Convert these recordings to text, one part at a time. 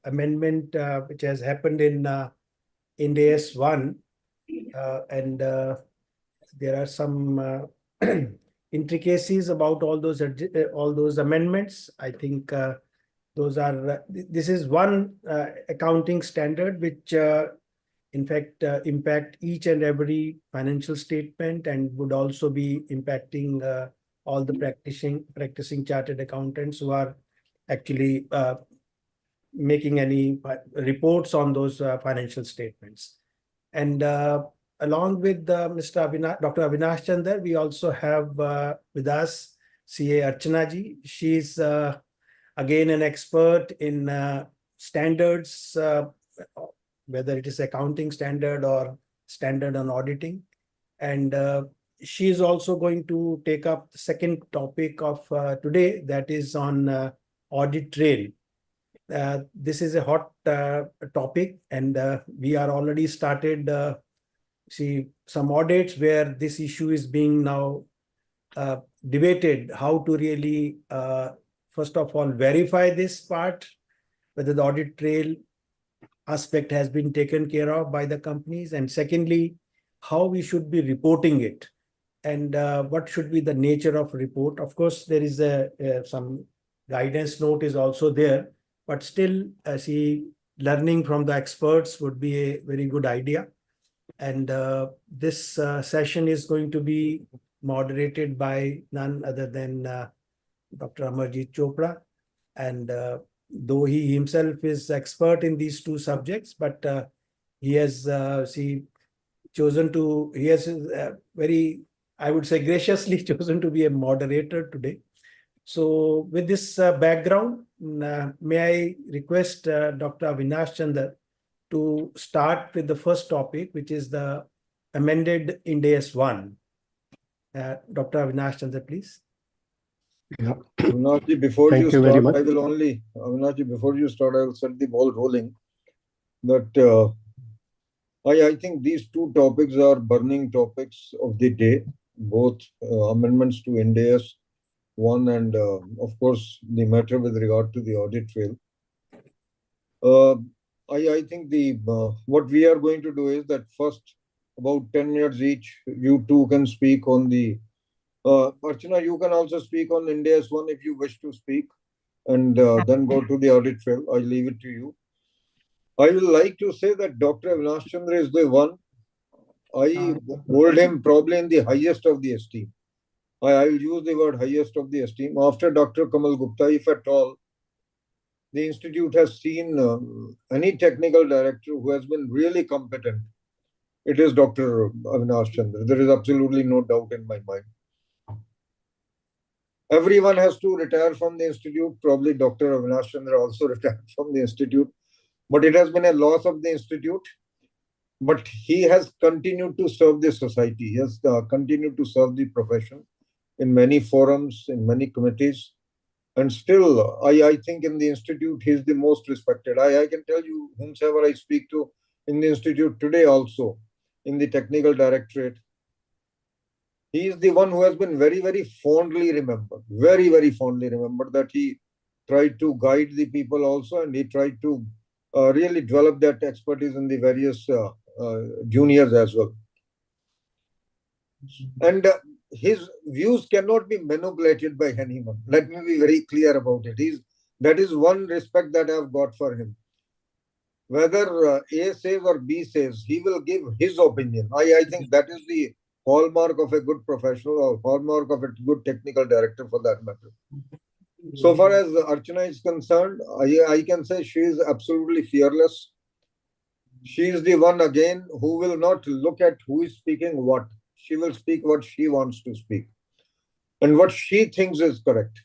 amendment which has happened in Ind AS 1, and there are some intricacies about all those amendments. I think this is one accounting standard which in fact impact each and every financial statement, and would also be impacting all the practicing chartered accountants who are actually making any reports on those financial statements. And along with Dr. Avinash Chandra, we also have with us CA Archana ji. She's again an expert in standards, whether it is accounting standard or standard on auditing. And she is also going to take up the second topic of today, that is on audit trail. This is a hot topic, and we are already started see some audits where this issue is being now debated, how to really first of all verify this part, whether the audit trail aspect has been taken care of by the companies, and secondly, how we should be reporting it, and what should be the nature of report. Of course, there is some guidance note is also there, but still learning from the experts would be a very good idea. And this session is going to be moderated by none other than Dr. Amarjit Chopra. And though he himself is expert in these two subjects, but he has chosen to, he has very, I would say, graciously chosen to be a moderator today. So with this background, may I request Dr. Avinash Chandra to start with the first topic, which is the amended Ind AS 1. Dr. Avinash Chandra, please. Yeah. Avinash, before Thank you you very start, much. Avinash, before you start, I will set the ball rolling. That I think these two topics are burning topics of the day, both amendments to Ind AS 1 and, of course, the matter with regard to the audit trail. I think what we are going to do is that first, about 10 minutes each, you two can speak on the Archana, you can also speak on Ind AS 1 if you wish to speak, and then go to the audit trail. I leave it to you. I will like to say that Dr. Avinash Chandra is the one. I hold him probably in the highest of the esteem. I will use the word highest of the esteem. After Dr. Kamal Gupta, if at all, the institute has seen any technical director who has been really competent, it is Dr. Avinash Chandra. There is absolutely no doubt in my mind. Everyone has to retire from the institute. Probably Dr. Avinash Chandra also retired from the institute. But it has been a loss of the institute. But he has continued to serve the society. He has continued to serve the profession in many forums, in many committees. And still, I think in the institute, he is the most respected. I can tell you, whomsoever I speak to in the institute today also, in the technical directorate, he is the one who has been very, very fondly remembered, very, very fondly remembered, that he tried to guide the people also, and he tried to really develop that expertise in the various juniors as well. And his views cannot be manipulated by anyone. Let me be very clear about it. That is one respect that I have got for him. Whether A says or B says, he will give his opinion. I think that is the hallmark of a good professional, or hallmark of a good technical director for that matter. So far as Archana is concerned, I can say she is absolutely fearless. She is the one, again, who will not look at who is speaking what. She will speak what she wants to speak and what she thinks is correct.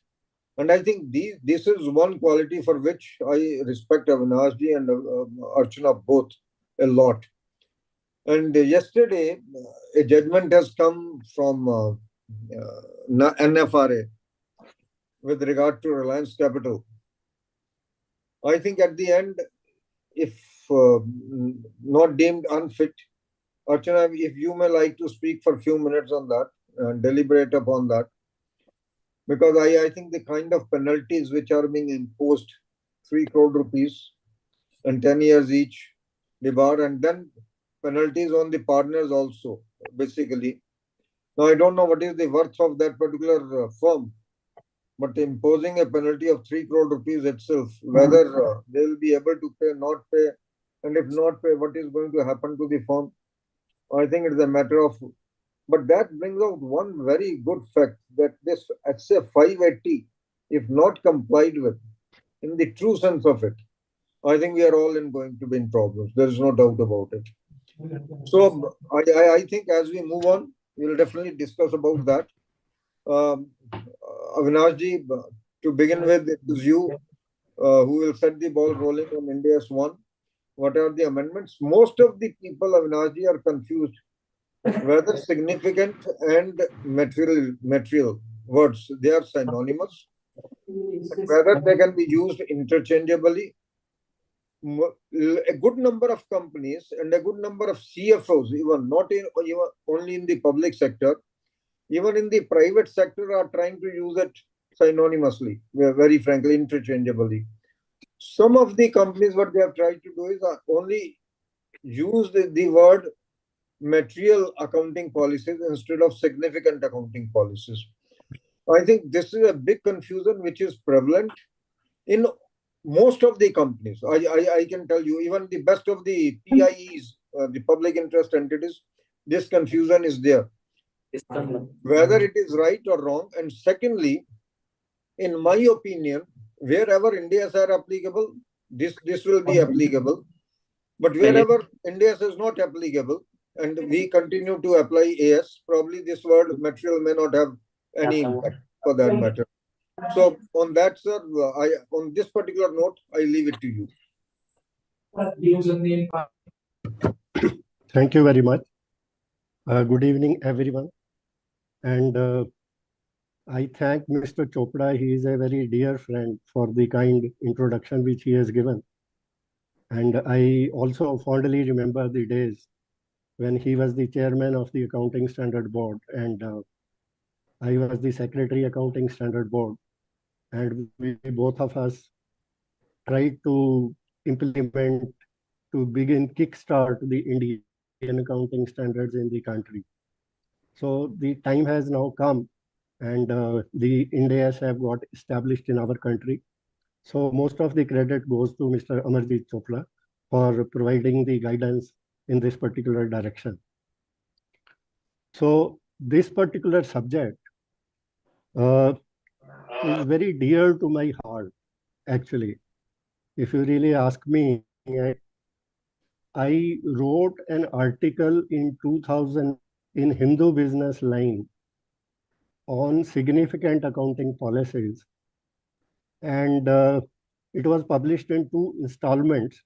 And I think this is one quality for which I respect Avinashji and Archana both a lot. And yesterday, a judgment has come from NFRA with regard to Reliance Capital. I think at the end, if not deemed unfit, Archana, if you may like to speak for a few minutes on that and deliberate upon that, because I think the kind of penalties which are being imposed, 3 crore rupees, and 10 years each debarred, and then penalties on the partners also, basically. Now, I don't know what is the worth of that particular firm, but imposing a penalty of 3 crore rupees itself, whether they will be able to pay, not pay, and if not pay, what is going to happen to the firm? I think it is a matter of, but that brings out one very good fact that this XA 580, if not complied with, in the true sense of it, I think we are all going to be in problems. There is no doubt about it. So I think as we move on, we will definitely discuss about that. Um, Avinashji, to begin with, it is you who will set the ball rolling on Ind AS 1. What are the amendments? Most of the people, Avinashji, are confused whether significant and material words, they are synonymous, and whether they can be used interchangeably. A good number of companies and a good number of CFOs, even not in even only in the public sector, even in the private sector, are trying to use it synonymously, very frankly, interchangeably. Some of the companies, what they have tried to do is only use the word material accounting policies instead of significant accounting policies. I think this is a big confusion which is prevalent in most of the companies. I can tell you, even the best of the PIEs, the public interest entities, this confusion is there. Whether it is right or wrong. And secondly, in my opinion, wherever Ind AS are applicable, this will be applicable. But wherever Ind AS is not applicable and we continue to apply AS, probably this word material may not have any impact for that matter. So on that, sir, on this particular note, I leave it to you. Thank you very much. Good evening, everyone. And I thank Mr. Chopra. He is a very dear friend for the kind introduction which he has given. And I also fondly remember the days when he was the chairman of the Accounting Standard Board and I was the secretary Accounting Standard Board. And we both of us tried to implement, to begin kickstart the Indian accounting standards in the country. So the time has now come and the Ind AS have got established in our country. So most of the credit goes to Mr. Amarjit Chopra for providing the guidance in this particular direction. So this particular subject is very dear to my heart, actually. If you really ask me, I wrote an article in 2000 in Hindu Business Line on significant accounting policies. And it was published in 2 installments.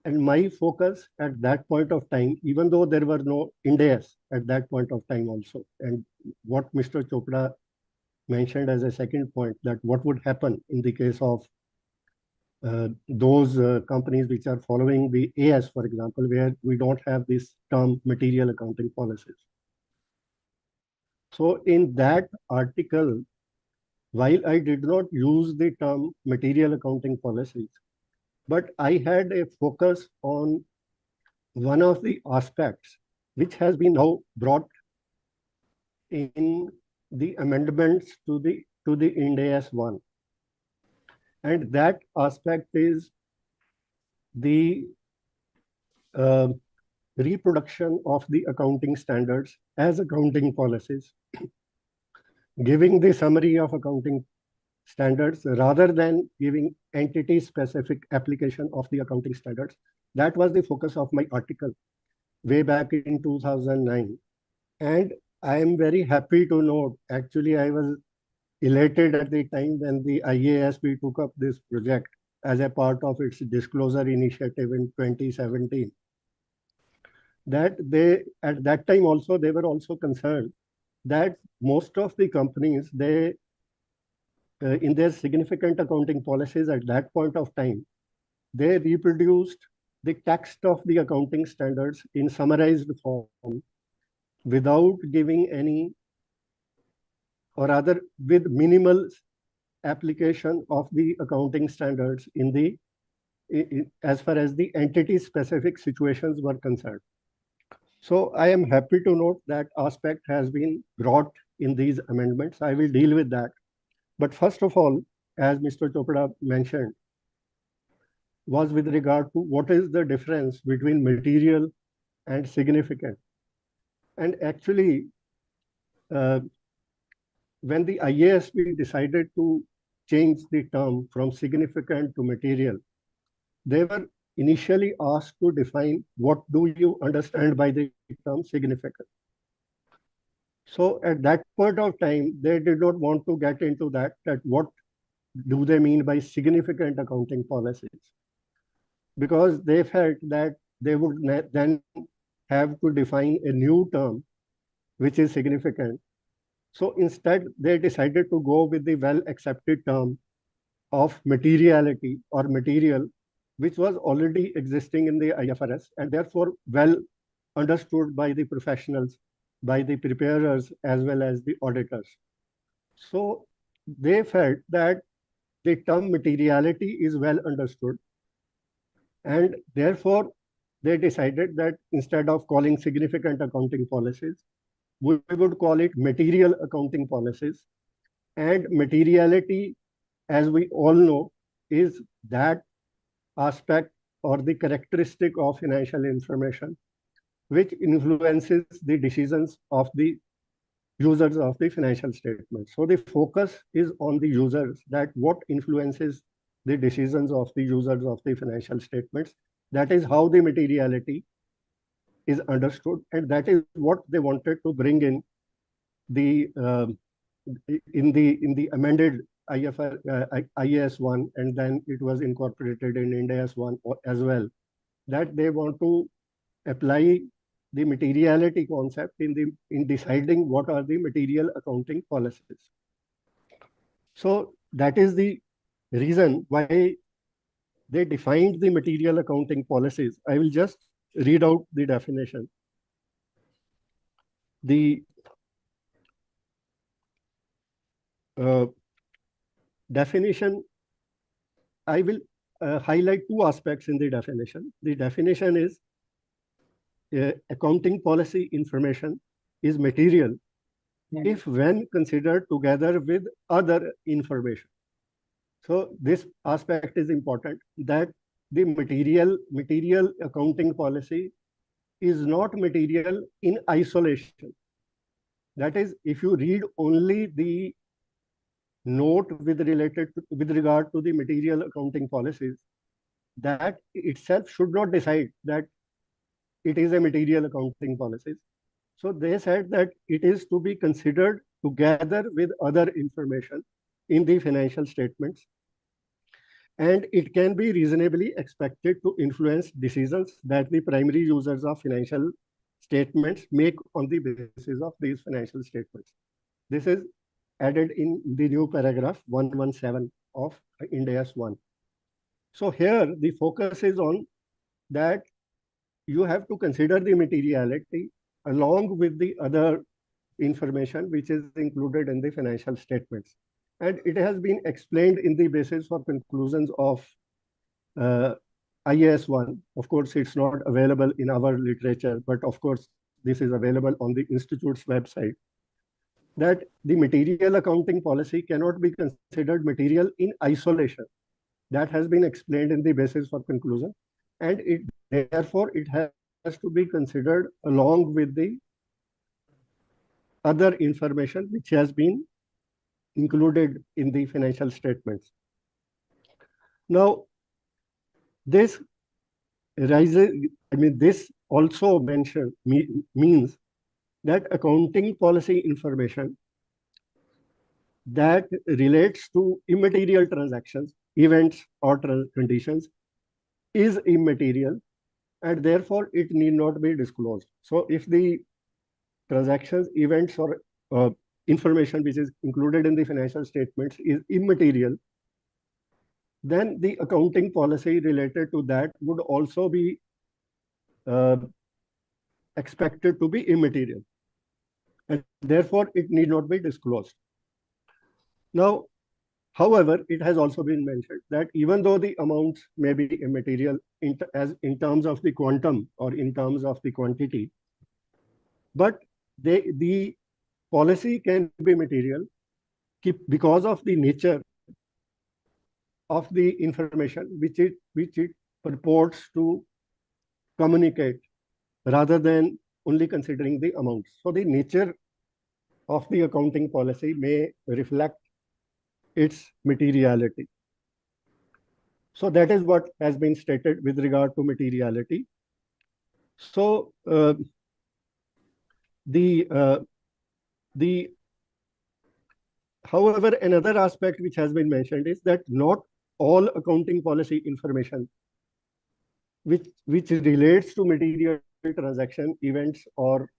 And my focus at that point of time, even though there were no Ind AS at that point of time also, and what Mr. Chopra mentioned as a second point, that what would happen in the case of those companies which are following the AS, for example, where we don't have this term material accounting policies. So in that article, while I did not use the term material accounting policies, but I had a focus on one of the aspects which has been now brought in the amendments to the Ind AS 1. And that aspect is the reproduction of the accounting standards as accounting policies, giving the summary of accounting standards rather than giving entity-specific application of the accounting standards. That was the focus of my article way back in 2009. And I am very happy to note, actually, I was elated at the time when the IASB took up this project as a part of its disclosure initiative in 2017. That they, at that time also, they were also concerned that most of the companies, they, in their significant accounting policies at that point of time, they reproduced the text of the accounting standards in summarized form without giving any, or rather with minimal application of the accounting standards in as far as the entity-specific situations were concerned. So I am happy to note that aspect has been brought in these amendments. I will deal with that. But first of all, as Mr. Chopra mentioned, was with regard to what is the difference between material and significant. And actually, when the IASB decided to change the term from significant to material, they were initially asked to define what do you understand by the term significant. So at that point of time, they did not want to get into that what do they mean by significant accounting policies, because they felt that they would then have to define a new term, which is significant. So instead, they decided to go with the well-accepted term of materiality or material, which was already existing in the IFRS and therefore well understood by the professionals, by the preparers, as well as the auditors. So they felt that the term materiality is well understood, and therefore they decided that instead of calling significant accounting policies, we would call it material accounting policies. And materiality, as we all know, is that aspect or the characteristic of financial information which influences the decisions of the users of the financial statement. So the focus is on the users, that what influences the decisions of the users of the financial statements. That is how the materiality is understood, and that is what they wanted to bring in the amended IAS 1, and then it was incorporated in Ind AS 1 as well, that they want to apply the materiality concept in deciding what are the material accounting policies. So that is the reason why they defined the material accounting policies. I will just read out the definition. The definition, I will highlight two aspects in the definition. The definition is accounting policy information is material if when considered together with other information. So this aspect is important, that the material accounting policy is not material in isolation. That is, if you read only the note with regard to the material accounting policies, that itself should not decide that it is a material accounting policies. So they said that it is to be considered together with other information in the financial statements, and it can be reasonably expected to influence decisions that the primary users of financial statements make on the basis of these financial statements. This is added in the new paragraph 117 of Ind AS 1. So here the focus is on that you have to consider the materiality along with the other information which is included in the financial statements. And it has been explained in the basis for conclusions of IAS 1. Of course, it's not available in our literature, but of course, this is available on the Institute's website, that the material accounting policy cannot be considered material in isolation. That has been explained in the basis for conclusion, and therefore it has to be considered along with the other information which has been included in the financial statements. Now, this also means that accounting policy information that relates to immaterial transactions, events, or conditions is immaterial, and therefore it need not be disclosed. So if the transactions, events, or information which is included in the financial statements is immaterial, then the accounting policy related to that would also be expected to be immaterial, and therefore it need not be disclosed. Now, However, it has also been mentioned that even though the amounts may be immaterial in terms of the quantum or in terms of the quantity, but the policy can be material because of the nature of the information which it purports to communicate rather than only considering the amounts. So the nature of the accounting policy may reflect its materiality. So that is what has been stated with regard to materiality. So the however, another aspect which has been mentioned is that not all accounting policy information which relates to material transaction events or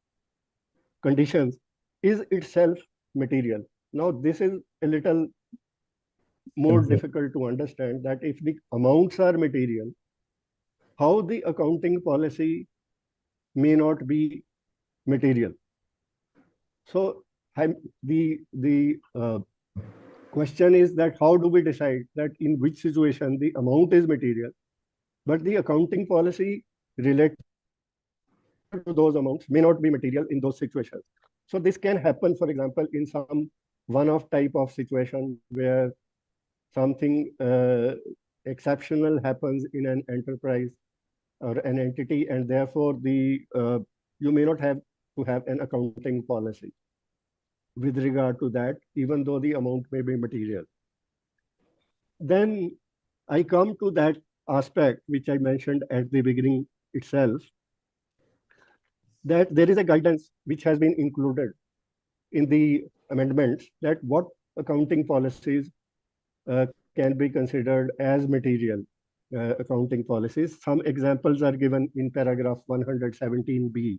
conditions is itself material. Now, this is a little more difficult to understand, that if the amounts are material, how the accounting policy may not be material. So the question is that how do we decide that in which situation the amount is material, but the accounting policy related to those amounts may not be material in those situations. So this can happen, for example, in some one-off type of situation where something exceptional happens in an enterprise or an entity, and therefore you may not have to have an accounting policy with regard to that, even though the amount may be material. Then I come to that aspect which I mentioned at the beginning itself, that there is a guidance which has been included in the amendments that what accounting policies can be considered as material accounting policies. Some examples are given in paragraph 117B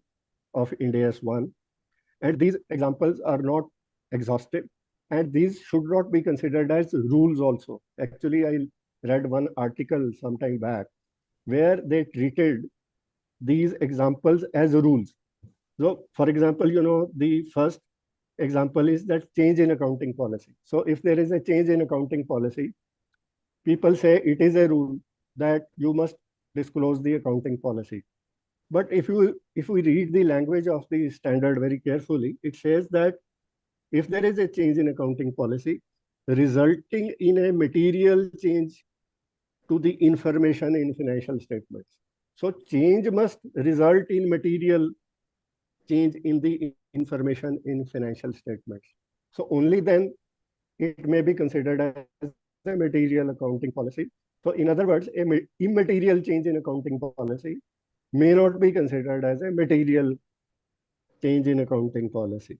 of Ind AS 1. And these examples are not exhaustive, and these should not be considered as rules also. Actually, I read one article sometime back where they treated these examples as rules. So, for example, the first example is that change in accounting policy. So if there is a change in accounting policy, people say it is a rule that you must disclose the accounting policy. But if we read the language of the standard very carefully, it says that if there is a change in accounting policy resulting in a material change to the information in financial statements. So change must result in material change in the information in financial statements. So only then it may be considered as a material accounting policy. So in other words, an immaterial change in accounting policy may not be considered as a material change in accounting policy.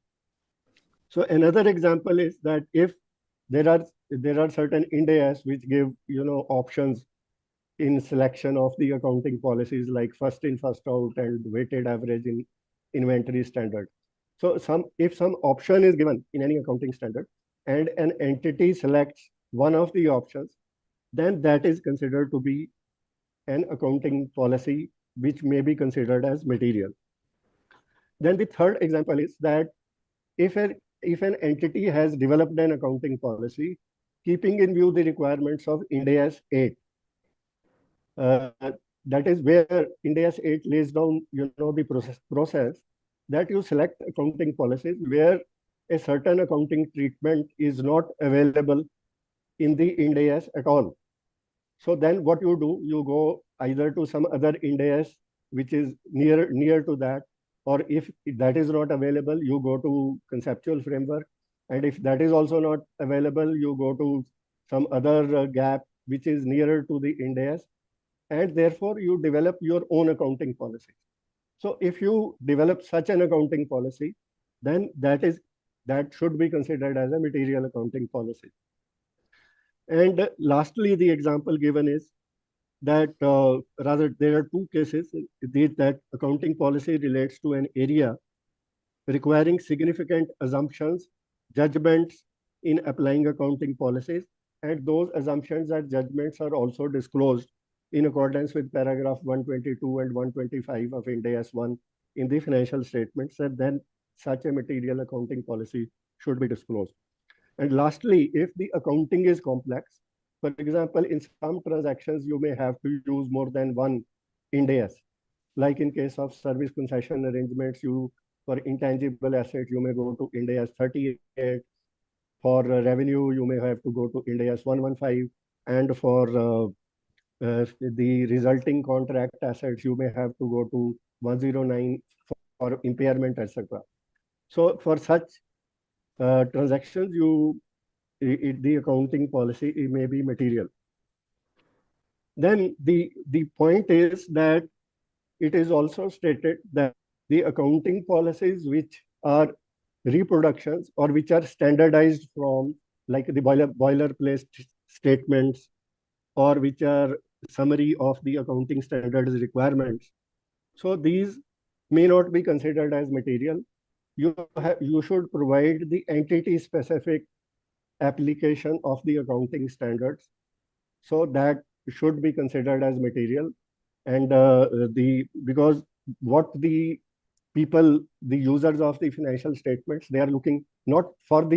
So another example is that if there are certain Ind AS which give options in selection of the accounting policies, like first in, first out, and weighted average in inventory standard. So if some option is given in any accounting standard and an entity selects one of the options, then that is considered to be an accounting policy which may be considered as material. Then the third example is that if an entity has developed an accounting policy, keeping in view the requirements of Ind AS 8, that is where Ind AS 8 lays down, the process that you select accounting policies where a certain accounting treatment is not available in the Ind AS at all. So then what you do, you go either to some other Ind AS which is near to that, or if that is not available, you go to conceptual framework. And if that is also not available, you go to some other gap which is nearer to the Ind AS, and therefore you develop your own accounting policy. So if you develop such an accounting policy, then that should be considered as a material accounting policy. And lastly, the example given is that rather there are two cases that accounting policy relates to an area requiring significant assumptions, judgments in applying accounting policies, and those assumptions and judgments are also disclosed in accordance with paragraph 122 and 125 of Ind AS 1 in the financial statements, and then such a material accounting policy should be disclosed. And lastly, if the accounting is complex, for example, in some transactions, you may have to use more than one Ind AS. Like in case of service concession arrangements, for intangible assets, you may go to Ind AS 38. For revenue, you may have to go to Ind AS 115. And for the resulting contract assets, you may have to go to 109 for impairment, etc. So for such transactions, the accounting policy it may be material. Then the point is that it is also stated that the accounting policies which are reproductions or which are standardized from like the boilerplate statements or which are summary of the accounting standards requirements. So these may not be considered as material. You should provide the entity specific application of the accounting standards. So that should be considered as material. And because what the people, the users of the financial statements, they are looking not for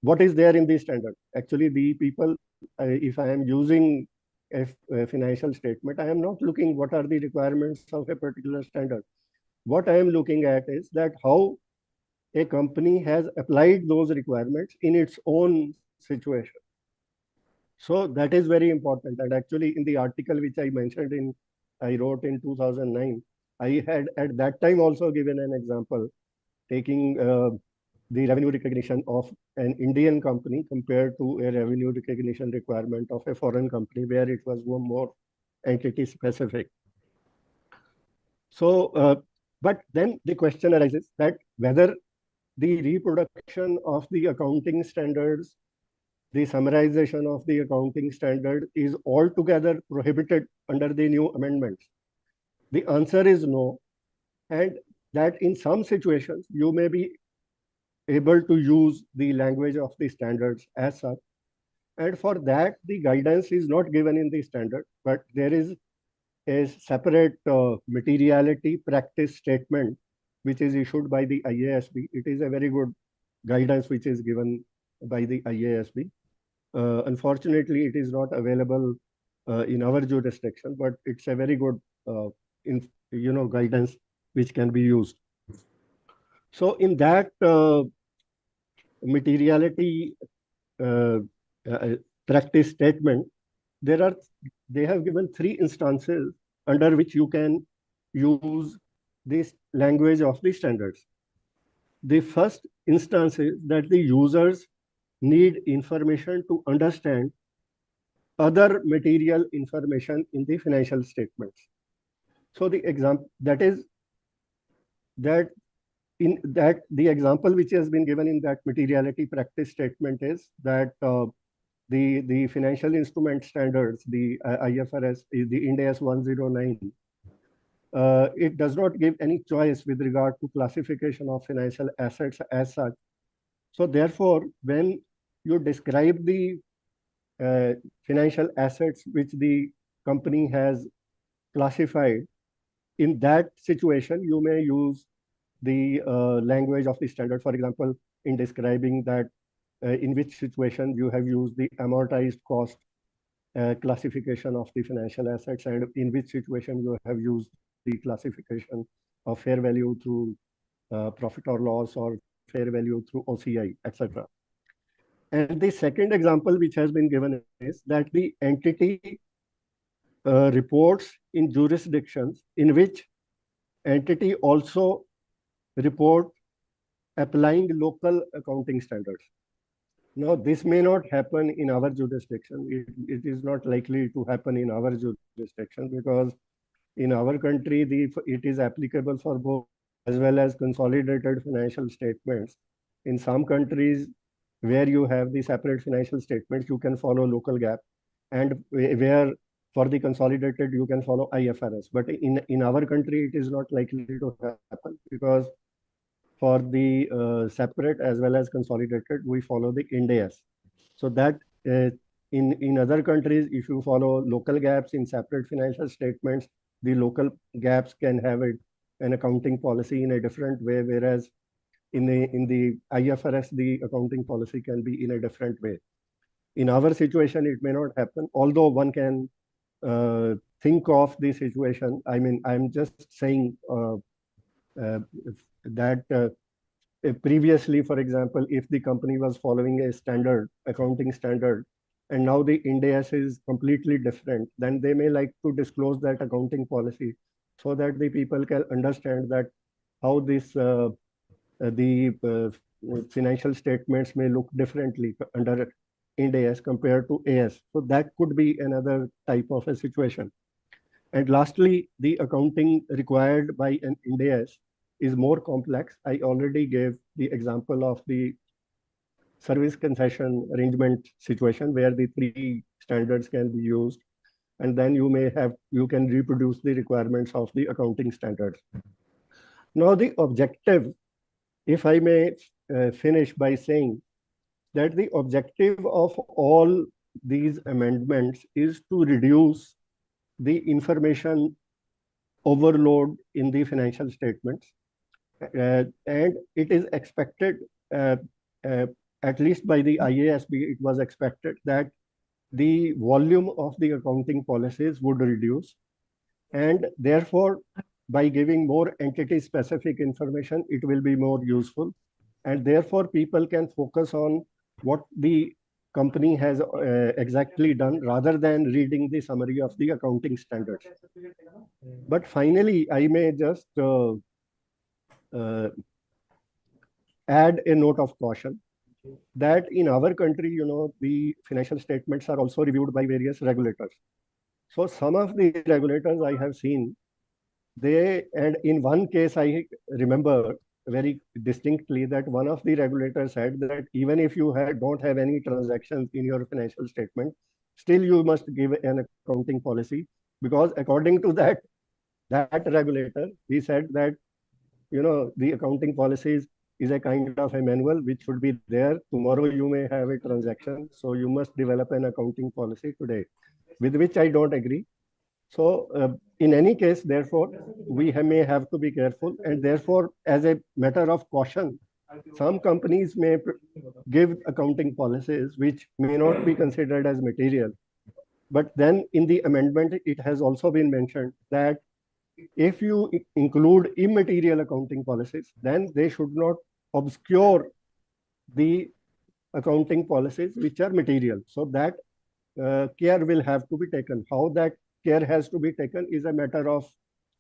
what is there in the standard. Actually, the people, if I am using a financial statement, I am not looking what are the requirements of a particular standard. What I am looking at is that how a company has applied those requirements in its own situation. So that is very important. And actually, in the article which I wrote in 2009, I had at that time also given an example, taking the revenue recognition of an Indian company compared to a revenue recognition requirement of a foreign company, where it was more entity specific. So, but then the question arises that whether the reproduction of the accounting standards, the summarization of the accounting standard is altogether prohibited under the new amendments. The answer is no, and that in some situations you may be able to use the language of the standards as such. And for that, the guidance is not given in the standard, but there is a separate materiality practice statement which is issued by the IASB. It is a very good guidance which is given by the IASB. Unfortunately, it is not available in our jurisdiction, but it's a very good guidance which can be used. So in that materiality practice statement, they have given 3 instances under which you can use this language of the standards. The first instance is that the users need information to understand other material information in the financial statements. So the example that is that in that the example which has been given in that materiality practice statement is that the financial instrument standards, the IFRS, the Ind AS 109, it does not give any choice with regard to classification of financial assets as such. So therefore, when you describe the financial assets which the company has classified, in that situation, you may use the language of the standard. For example, in describing that in which situation you have used the amortized cost classification of the financial assets, and in which situation you have used the classification of fair value through profit or loss or fair value through OCI, etc. And the second example which has been given is that the entity reports in jurisdictions in which entity also report applying local accounting standards. Now, this may not happen in our jurisdiction. It is not likely to happen in our jurisdiction because in our country, it is applicable for both as well as consolidated financial statements. In some countries where you have the separate financial statements, you can follow local GAAP, and where for the consolidated, you can follow IFRS. But in our country, it is not likely to happen because for the separate as well as consolidated, we follow the Ind AS. So that in other countries, if you follow local gaps in separate financial statements, the local gaps can have an accounting policy in a different way, whereas in the IFRS, the accounting policy can be in a different way. In our situation, it may not happen, although one can think of the situation. I mean, I'm just saying that previously, for example, if the company was following a standard accounting standard, and now the Ind AS is completely different, then they may like to disclose that accounting policy so that the people can understand that how the financial statements may look differently under Ind AS compared to AS. So that could be another type of a situation. And lastly, the accounting required by an Ind AS is more complex. I already gave the example of the service concession arrangement situation where the three standards can be used. And then you can reproduce the requirements of the accounting standards. Now the objective, if I may finish by saying that the objective of all these amendments is to reduce the information overload in the financial statements. And it is expected, at least by the IASB, it was expected that the volume of the accounting policies would reduce. And therefore, by giving more entity-specific information, it will be more useful. And therefore, people can focus on what the company has exactly done rather than reading the summary of the accounting standards. But finally, I may just add a note of caution that in our country, the financial statements are also reviewed by various regulators. So some of the regulators I have seen, and in one case, I remember very distinctly that one of the regulators said that even if you don't have any transactions in your financial statement, still you must give an accounting policy, because according to that regulator, he said that, the accounting policies is a kind of a manual which should be there. Tomorrow you may have a transaction, so you must develop an accounting policy today, with which I don't agree. So in any case, therefore, we may have to be careful. And therefore, as a matter of caution, some companies may give accounting policies which may not be considered as material. But then in the amendment, it has also been mentioned that if you include immaterial accounting policies, then they should not obscure the accounting policies which are material. So that care will have to be taken. How that care has to be taken is a matter of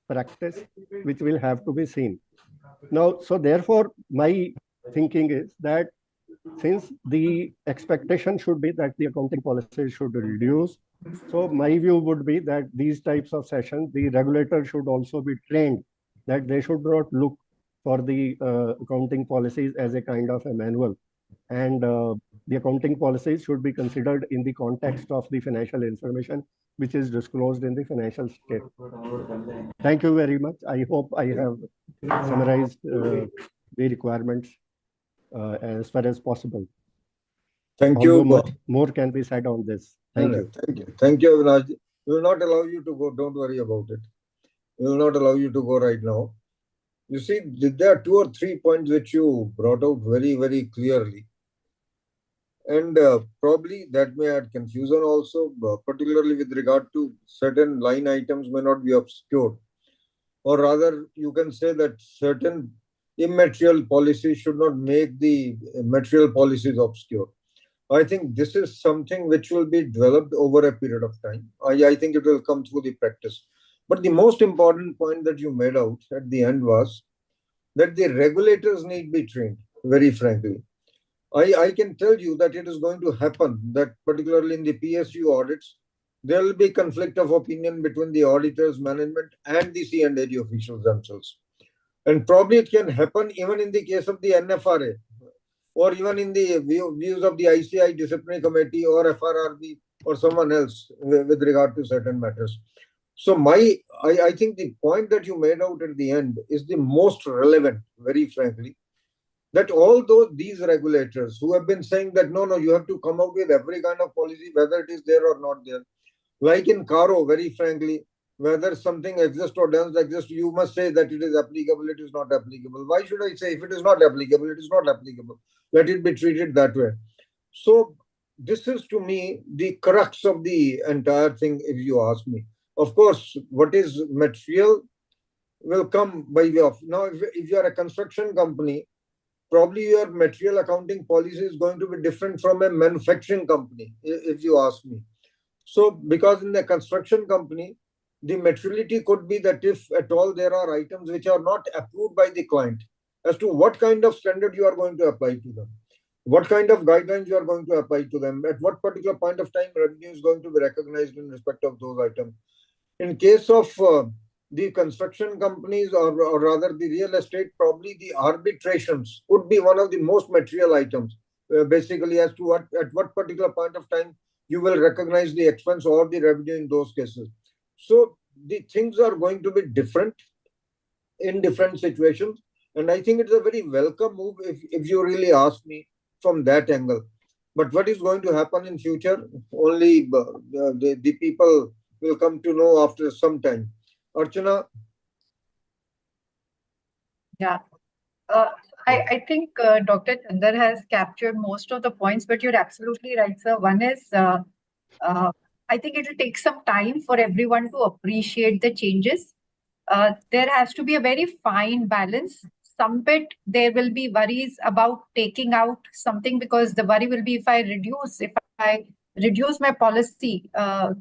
practice, which will have to be seen. Now, so therefore, my thinking is that since the expectation should be that the accounting policies should reduce, so my view would be that these types of sessions, the regulator should also be trained that they should not look for the accounting policies as a kind of a manual. And the accounting policies should be considered in the context of the financial information which is disclosed in the financial statement. Thank you very much. I hope I have summarized the requirements as far as possible. Thank you. Although much more can be said on this. Thank you. Thank you, Avinash. We will not allow you to go. Don't worry about it. We will not allow you to go right now. You see, there are 2 or 3 points which you brought out very, very clearly. And probably that may add confusion also, particularly with regard to certain line items may not be obscured. Or rather, you can say that certain immaterial policies should not make the material policies obscure. I think this is something which will be developed over a period of time. I think it will come through the practice. But the most important point that you made out at the end was that the regulators need be trained, very frankly. I can tell you that it is going to happen, that particularly in the PSU audits, there will be conflict of opinion between the auditors, management, and the C&AG officials themselves. And probably it can happen even in the case of the NFRA, or even in the views of the ICI disciplinary committee or FRRB or someone else with regard to certain matters. So I think the point that you made out at the end is the most relevant, very frankly, that although these regulators who have been saying that, no, you have to come up with every kind of policy, whether it is there or not there, like in Caro, very frankly, whether something exists or doesn't exist, you must say that it is applicable, it is not applicable. Why should I say if it is not applicable, it is not applicable? Let it be treated that way. So, this is to me the crux of the entire thing, if you ask me. Of course, what is material will come by way of. Now, if you are a construction company, probably your material accounting policy is going to be different from a manufacturing company, if you ask me. So, because in the construction company, the materiality could be that if at all there are items which are not approved by the client, as to what kind of standard you are going to apply to them, what kind of guidelines you are going to apply to them, at what particular point of time revenue is going to be recognized in respect of those items. In case of the construction companies, or rather the real estate, probably the arbitrations would be one of the most material items, basically as to at what particular point of time you will recognize the expense or the revenue in those cases. So the things are going to be different in different situations. And I think it's a very welcome move, if you really ask me, from that angle. But what is going to happen in future, only the people will come to know after some time. Archana? Yeah. I think Dr. Chandar has captured most of the points, but you're absolutely right, sir. One is, I think it will take some time for everyone to appreciate the changes. There has to be a very fine balance. Some bit there will be worries about taking out something, because the worry will be if I reduce my policy,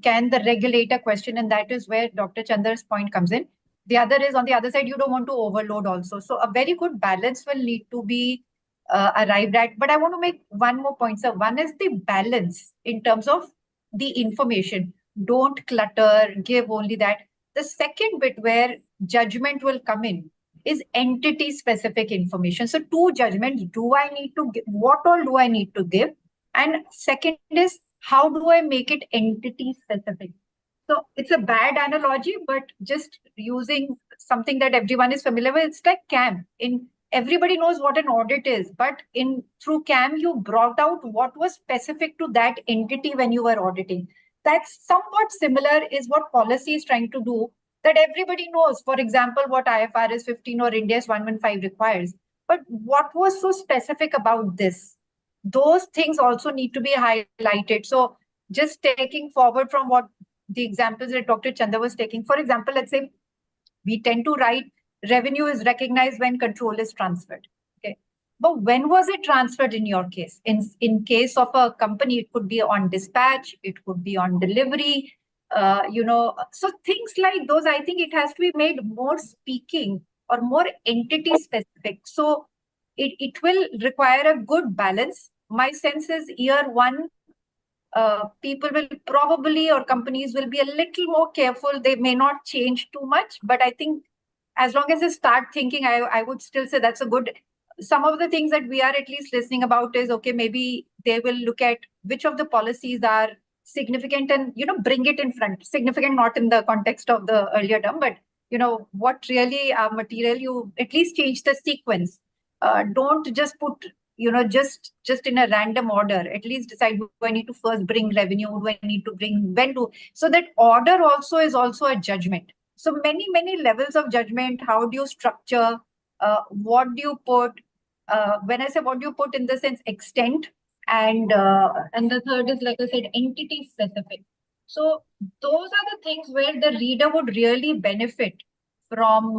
can the regulator question? And that is where Dr. Chandar's point comes in. The other is, on the other side, you don't want to overload also. So a very good balance will need to be arrived at. But I want to make one more point, sir. One is the balance in terms of the information. Don't clutter, give only that. The second bit where judgment will come in is entity specific information. So two judgments: do I need to give, what all do I need to give? And second is, how do I make it entity specific? So it's a bad analogy, but just using something that everyone is familiar with, it's like CAM. Everybody knows what an audit is, but through CAM, you brought out what was specific to that entity when you were auditing. That's somewhat similar is what policy is trying to do, that everybody knows, for example, what IFRS 15 or Ind AS 115 requires. But what was so specific about this? Those things also need to be highlighted. So just taking forward from what the examples that Dr. Chandra was taking, for example, let's say we tend to write revenue is recognized when control is transferred. Okay. But when was it transferred in your case? In case of a company, it could be on dispatch, it could be on delivery, so things like those, I think it has to be made more speaking or more entity specific. So it will require a good balance. My sense is year one, people will probably, or companies will be a little more careful. They may not change too much, but I think as long as they start thinking, I would still say that's a good. Some of the things that we are at least listening about is, okay, maybe they will look at which of the policies are significant and, bring it in front. Significant, not in the context of the earlier term, but, what really are material, you at least change the sequence. Don't just put, just in a random order. At least decide, do I need to first bring revenue? Do I need to bring, when to? So that order also is also a judgment. So many, many levels of judgment. How do you structure? What do you put? When I say what do you put, in the sense extent, and the third is, like I said, entity specific. So those are the things where the reader would really benefit from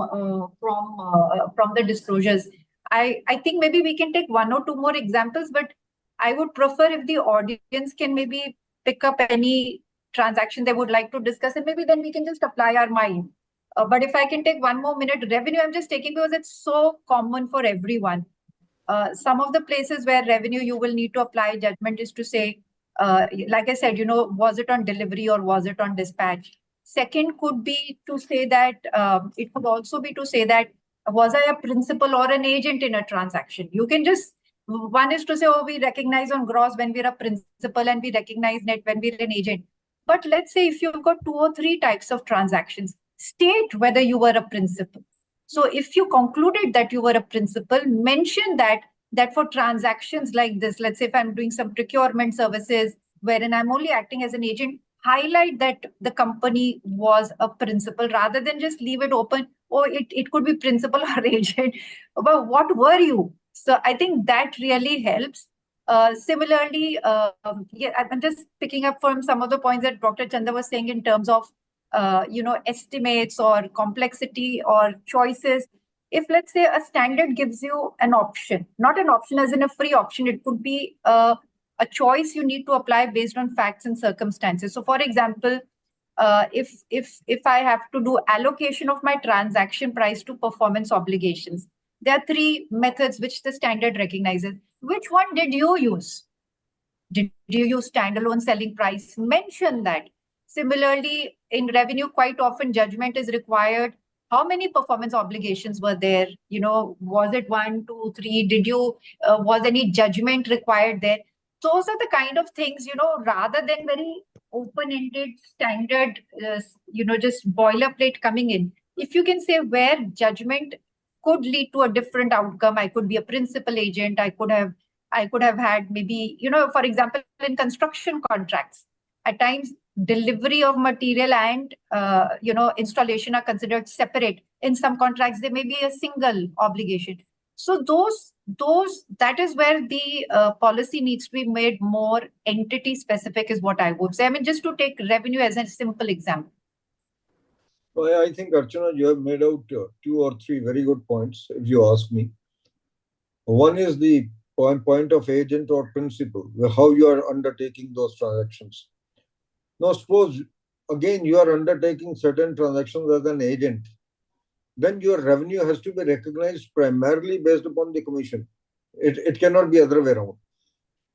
the disclosures. I think maybe we can take one or two more examples, but I would prefer if the audience can maybe pick up any transaction they would like to discuss, and maybe then we can just apply our mind. But if I can take 1 more minute, revenue I'm just taking because it's so common for everyone. Some of the places where revenue you will need to apply judgment is to say, like I said, was it on delivery or was it on dispatch? Second could be to say that, it could also be to say that, was I a principal or an agent in a transaction? You can just, one is to say, oh, we recognize on gross when we're a principal and we recognize net when we're an agent. But let's say if you've got 2 or 3 types of transactions, state whether you were a principal. So if you concluded that you were a principal, mention that for transactions like this, let's say if I'm doing some procurement services wherein I'm only acting as an agent, highlight that the company was a principal rather than just leave it open. Oh, it could be principal or agent, but what were you? So I think that really helps. Similarly, yeah, I'm just picking up from some of the points that Dr. Chanda was saying in terms of estimates or complexity or choices. If let's say a standard gives you an option, not an option as in a free option, it could be a choice you need to apply based on facts and circumstances. So, for example, if I have to do allocation of my transaction price to performance obligations, there are three methods which the standard recognizes. Which one did you use? Did you use standalone selling price? Mention that. Similarly, in revenue, quite often judgment is required. How many performance obligations were there? Was it 1, 2, 3? Was any judgment required there? Those are the kind of things, rather than very open-ended standard, just boilerplate coming in. If you can say where judgment could lead to a different outcome, I could be a principal agent, I could have had maybe, for example, in construction contracts, at times delivery of material and, installation are considered separate. In some contracts, there may be a single obligation. So that is where the policy needs to be made more entity specific is what I would say. I mean, just to take revenue as a simple example. Well, I think, Archana, you have made out 2 or 3 very good points, if you ask me. One is the point of agent or principal, how you are undertaking those transactions. Now, suppose, again, you are undertaking certain transactions as an agent, then your revenue has to be recognized primarily based upon the commission. It cannot be other way around.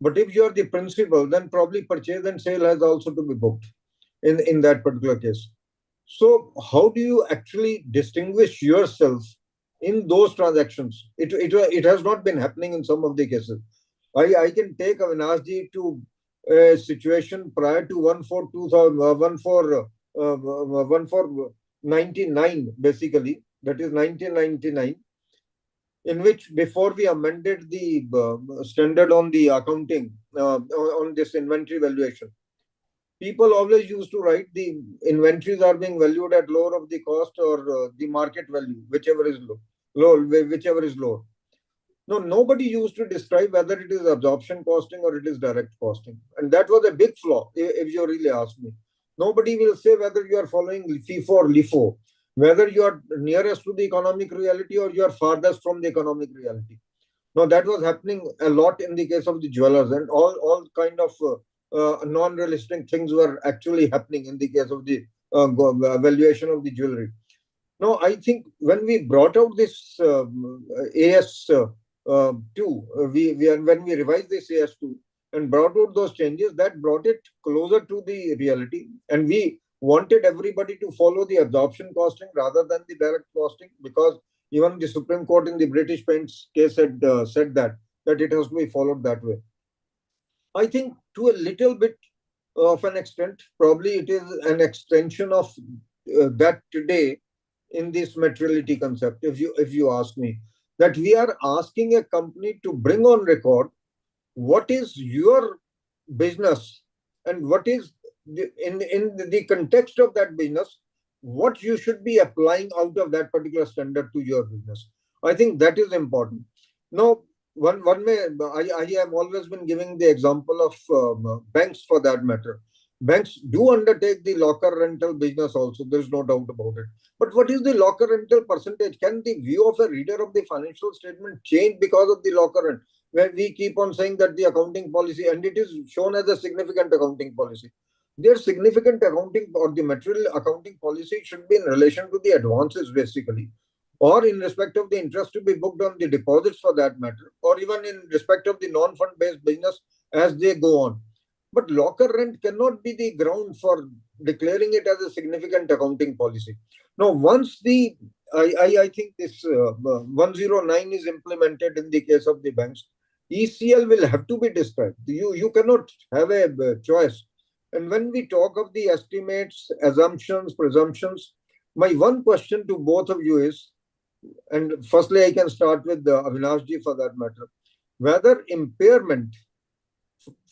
But if you are the principal, then probably purchase and sale has also to be booked in that particular case. So how do you actually distinguish yourself in those transactions? It has not been happening in some of the cases. I can take Avinashji to a situation prior to 1/4/99, basically, that is 1999, in which before we amended the standard on the accounting, on this inventory valuation, people always used to write the inventories are being valued at lower of the cost or the market value, whichever is whichever is lower. No, nobody used to describe whether it is absorption costing or it is direct costing. And that was a big flaw, if you really ask me. Nobody will say whether you are following FIFO or LIFO, whether you are nearest to the economic reality or you are farthest from the economic reality. Now, that was happening a lot in the case of the jewelers, and all kind of non-realistic things were actually happening in the case of the valuation of the jewelry. Now, I think when we brought out this AS2, when we revised this AS2 and brought out those changes, that brought it closer to the reality. And we wanted everybody to follow the absorption costing rather than the direct costing, because even the Supreme Court in the British Paints case had said that it has to be followed that way. I think to a little bit of an extent, probably it is an extension of that today in this materiality concept, if you ask me, that we are asking a company to bring on record what is your business and what is in the context of that business, what you should be applying out of that particular standard to your business. I think that is important. Now, one may, I have always been giving the example of banks for that matter. Banks do undertake the locker rental business also, there's no doubt about it. But what is the locker rental percentage? Can the view of a reader of the financial statement change because of the locker rent? Where we keep on saying that the accounting policy, and it is shown as a significant accounting policy. Their significant accounting or the material accounting policy should be in relation to the advances, basically, or in respect of the interest to be booked on the deposits for that matter, or even in respect of the non-fund based business as they go on. But locker rent cannot be the ground for declaring it as a significant accounting policy. Now, once I think this 109 is implemented in the case of the banks, ECL will have to be described. You cannot have a choice. And when we talk of the estimates, assumptions, presumptions, my one question to both of you is, and firstly, I can start with Avinashji for that matter, whether impairment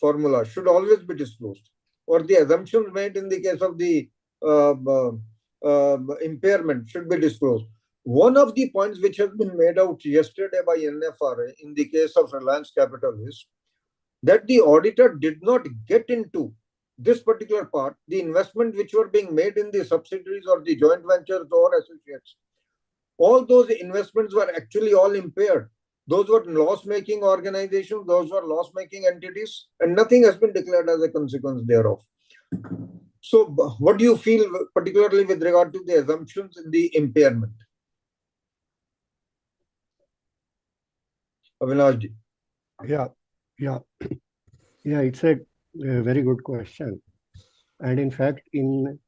formula should always be disclosed. or the assumptions made in the case of the impairment should be disclosed. One of the points which has been made out yesterday by NFRA in the case of Reliance Capital is that the auditor did not get into this particular part, the investment which were being made in the subsidiaries or the joint ventures or associates. All those investments were actually all impaired. Those were loss-making organizations, those were loss-making entities, and nothing has been declared as a consequence thereof. So what do you feel particularly with regard to the assumptions in the impairment? Avinash ji. Yeah, it's a very good question. And in fact, in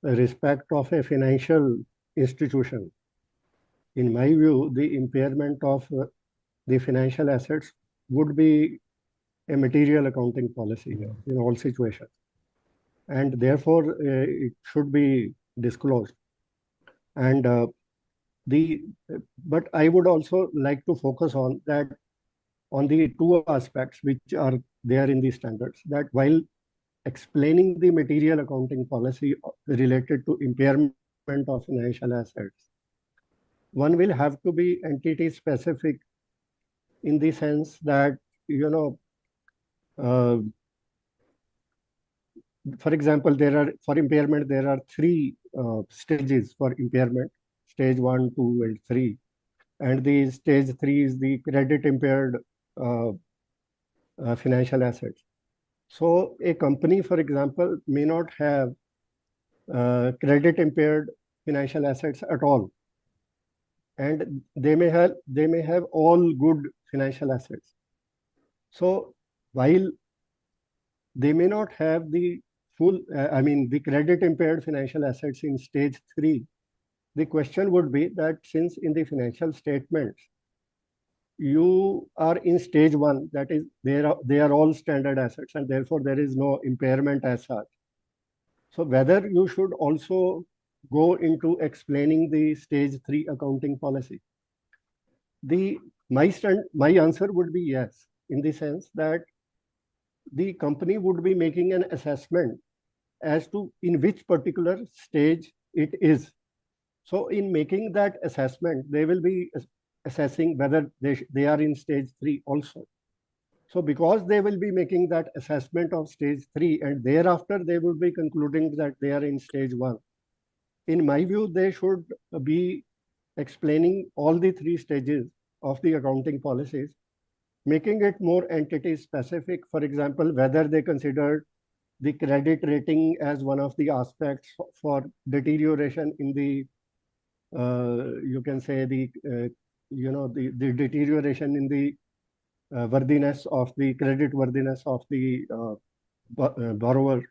respect of a financial institution, in my view, the impairment of the financial assets would be a material accounting policy in all situations. And therefore, it should be disclosed. And but I would also like to focus on that, on the two aspects which are there in the standards, that while explaining the material accounting policy related to impairment of financial assets, one will have to be entity specific in the sense that, for example, for impairment, there are three stages for impairment: stage 1, 2, and 3. And the stage 3 is the credit impaired financial assets. So a company, for example, may not have credit impaired financial assets at all, and they may have all good financial assets. So while they may not have the full, the credit impaired financial assets in stage 3, the question would be that since in the financial statements you are in stage 1, that is, they are all standard assets, and therefore there is no impairment as such. So whether you should also go into explaining the stage 3 accounting policy, my answer would be yes, in the sense that the company would be making an assessment as to in which particular stage it is. So in making that assessment, they will be assessing whether they are in stage 3 also. So because they will be making that assessment of stage 3 and thereafter they will be concluding that they are in stage 1, in my view, they should be explaining all the 3 stages of the accounting policies, making it more entity specific. For example, whether they considered the credit rating as one of the aspects for deterioration in the, you can say the deterioration in the worthiness of the credit worthiness of the borrower,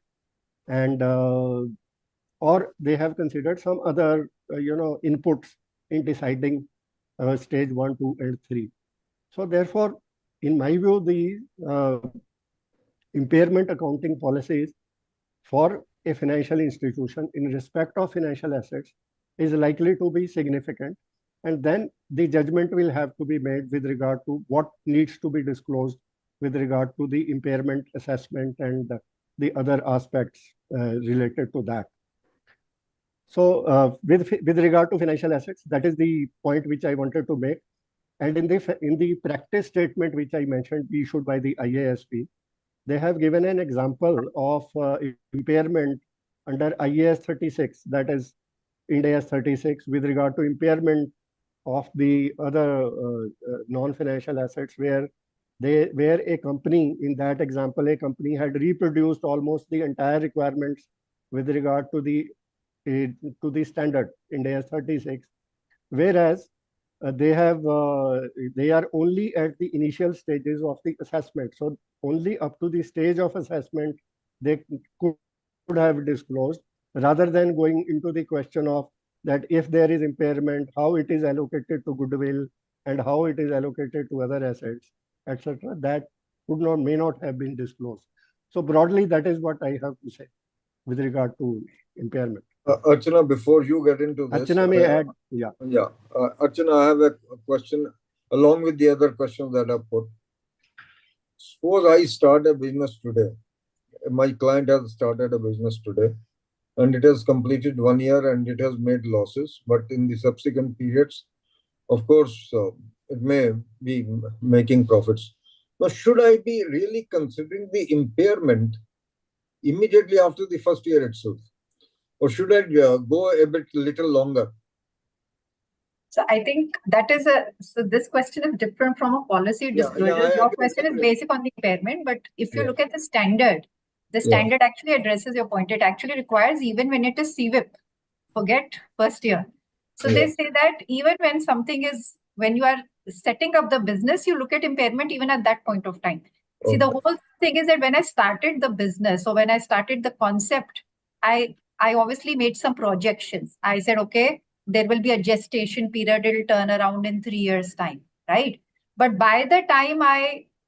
and or they have considered some other inputs in deciding stage 1, 2, and 3. So therefore, in my view, the impairment accounting policies for a financial institution in respect of financial assets is likely to be significant, and then the judgment will have to be made with regard to what needs to be disclosed with regard to the impairment assessment and the other aspects related to that. So with regard to financial assets, that is the point which I wanted to make. And in the practice statement which I mentioned issued by the IASP, they have given an example of impairment under IAS 36, that is Ind AS 36, with regard to impairment of the other non-financial assets, where a company, in that example, a company had reproduced almost the entire requirements with regard to the standard Ind AS 36, whereas they are only at the initial stages of the assessment. So only up to the stage of assessment they could have disclosed, rather than going into the question of that if there is impairment, how it is allocated to goodwill and how it is allocated to other assets, etc. That may not have been disclosed. So broadly, that is what I have to say with regard to impairment. Archana, before you get into this, Archana may add. Yeah. Archana, I have a question along with the other questions that I've put. Suppose I start a business today my client has started a business today, and it has completed 1 year and it has made losses. But in the subsequent periods, of course, it may be making profits. Now, should I be really considering the impairment immediately after the first year itself, or should I go a bit little longer? So I think so this question is different from a policy disclosure. I Your agree, question is basic on the impairment, but if you Yeah. look at the standard actually addresses your point. It actually requires even when it is CWIP, forget first year. So they say that even when you are setting up the business, you look at impairment even at that point of time. See, the whole thing is that when I started the business or when I started the concept, I obviously made some projections. I said, okay, there will be a gestation period, it'll turn around in 3 years' time, right? But by the time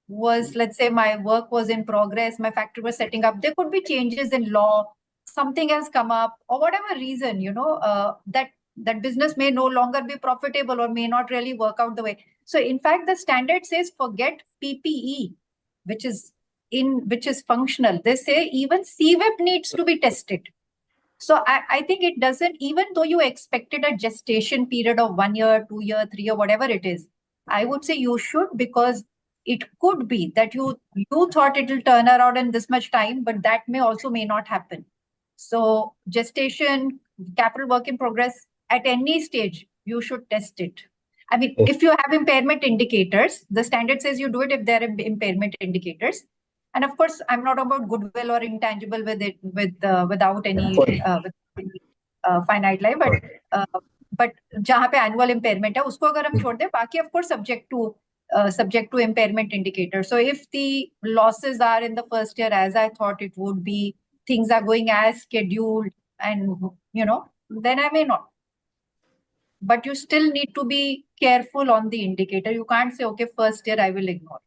let's say my work was in progress, my factory was setting up, there could be changes in law, something has come up, or whatever reason, that business may no longer be profitable or may not really work out the way. So in fact, the standard says forget PPE, which is functional. They say even CWIP needs to be tested. So I think it doesn't, even though you expected a gestation period of 1 year, 2 year, 3 year, whatever it is, I would say you should, because it could be that you thought it will turn around in this much time, but that may not happen. So gestation, capital work in progress, at any stage, you should test it. I mean, if you have impairment indicators, the standard says you do it if there are impairment indicators. And of course, I'm not about goodwill or intangible without any finite life, but जहाँ पे annual impairment है, उसको अगर हम छोड़ दें, बाकी of course subject to impairment indicator. So if the losses are in the first year as I thought it would be, things are going as scheduled, and then I may not. But you still need to be careful on the indicator. You can't say, okay, first year I will ignore.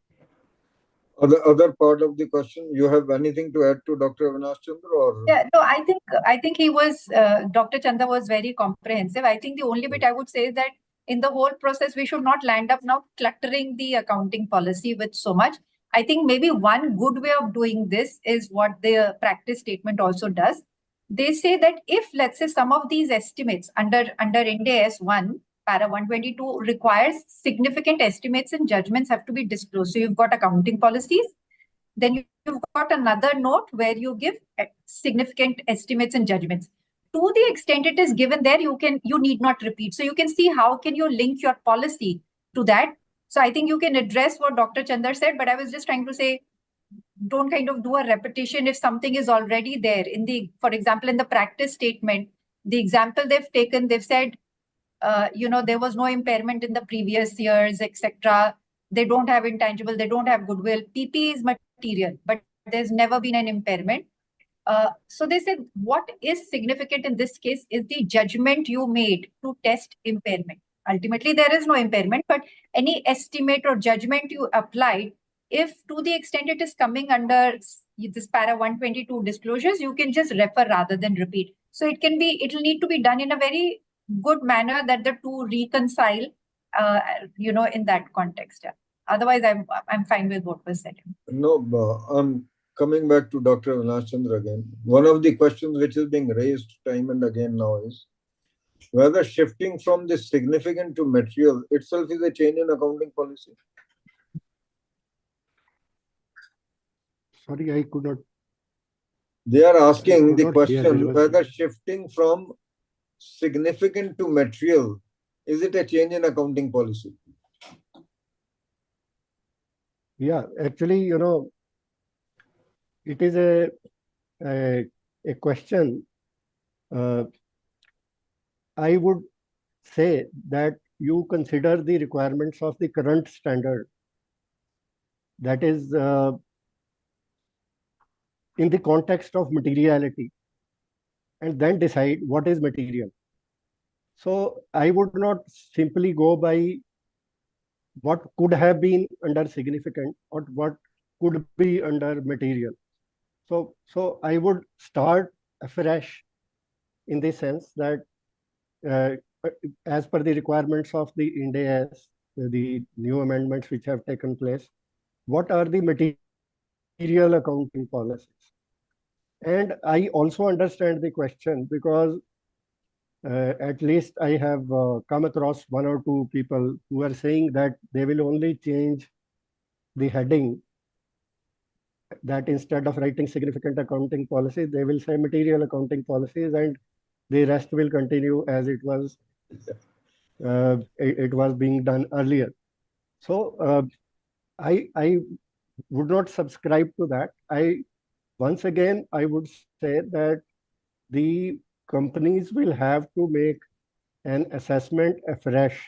Other part of the question, you have anything to add to Dr. Avinash Chandra? Or? Yeah, no, I think he was, Dr. Chanda was very comprehensive. I think the only bit I would say is that in the whole process, we should not land up now cluttering the accounting policy with so much. I think maybe one good way of doing this is what the practice statement also does. They say that if, let's say, some of these estimates under Ind AS 1, para 122 requires significant estimates and judgments have to be disclosed. So you've got accounting policies, then you've got another note where you give significant estimates and judgments. To the extent it is given there, you need not repeat. So you can see how can you link your policy to that. So I think you can address what Dr. Chandra said, but I was just trying to say, don't kind of do a repetition if something is already there. For example, in the practice statement, the example they've taken, they've said, there was no impairment in the previous years, etc. They don't have intangible, they don't have goodwill. PP is material, but there's never been an impairment. So they said what is significant in this case is the judgment you made to test impairment. Ultimately, there is no impairment, but any estimate or judgment you applied, if to the extent it is coming under this para 122 disclosures, you can just refer rather than repeat. So it'll need to be done in a very good manner that the two reconcile, in that context. Yeah. Otherwise, I'm fine with what was said. No, I'm coming back to Dr. Avinash Chandra again. One of the questions which is being raised time and again now is whether shifting from the significant to material itself is a change in accounting policy. Sorry, I could not. They are asking the question hear, whether shifting from significant to material, is it a change in accounting policy? Yeah, actually, it is a question. I would say that you consider the requirements of the current standard, that is in the context of materiality, and then decide what is material. So I would not simply go by what could have been under significant or what could be under material. So I would start afresh in the sense that as per the requirements of the Ind AS, the new amendments which have taken place, what are the material accounting policies? And I also understand the question because at least I have come across one or two people who are saying that they will only change the heading, that instead of writing significant accounting policies, they will say material accounting policies, and the rest will continue as it was being done earlier. So I would not subscribe to that. Once again, I would say that the companies will have to make an assessment afresh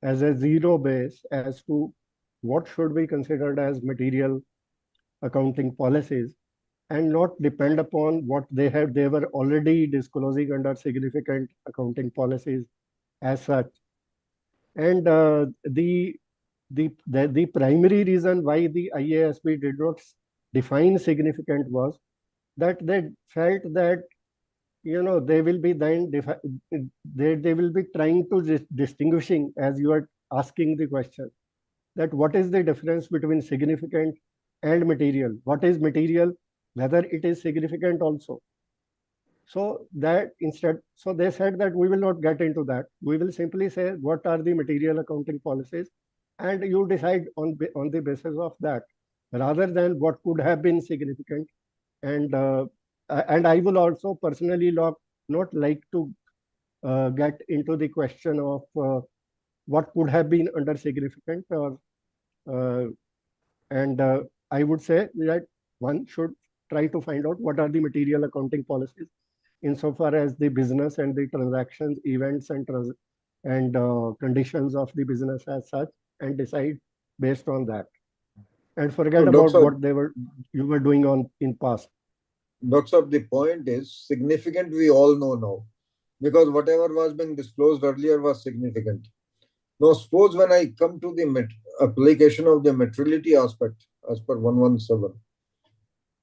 as a zero base as to what should be considered as material accounting policies, and not depend upon what they were already disclosing under significant accounting policies as such. And the primary reason why the IASB did not define significant was that they felt that they will be then they will be trying to distinguishing, as you are asking the question, that what is the difference between significant and material, what is material, whether it is significant also. So they said that we will not get into that. We will simply say what are the material accounting policies, and you decide on the basis of that, rather than what could have been significant. And I will also personally not like to get into the question of what could have been under significant, and I would say that one should try to find out what are the material accounting policies insofar as the business and the transactions, events, and conditions of the business as such, and decide based on that, and forget about what you were doing in past. Doctor, the point is significant. We all know now, because whatever was being disclosed earlier was significant. Now, suppose when I come to the application of the materiality aspect as per 117.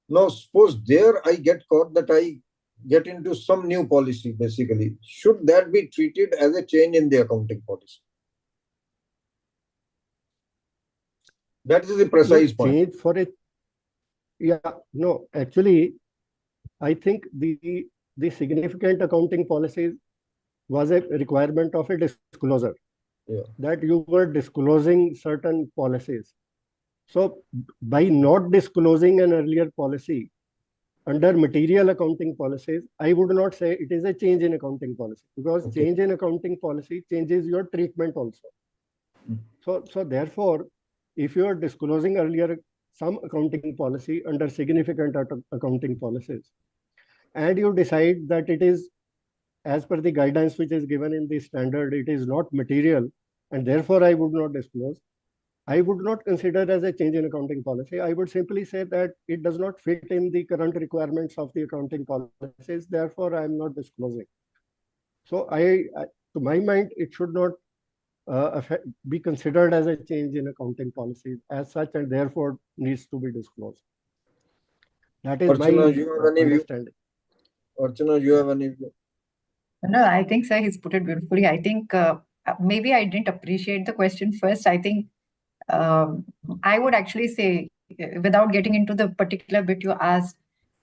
Now, suppose there I get caught that I get into some new policy, basically. Should that be treated as a change in the accounting policy? That is the precise point. Change for it. Yeah, no, actually, I think the significant accounting policies was a requirement of a disclosure. Yeah. That you were disclosing certain policies. So by not disclosing an earlier policy under material accounting policies, I would not say it is a change in accounting policy, because change in accounting policy changes your treatment also. So therefore, if you are disclosing earlier some accounting policy under significant accounting policies, and you decide that it is as per the guidance which is given in the standard, it is not material, and therefore I would not disclose, I would not consider as a change in accounting policy. I would simply say that it does not fit in the current requirements of the accounting policies, therefore I am not disclosing. So to my mind, it should not be considered as a change in accounting policies as such, and therefore needs to be disclosed. That is my understanding. Archana, you have any view? No, I think, sir, he's put it beautifully. I think maybe I didn't appreciate the question first. I think I would actually say, without getting into the particular bit you asked,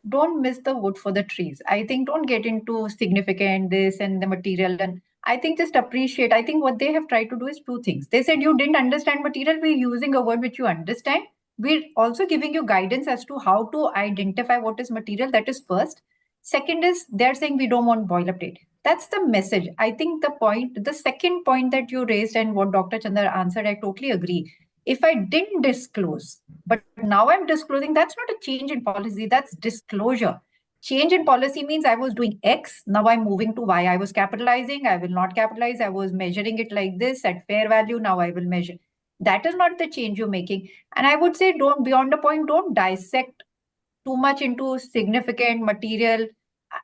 don't miss the wood for the trees. I think don't get into significant this and the material. And I think just appreciate. I think what they have tried to do is two things. They said you didn't understand material. We're using a word which you understand. We're also giving you guidance as to how to identify what is material. That is first. Second is they're saying we don't want boilerplate. That's the message. I think the second point that you raised and what Dr. Chandra answered, I totally agree. If I didn't disclose, but now I'm disclosing, that's not a change in policy, that's disclosure. Change in policy means I was doing X, now I'm moving to Y. I was capitalizing, I will not capitalize. I was measuring it like this at fair value, now I will measure. That is not the change you're making. And I would say beyond the point, don't dissect too much into significant material.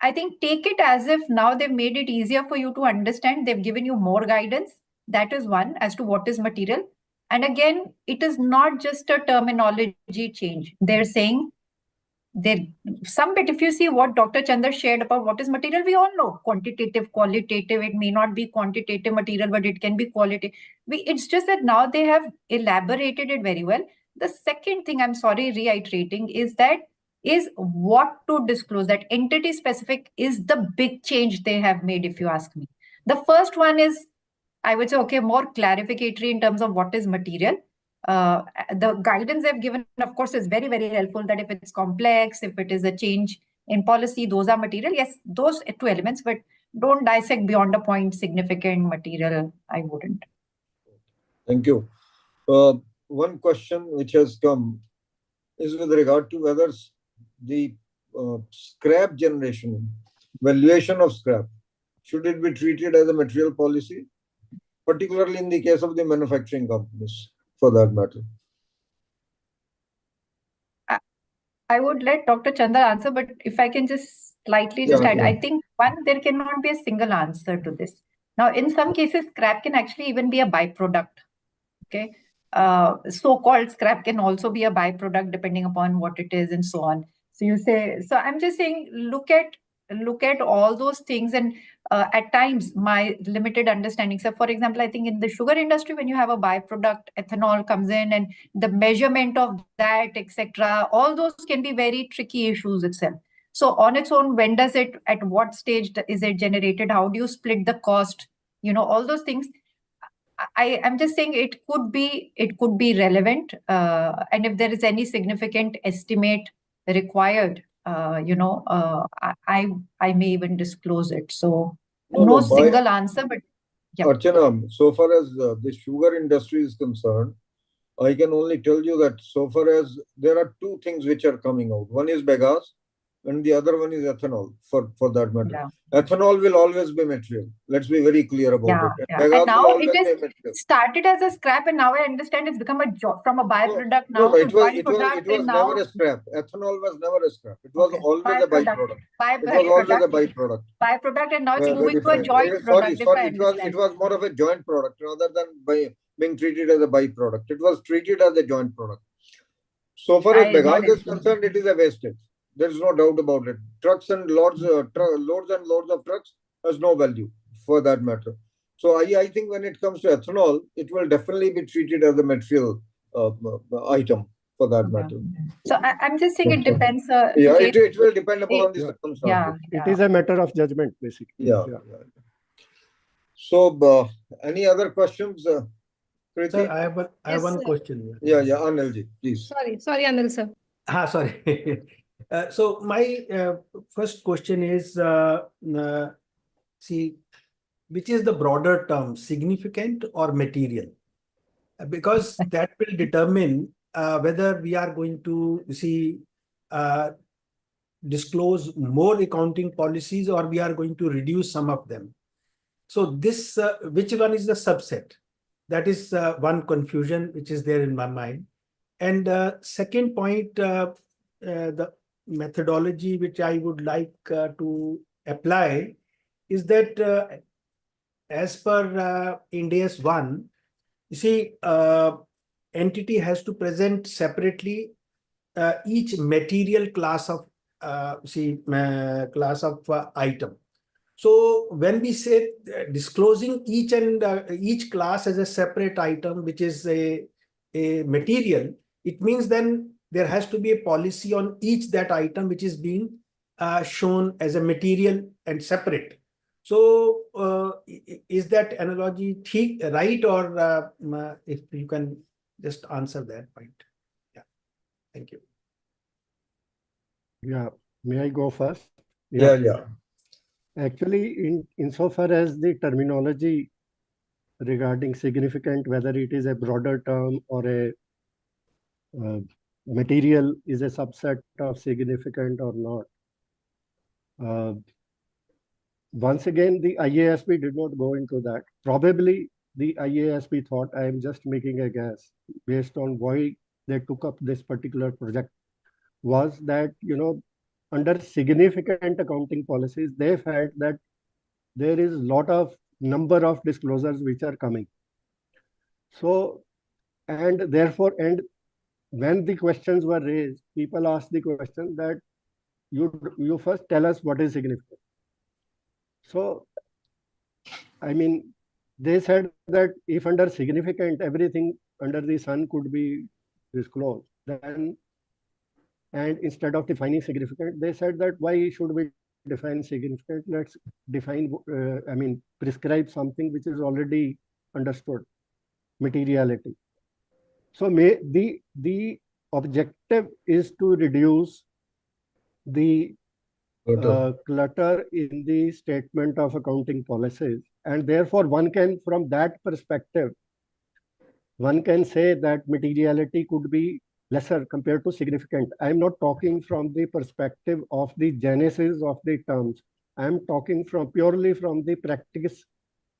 I think take it as if now they've made it easier for you to understand. They've given you more guidance. That is one, as to what is material. And again, it is not just a terminology change. They're saying some bit, if you see what Dr. Chandra shared about what is material, we all know quantitative, qualitative. It may not be quantitative material, but it can be qualitative. It's just that now they have elaborated it very well. The second thing I'm sorry reiterating is that is what to disclose. That entity specific is the big change they have made, if you ask me. The first one is, I would say, okay, more clarificatory in terms of what is material. The guidance they've given, of course, is very, very helpful, that if it's complex, if it is a change in policy, those are material. Yes, those two elements, but don't dissect beyond a point significant material. I wouldn't. Thank you. One question which has come is with regard to whether the scrap generation, valuation of scrap, should it be treated as a material policy, particularly in the case of the manufacturing companies, for that matter? I would let Dr. Chandra answer, but if I can just slightly just add, I think one, there cannot be a single answer to this. Now, in some cases, scrap can actually even be a byproduct. Okay. So-called scrap can also be a byproduct depending upon what it is and so on. So you say, so I'm just saying, look at all those things. And at times, my limited understanding. So for example, I think in the sugar industry, when you have a byproduct, ethanol comes in, and the measurement of that, etc., all those can be very tricky issues itself. So on its own, when does it, at what stage is it generated? How do you split the cost? All those things. I'm just saying it could be relevant, and if there is any significant estimate required, I may even disclose it. So no single answer, but yeah. Archana, so far as the sugar industry is concerned, I can only tell you that so far as there are two things which are coming out. One is bagasse, and the other one is ethanol, for that matter. Yeah. Ethanol will always be material. Let's be very clear about it. And now it is started as a scrap, and now I understand it's become from a byproduct now. It was never a scrap. Ethanol was never a scrap. It was always a byproduct. It was always a byproduct. Byproduct, and now it's moving to a joint product. It was more of a joint product rather than being treated as a byproduct. It was treated as a joint product. So far as bagasse is concerned, it is a wastage. There is no doubt about it. Trucks and loads and loads of trucks has no value for that matter. So I think when it comes to ethanol, it will definitely be treated as a material item for that matter. So I'm just saying it depends. It will depend upon the circumstances. It is a matter of judgment, basically. Yeah. So any other questions? Sir, I have one question. Yeah, Anilji, please. Sorry, Anil sir. Sorry. So my first question is, see, which is the broader term, significant or material? Because that will determine whether we are going to disclose more accounting policies or we are going to reduce some of them. So this, which one is the subset? That is one confusion which is there in my mind. And second point, the methodology which I would like to apply is that as per Ind AS 1, you see, entity has to present separately each material class of item. So when we say disclosing each class as a separate item, which is a material, it means then there has to be a policy on each that item which is being shown as a material and separate. So is that analogy right, or if you can just answer that point? Yeah, thank you. Yeah, may I go first? Yeah. Actually, insofar as the terminology regarding significant, whether it is a broader term or a material is a subset of significant or not. Once again, the IASB did not go into that. Probably the IASB thought, I am just making a guess based on why they took up this particular project, was that, under significant accounting policies, they felt that there is a lot of number of disclosures which are coming. So, and therefore, when the questions were raised, people asked the question that you first tell us what is significant. So, I mean, they said that if under significant, everything under the sun could be disclosed, then And instead of defining significant, they said that why should we define significant? Let's define, prescribe something which is already understood, materiality. So the objective is to reduce the clutter in the statement of accounting policies. And therefore, one can, from that perspective, one can say that materiality could be lesser compared to significant. I'm not talking from the perspective of the genesis of the terms. I'm talking purely from the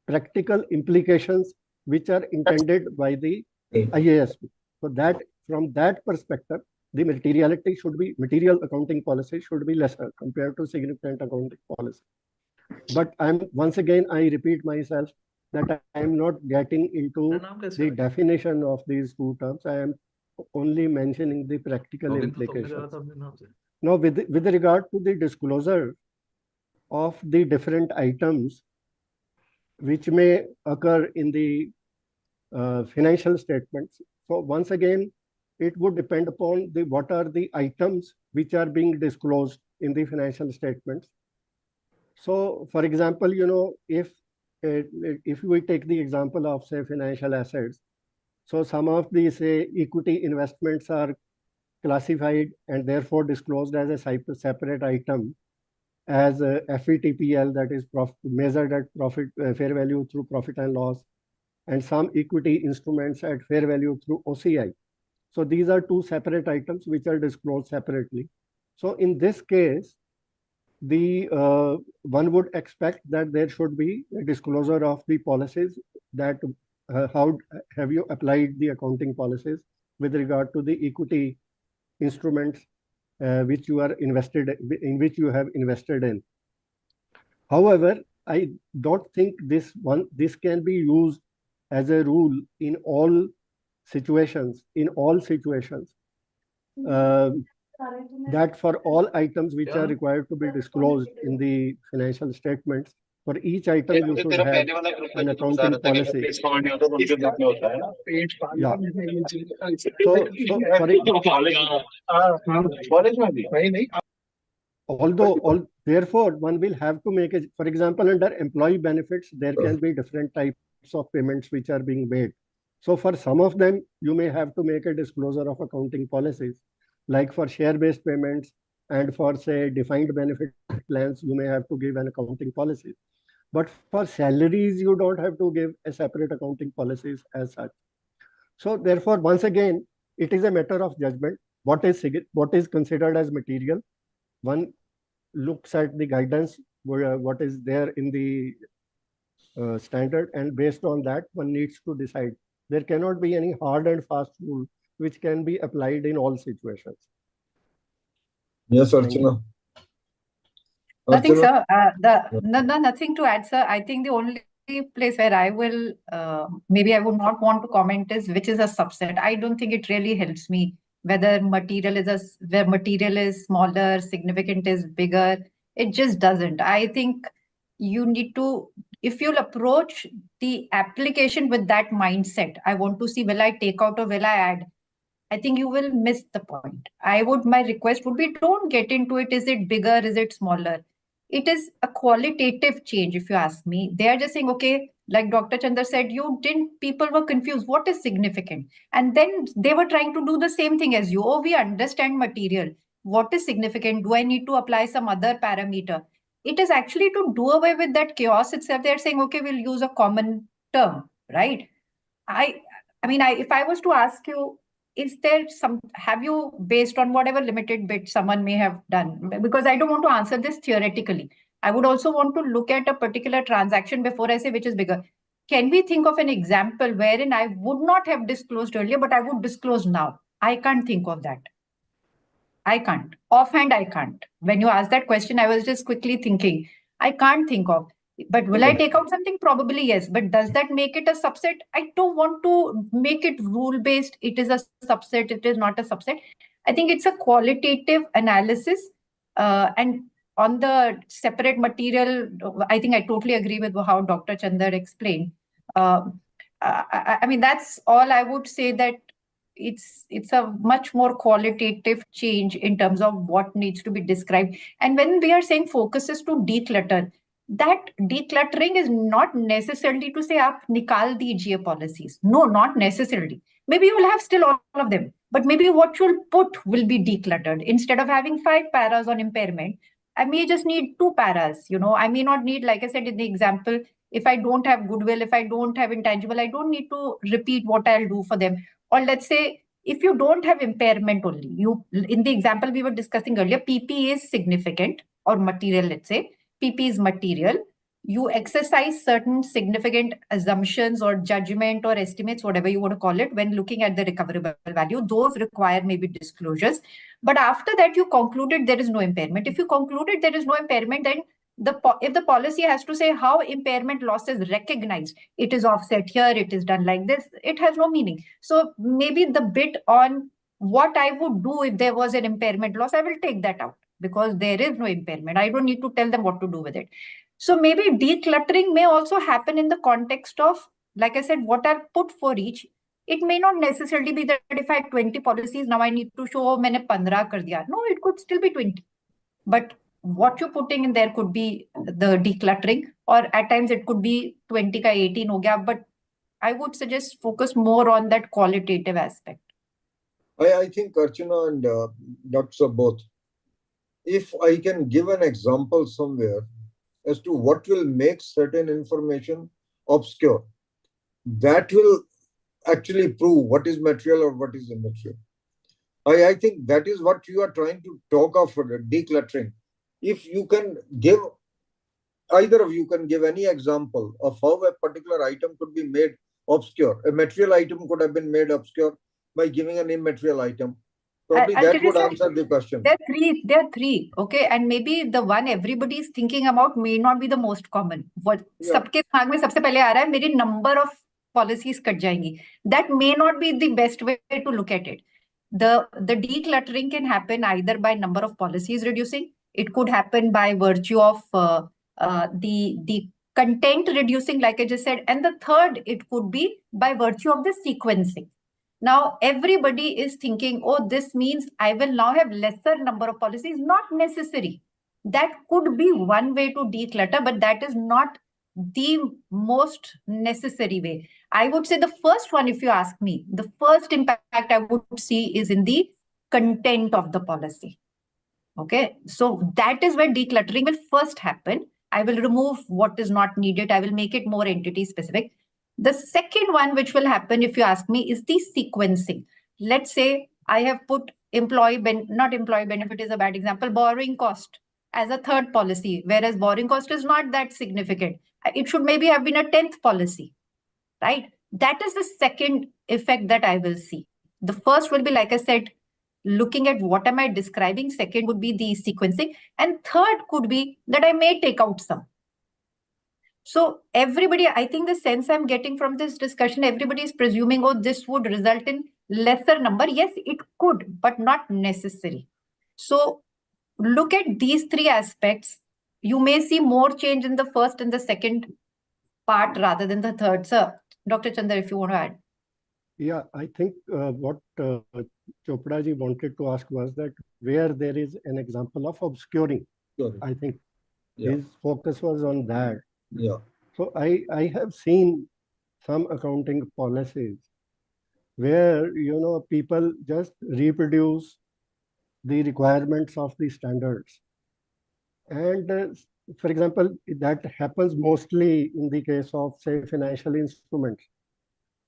practical implications which are intended by the IASB. So that from that perspective, the material accounting policy should be lesser compared to significant accounting policy. But once again, I repeat myself that I am not getting into the definition of these two terms. I am only mentioning the practical implications. Now, with regard to the disclosure of the different items which may occur in the financial statements. So once again, it would depend upon what are the items which are being disclosed in the financial statements. So, for example, if we take the example of, say, financial assets, so some of these, say, equity investments are classified and therefore disclosed as a separate item as a FVTPL, that is measured at fair value through profit and loss, and some equity instruments at fair value through OCI. So these are two separate items which are disclosed separately. So in this case, one would expect that there should be a disclosure of the policies, that how have you applied the accounting policies with regard to the equity instruments which you have invested in. However, I don't think this can be used as a rule in all situations. That for all items which are required to be disclosed in the financial statements, for each item you should have an accounting policy. Yeah. So therefore, one will have to make for example, under employee benefits, there can be different types of payments which are being made. So for some of them, you may have to make a disclosure of accounting policies, like for share-based payments and for, say, defined benefit plans, you may have to give an accounting policy. But for salaries, you don't have to give a separate accounting policies as such. So therefore, once again, it is a matter of judgment. What is considered as material? One looks at the guidance, what is there in the standard, and based on that, one needs to decide. There cannot be any hard and fast rule which can be applied in all situations. Yes, Archana. Nothing, sir. Nothing to add, sir. I think the only place where I will, maybe I would not want to comment is which is a subset. I don't think it really helps me whether material is smaller, significant is bigger. It just doesn't. I think you need to, if you'll approach the application with that mindset, I want to see, will I take out or will I add? I think you will miss the point. My request would be, don't get into it. Is it bigger? Is it smaller? It is a qualitative change, if you ask me. They are just saying, okay, like Dr. Chandra said, people were confused. What is significant? And then they were trying to do the same thing as you. Oh, we understand material. What is significant? Do I need to apply some other parameter? It is actually to do away with that chaos itself. They're saying, okay, we'll use a common term, right? If I was to ask you, have you, based on whatever limited bit someone may have done, because I don't want to answer this theoretically. I would also want to look at a particular transaction before I say which is bigger. Can we think of an example wherein I would not have disclosed earlier, but I would disclose now? I can't think of that. I can't. Offhand, I can't. When you asked that question, I was just quickly thinking, I can't think of. But will I take out something? Probably yes. But does that make it a subset? I don't want to make it rule-based. It is a subset. It is not a subset. I think it's a qualitative analysis. And on the separate material, I think I totally agree with how Dr. Chandra explained. That's all I would say, that it's a much more qualitative change in terms of what needs to be described. And when we are saying focus is to declutter, that decluttering is not necessarily to say aap nikal dijiye policies. No, not necessarily. Maybe you will have still all of them, but maybe what you'll put will be decluttered. Instead of having 5 paras on impairment, I may just need 2 paras. I may not need, like I said in the example, if I don't have goodwill, if I don't have intangible, I don't need to repeat what I'll do for them. Or let's say, if you don't have impairment only, in the example we were discussing earlier, PP is significant or material, let's say, PP is material. You exercise certain significant assumptions or judgment or estimates, whatever you want to call it, when looking at the recoverable value. Those require maybe disclosures. But after that, you concluded there is no impairment. If you concluded there is no impairment, then if the policy has to say how impairment loss is recognized, it is offset here, it is done like this, it has no meaning. So maybe the bit on what I would do if there was an impairment loss, I will take that out because there is no impairment. I don't need to tell them what to do with it. So maybe decluttering may also happen in the context of, like I said, what I'll put for each. It may not necessarily be that if I had 20 policies, now I need to show मैंने 15 कर दिया. No, it could still be 20. But what you're putting in there could be the decluttering, or at times it could be 20 ka 18 ho gaya. But I would suggest focus more on that qualitative aspect. I think Archana and Dr. both, if I can give an example somewhere as to what will make certain information obscure, that will actually prove what is material or what is immaterial. I think that is what you are trying to talk of for decluttering. If you can give, either of you can give any example of how a particular item could be made obscure. A material item could have been made obscure by giving an immaterial item. Probably that would answer the question. There are three, okay, and maybe the one everybody is thinking about may not be the most common. What सबके दिमाग में सबसे पहले आ रहा है, मेरी number of policies cut जाएंगी. That may not be the best way to look at it. The decluttering can happen either by number of policies reducing. It could happen by virtue of the content reducing, like I just said, and the third, it could be by virtue of the sequencing. Now, everybody is thinking, oh, this means I will now have lesser number of policies. Not necessary. That could be one way to declutter, but that is not the most necessary way. I would say the first one, if you ask me, the first impact I would see is in the content of the policy. Okay, so that is where decluttering will first happen. I will remove what is not needed. I will make it more entity specific. The second one which will happen, if you ask me, is the sequencing. Let's say I have put not employee benefit is a bad example, borrowing cost as a third policy, whereas borrowing cost is not that significant. It should maybe have been a 10th policy, right? That is the second effect that I will see. The first will be, like I said, looking at what am I describing. Second would be the sequencing. And third could be that I may take out some. So everybody, I think the sense I'm getting from this discussion, everybody is presuming, oh, this would result in lesser number. Yes, it could, but not necessary. So look at these three aspects. You may see more change in the first and the second part rather than the third. Sir, Dr. Chandra, if you want to add. Yeah, I think what Chopra ji wanted to ask was that where there is an example of obscuring. Sure. I think his focus was on that. Yeah. So I have seen some accounting policies where, people just reproduce the requirements of the standards. And for example, that happens mostly in the case of, say, financial instruments,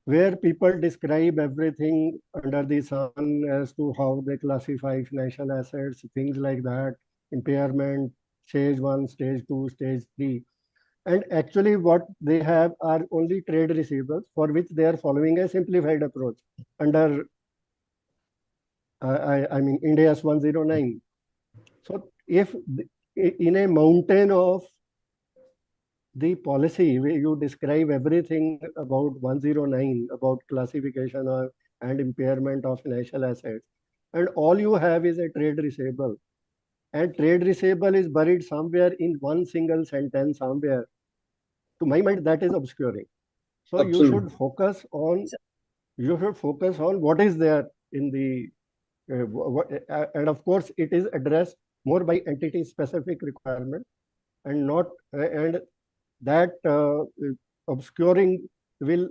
where people describe everything under the sun as to how they classify financial assets, things like that, impairment, stage 1, stage 2, stage 3. And actually what they have are only trade receivables for which they are following a simplified approach under, Ind AS 109. So if in a mountain of the policy where you describe everything about 109, about classification and impairment of financial assets, and all you have is a trade receivable, and trade receivable is buried somewhere in one single sentence somewhere, to my mind, that is obscuring. So you should focus on You should focus on what is there in the, and of course, it is addressed more by entity specific requirement and not, and that obscuring will,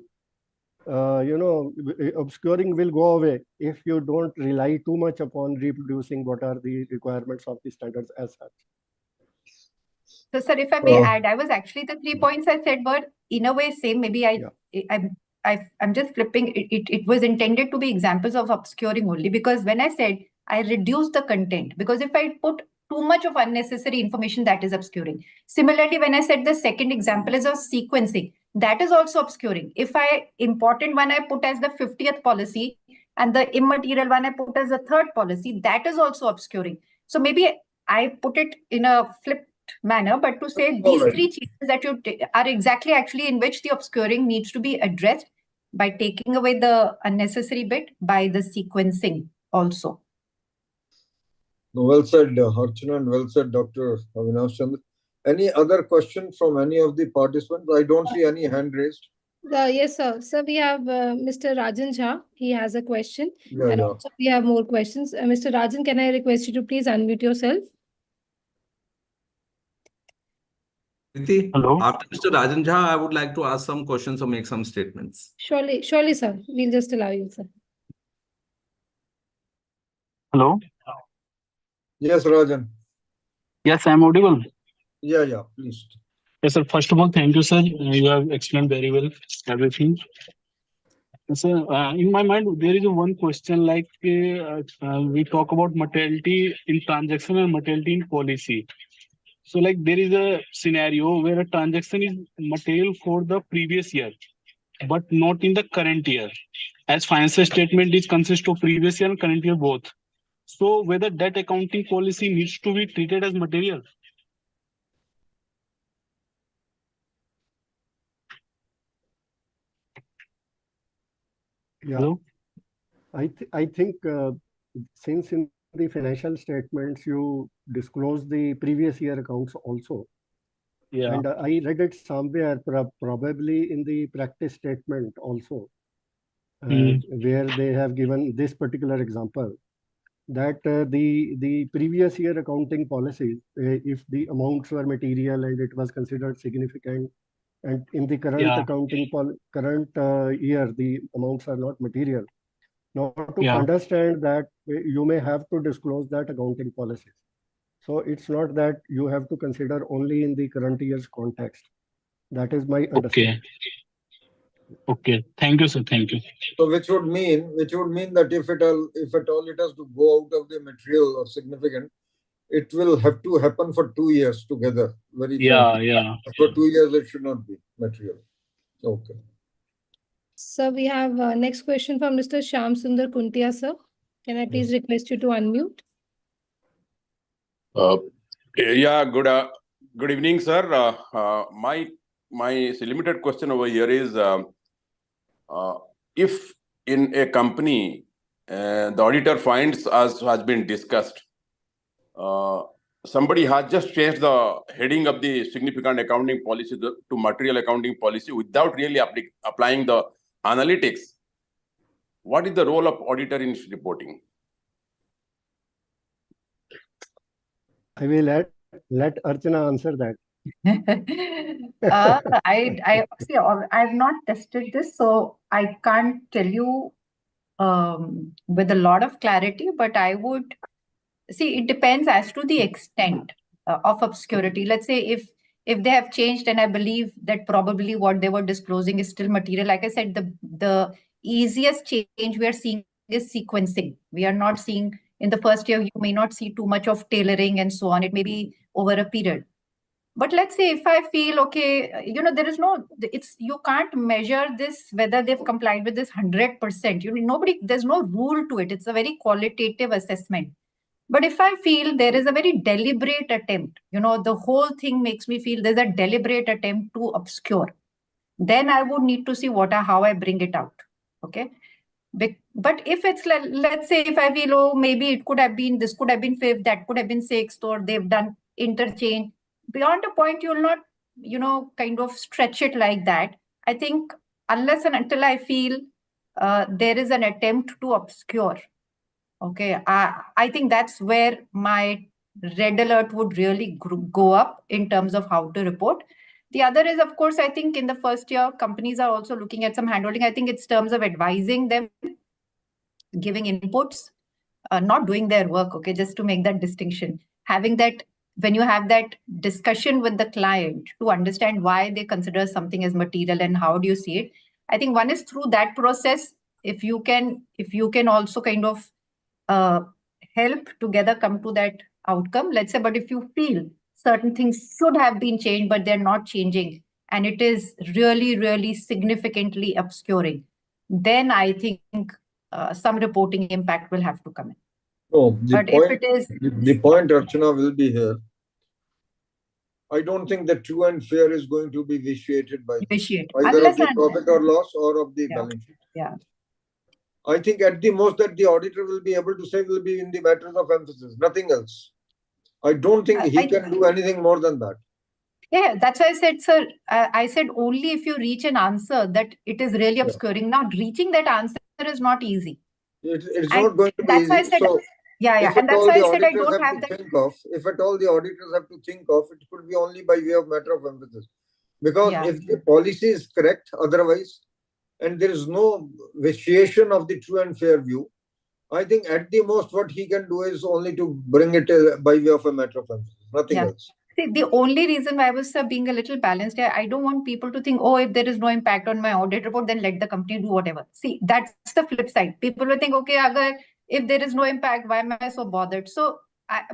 obscuring will go away if you don't rely too much upon reproducing what are the requirements of the standards as such. So, sir, if I may add, I was actually the 3 points I said were in a way same. Maybe I'm just flipping. It was intended to be examples of obscuring only, because when I said I reduce the content, because if I put too much of unnecessary information, that is obscuring. Similarly, when I said the second example is of sequencing, that is also obscuring. If important one I put as the 50th policy and the immaterial one I put as the third policy, that is also obscuring. So maybe I put it in a flip manner, but to say these three changes that you are exactly actually in which the obscuring needs to be addressed by taking away the unnecessary bit by the sequencing also. Well said, Archana, and well said, Dr. Avinash Chandra. Any other question from any of the participants? I don't see any hand raised. Yes, sir. Sir, we have Mr. Rajan Jha. He has a question. Yeah. Also we have more questions. Mr. Rajan, can I request you to please unmute yourself? Hello. After Mr. Rajan Jha, I would like to ask some questions or make some statements. Surely, sir. We'll just allow you, sir. Hello. Yes, Rajan. Yes, I'm audible. Yeah, please. Yes, sir. First of all, thank you, sir. You have explained very well everything. Sir, in my mind, there is one question like we talk about materiality in transaction and materiality in policy. So like there is a scenario where a transaction is material for the previous year, but not in the current year, as financial statement is consist of previous year and current year both. So whether that accounting policy needs to be treated as material. Yeah. Hello? I think since in the financial statements you disclose the previous year accounts also, Yeah. and I read it somewhere, probably in the practice statement also, where they have given this particular example, that the previous year accounting policies, if the amounts were material and it was considered significant, and in the current accounting current year the amounts are not material. Now, to understand that, you may have to disclose that accounting policies. So it's not that you have to consider only in the current year's context. That is my understanding. Okay. Thank you, sir. Thank you. So which would mean that if at all it has to go out of the material or significant, it will have to happen for 2 years together. Very frankly. Yeah. For 2 years, it should not be material. Okay. So we have next question from Mr. Shyam Sundar Kuntia, sir. Can I please request you to unmute? Yeah, good evening, sir. My limited question over here is, if in a company the auditor finds, as has been discussed, somebody has just changed the heading of the significant accounting policy to material accounting policy without really applying the analytics, what is the role of auditor in reporting? I will let Archana answer that. I see. I've not tested this, so I can't tell you with a lot of clarity. But I would see. It depends as to the extent of obscurity. Let's say if they have changed, and I believe that probably what they were disclosing is still material. Like I said, the easiest change we are seeing is sequencing. We are not seeing in the first year. You may not see too much of tailoring and so on. It may be over a period. But let's say if I feel, okay, there is you can't measure this, whether they've complied with this 100%. There's no rule to it. It's a very qualitative assessment. But if I feel there is a very deliberate attempt, the whole thing makes me feel there's a deliberate attempt to obscure, then I would need to see how I bring it out. Okay. But if it's, let's say, if I feel, maybe this could have been fifth, that could have been sixth, or they've done interchange, beyond a point, you'll not, kind of stretch it like that. I think unless and until I feel there is an attempt to obscure. Okay, I think that's where my red alert would really go up in terms of how to report. The other is, of course, I think in the first year, companies are also looking at some handholding. I think it's terms of advising them, giving inputs, not doing their work, okay, just to make that distinction. Having that, when you have that discussion with the client to understand why they consider something as material and how do you see it. I think one is through that process, if you can also kind of help together come to that outcome, let's say, but if you feel certain things should have been changed, but they're not changing, and it is really, really significantly obscuring, then I think some reporting impact will have to come in. No, But if it is the point, Archana, will be here. I don't think the true and fair is going to be vitiated by this, either unless of the and profit or loss or of the Yeah. balance sheet. Yeah. I think at the most that the auditor will be able to say will be in the matters of emphasis, nothing else. I don't think he can do anything more than that. Yeah, that's why I said, sir, I said only if you reach an answer that it is really obscuring. Now, reaching that answer is not easy. It's And not going to be that's why I easy. said, So yeah, if and at that's all why the I said I auditors don't have have to that. think of, if at all the auditors have to think of, it could be only by way of matter of emphasis. Because Yeah. if the policy is correct otherwise, and there is no vitiation of the true and fair view, I think at the most what he can do is only to bring it by way of a matter of emphasis, nothing Yeah. else. See, the only reason why I was being a little balanced here, I don't want people to think, oh, if there is no impact on my audit report, then let the company do whatever. See, that's the flip side. People will think, okay, if there is no impact, why am I so bothered? So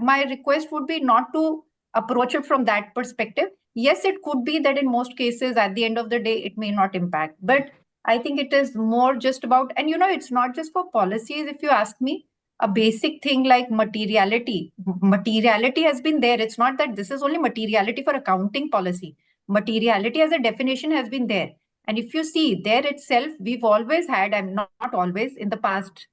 my request would be not to approach it from that perspective. Yes, it could be that in most cases, at the end of the day, it may not impact. But I think it is more just about, and it's not just for policies, if you ask me. A basic thing like materiality. Materiality has been there. It's not that this is only materiality for accounting policy. Materiality as a definition has been there. And if you see there itself, we've always had, and not always, in the past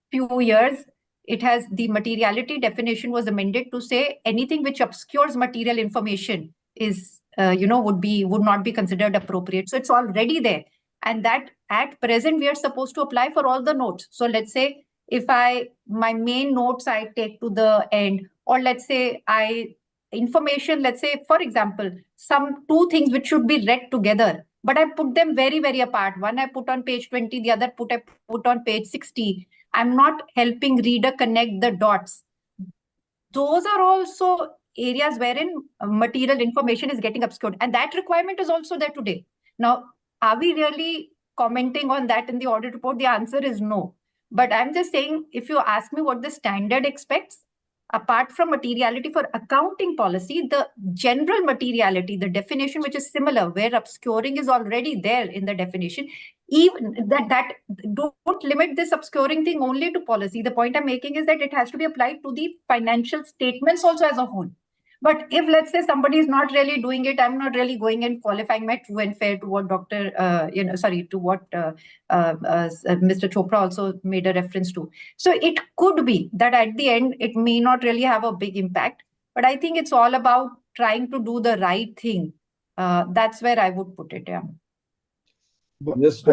few years, the materiality definition was amended to say anything which obscures material information is, would not be considered appropriate. So it's already there. And that at present, we are supposed to apply for all the notes. So let's say, if my main notes I take to the end, or let's say let's say, for example, some two things which should be read together, but I put them very, very apart. One I put on page 20, the other I put on page 60. I'm not helping reader connect the dots. Those are also areas wherein material information is getting obscured. And that requirement is also there today. Now, are we really commenting on that in the audit report? The answer is no. But I'm just saying, if you ask me what the standard expects, apart from materiality for accounting policy, the general materiality, the definition which is similar, where obscuring is already there in the definition, even that don't limit this obscuring thing only to policy. The point I'm making is that it has to be applied to the financial statements also as a whole. But if, let's say, somebody is not really doing it, I'm not really going and qualifying my true and fair to what to what Mr. Chopra also made a reference to. So it could be that at the end, it may not really have a big impact. But I think it's all about trying to do the right thing. That's where I would put it. Yeah. Yes,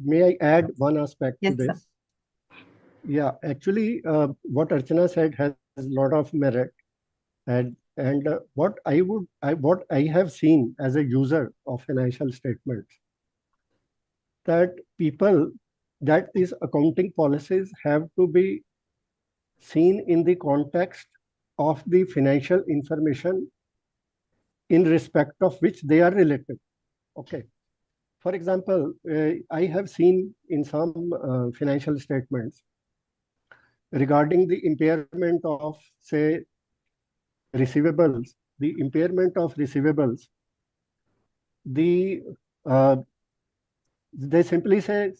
May I add one aspect Yes, to sir. this? Yeah, actually, what Archana said has a lot of merit. And what I have seen as a user of financial statements, that these accounting policies have to be seen in the context of the financial information in respect of which they are related. Okay. For example, I have seen in some financial statements regarding the impairment of, say, receivables, they simply say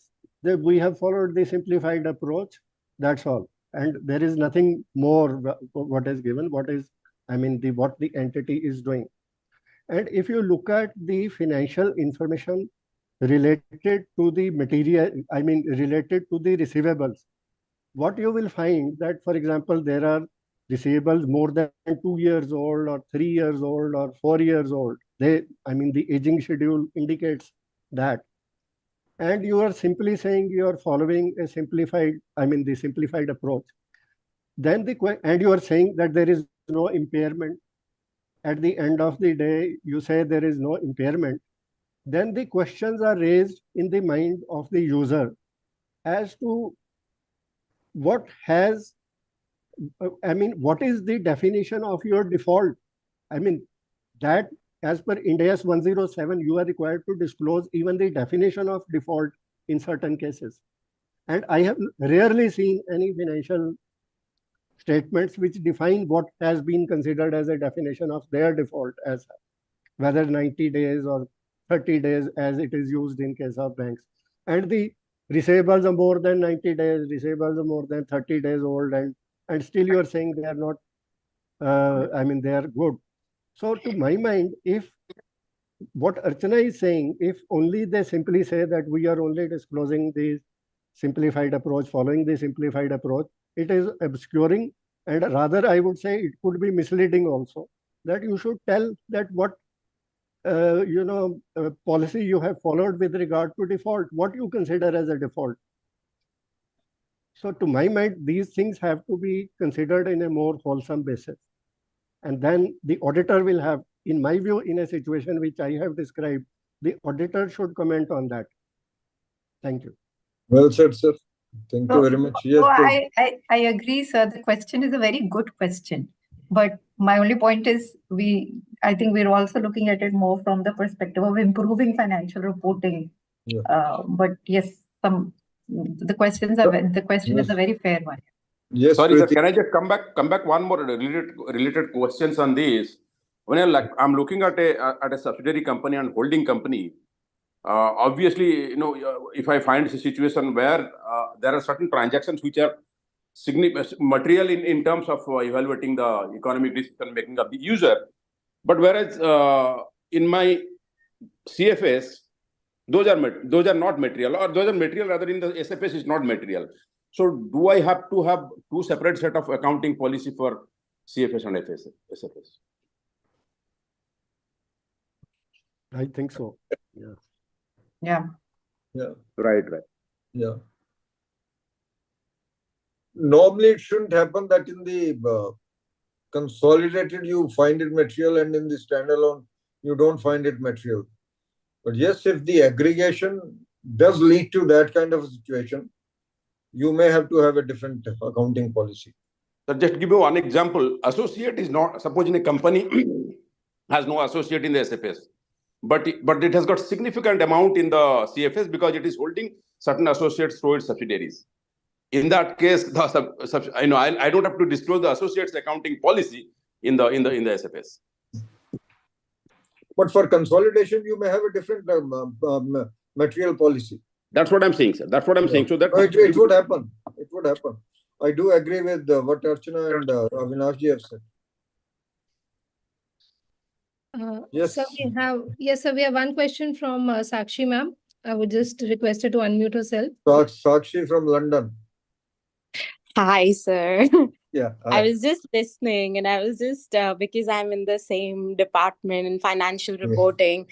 that we have followed the simplified approach, that's all. And there is nothing more what is given, what the entity is doing. And if you look at the financial information related to the related to the receivables, what you will find that, for example, there are receivables more than 2 years old or 3 years old or 4 years old. The aging schedule indicates that. and you are simply saying you are following a simplified, the simplified approach, then and you are saying that there is no impairment. At the end of the day, you say there is no impairment. Then the questions are raised in the mind of the user as to what has, what is the definition of your default? That as per Ind AS 107, you are required to disclose even the definition of default in certain cases. And I have rarely seen any financial statements which define what has been considered as a definition of their default, as whether 90 days or 30 days as it is used in case of banks. And the receivables are more than 90 days, receivables are more than 30 days old, and still you are saying they are not, they are good. So to my mind, if what Archana is saying, if only they simply say that we are only disclosing the simplified approach, following the simplified approach, it is obscuring, and rather I would say it could be misleading also, that you should tell that what policy you have followed with regard to default, what you consider as a default. So to my mind, these things have to be considered in a more wholesome basis. And then the auditor will have, in my view, in a situation which I have described, the auditor should comment on that. Thank you. Well said, sir. Thank you very much. Yes, I agree, sir. The question is a very good question. But my only point is I think we're also looking at it more from the perspective of improving financial reporting. Yeah. But yes, the question is a very fair one. Yes, sorry, sir, Preeti. can I just come back one more related questions on this? When I'm looking at a subsidiary company and holding company, obviously, if I find a situation where there are certain transactions which are material in terms of evaluating the economic decision making of the user, but whereas in my CFS, those are not material, or those are material rather in the SFS is not material. So do I have to have two separate set of accounting policy for CFS and SFS? I think so. Yeah. Yeah. Yeah. Right. Yeah. Normally, it shouldn't happen that in the consolidated you find it material, and in the standalone you don't find it material. But yes, if the aggregation does lead to that kind of a situation, you may have to have a different accounting policy. So just give you one example. Associate is not, supposing a company has no associate in the SFS, but it has got significant amount in the CFS because it is holding certain associates through its subsidiaries. In that case, I don't have to disclose the associates accounting policy in the SFS. But for consolidation, you may have a different material policy. That's what I'm saying, sir. That's what I'm saying. So that it would happen. It would happen. I do agree with what Archana and Avinashji have said. Yes. So we have one question from Sakshi ma'am. I would just request her to unmute herself. Sakshi from London. Hi, sir. Yeah. I was just listening, and I was just because I'm in the same department in financial reporting.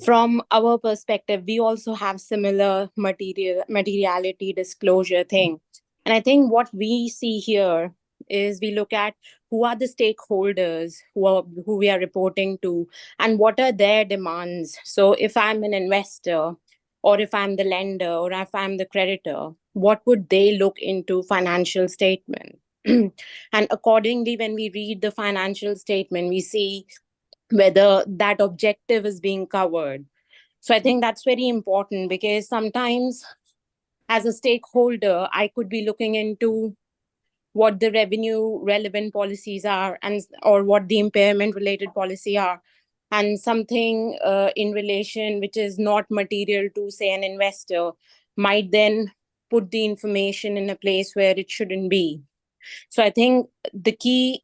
From our perspective, we also have similar materiality disclosure thing. And I think what we see here is we look at who are the stakeholders who we are reporting to, and what are their demands. So if I'm an investor, or if I'm the lender, or if I'm the creditor, what would they look into financial statement? And accordingly, when we read the financial statement, we see whether that objective is being covered. So I think that's very important, because sometimes as a stakeholder, I could be looking into what the revenue relevant policies are, or what the impairment related policy are, and something in relation which is not material to, say, an investor might then put the information in a place where it shouldn't be. So I think the key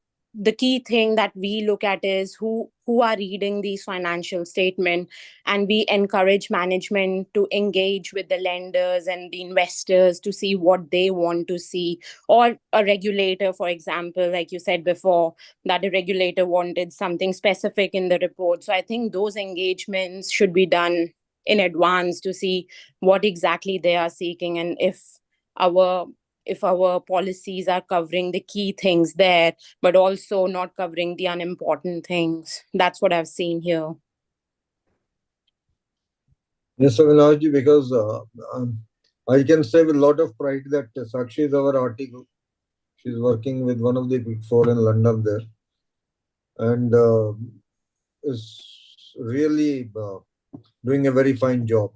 thing that we look at is who are reading these financial statements, and we encourage management to engage with the lenders and the investors to see what they want to see, or a regulator, for example, like you said before, that a regulator wanted something specific in the report. So I think those engagements should be done in advance to see what exactly they are seeking, and if our policies are covering the key things there, but also not covering the unimportant things. That's what I've seen here. Yes, Avinash, because I can say with a lot of pride that Sakshi is our article. She's working with one of the big four in London there, and is really doing a very fine job.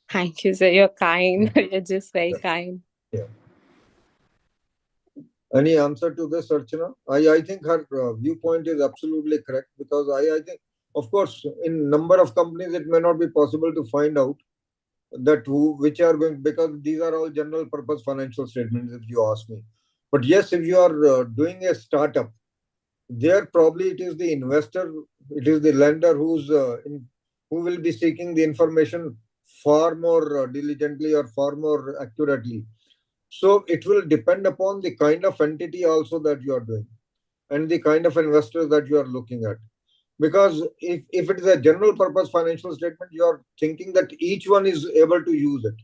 Thank you, sir. You're kind. You're just very kind. Yeah. Any answer to this, Archana? I think her viewpoint is absolutely correct, because I think, of course, in number of companies, it may not be possible to find out that which are going, because these are all general purpose financial statements, if you ask me. But yes, if you are doing a startup, there probably it is the investor, it is the lender who will be seeking the information far more diligently or far more accurately. So it will depend upon the kind of entity also that you are doing and the kind of investors that you are looking at. Because if it is a general purpose financial statement, you are thinking that each one is able to use it.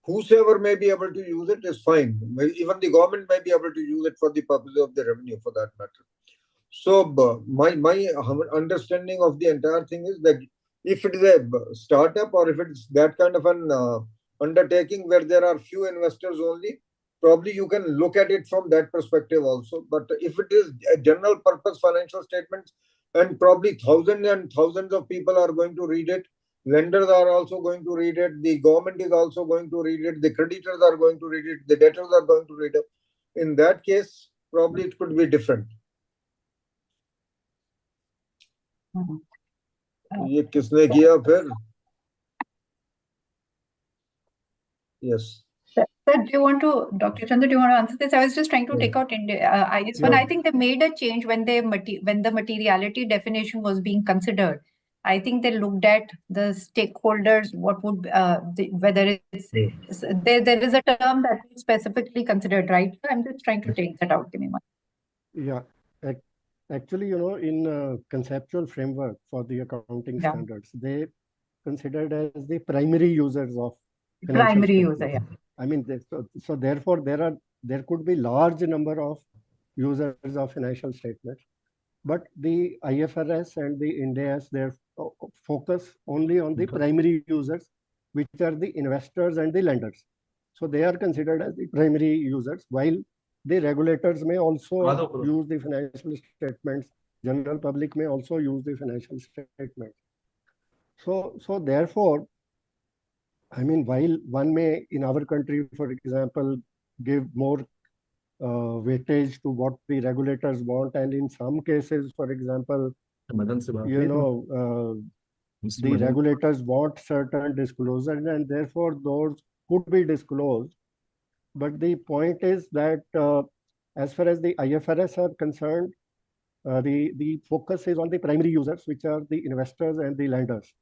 Whosoever may be able to use it is fine. Even the government may be able to use it for the purpose of the revenue, for that matter. So my understanding of the entire thing is that if it is a startup or if it's that kind of an undertaking where there are few investors only, probably you can look at it from that perspective also. But if it is a general purpose financial statement, and probably thousands and thousands of people are going to read it, lenders are also going to read it, the government is also going to read it, the creditors are going to read it, the debtors are going to read it. In that case, probably it could be different. ये किसने किया फिर? Yes. Sir, do you want to, Dr. Chandra, do you want to answer this? I was just trying to take out IS1. Yeah. I think they made a change when the materiality definition was being considered. I think they looked at the stakeholders, what would whether it's there is a term that is specifically considered, right? So I'm just trying to take that out. Give me one. Yeah. Actually, in conceptual framework for the accounting standards, they considered as the primary users of financial Primary statements. user, yeah. I mean, so therefore there could be large number of users of financial statements, but the IFRS and the Ind AS, they focus only on the primary users, which are the investors and the lenders. So they are considered as the primary users, while the regulators may also use the financial statements. General public may also use the financial statements. So therefore, I mean, while one may, in our country, for example, give more weightage to what the regulators want, and in some cases, for example, the regulators want certain disclosures, and therefore those could be disclosed. But the point is that as far as the IFRS are concerned, the focus is on the primary users, which are the investors and the lenders.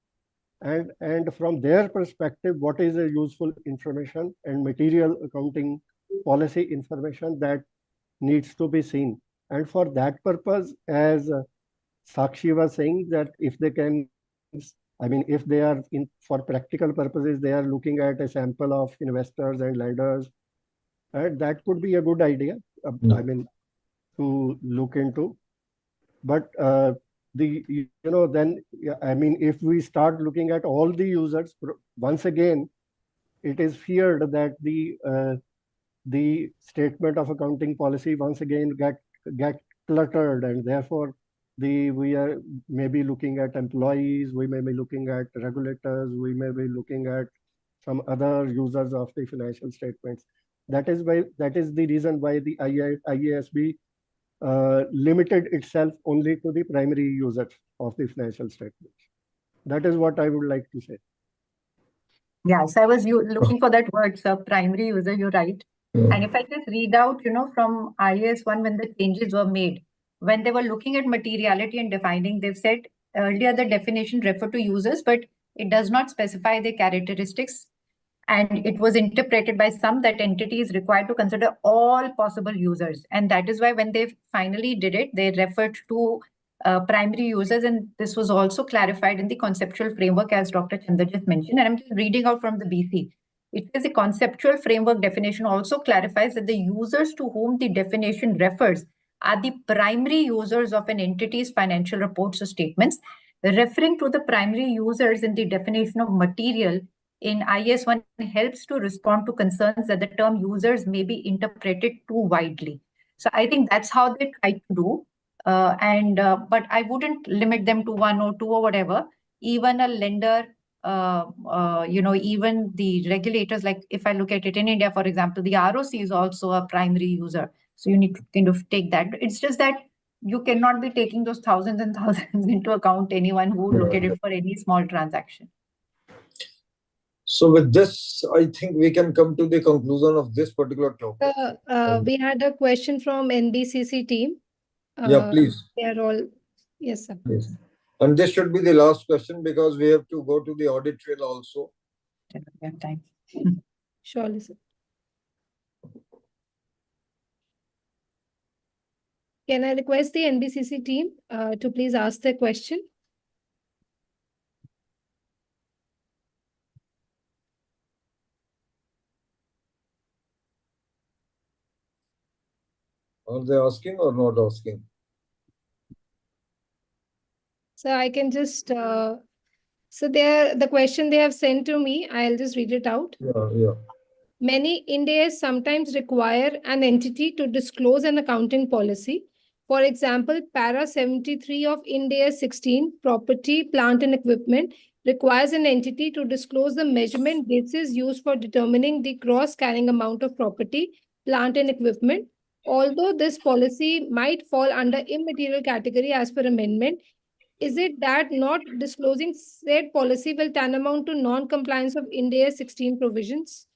And from their perspective, what is a useful information and material accounting policy information that needs to be seen. And for that purpose, as Sakshi was saying, that if they can, I mean, if they are for practical purposes, they are looking at a sample of investors and lenders, that could be a good idea, I mean, to look into. But then, I mean, if we start looking at all the users, once again, it is feared that the statement of accounting policy once again get cluttered, and therefore we are maybe looking at employees, we may be looking at regulators, we may be looking at some other users of the financial statements. That is the reason why the IASB limited itself only to the primary users of the financial statements. That is what I would like to say. Yes, I was looking for that word, sir, primary user, you're right. And if I just read out, from IAS1, when the changes were made, when they were looking at materiality and defining, they've said earlier the definition referred to users, but it does not specify the characteristics. And it was interpreted by some that entity is required to consider all possible users. And that is why when they finally did it, they referred to primary users, and this was also clarified in the conceptual framework as Dr. Chandra just mentioned. And I'm just reading out from the BC. It says the conceptual framework definition also clarifies that the users to whom the definition refers are the primary users of an entity's financial reports or statements. Referring to the primary users in the definition of material in IAS 1 helps to respond to concerns that the term users may be interpreted too widely. So I think that's how they try to do. But I wouldn't limit them to 1 or 2 or whatever. Even a lender, even the regulators, like if I look at it in India, for example, the ROC is also a primary user. So you need to kind of take that. It's just that you cannot be taking those thousands and thousands into account, anyone who would look at it for any small transaction. So with this, I think we can come to the conclusion of this particular topic. We had a question from NBCC team. Yeah, please. They are all, yes, sir. Yes. And this should be the last question because we have to go to the audit trail also. We have time. Surely, sir. Can I request the NBCC team to please ask the question? Are they asking or not asking? So I can just, so the question they have sent to me, I'll just read it out. Yeah. Many Ind AS sometimes require an entity to disclose an accounting policy. For example, para 73 of Ind AS 16, property, plant and equipment, requires an entity to disclose the measurement basis used for determining the gross carrying amount of property, plant and equipment. Although this policy might fall under immaterial category as per amendment, is it that not disclosing said policy will tantamount to non-compliance of Ind AS 16 provisions?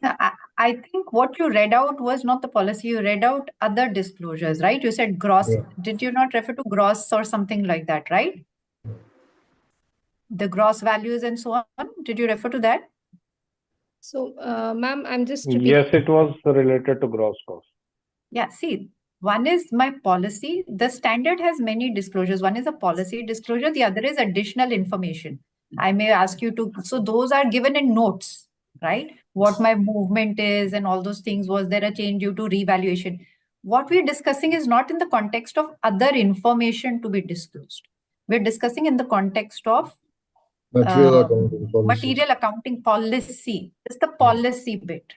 I think what you read out was not the policy, you read out other disclosures, right? You said gross. Yeah. Did you not refer to gross or something like that, right? The gross values and so on. Did you refer to that? So, ma'am, I'm just repeating. Yes, it was related to gross cost. Yeah, see, one is my policy. The standard has many disclosures. One is a policy disclosure. The other is additional information. I may ask you to, so those are given in notes, right? What my movement is and all those things. Was there a change due to revaluation? What we're discussing is not in the context of other information to be disclosed. We're discussing in the context of Material accounting policy. material accounting policy. It's the policy bit.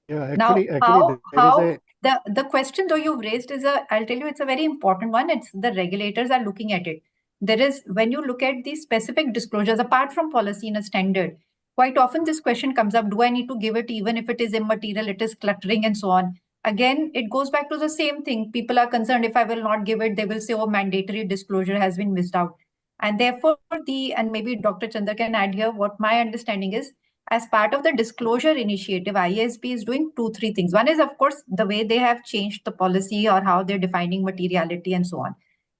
Yeah, Now, actually, the question though you've raised is I'll tell you, it's a very important one. It's the regulators are looking at it. There is, when you look at the specific disclosures, apart from policy in a standard, quite often this question comes up, do I need to give it even if it is immaterial, it is cluttering and so on? Again, it goes back to the same thing. People are concerned if I will not give it, they will say, oh, mandatory disclosure has been missed out. And therefore, and maybe Dr. Chandra can add here, what my understanding is, as part of the disclosure initiative, IASB is doing 2-3 things. One is, of course, the way they have changed the policy or how they're defining materiality and so on.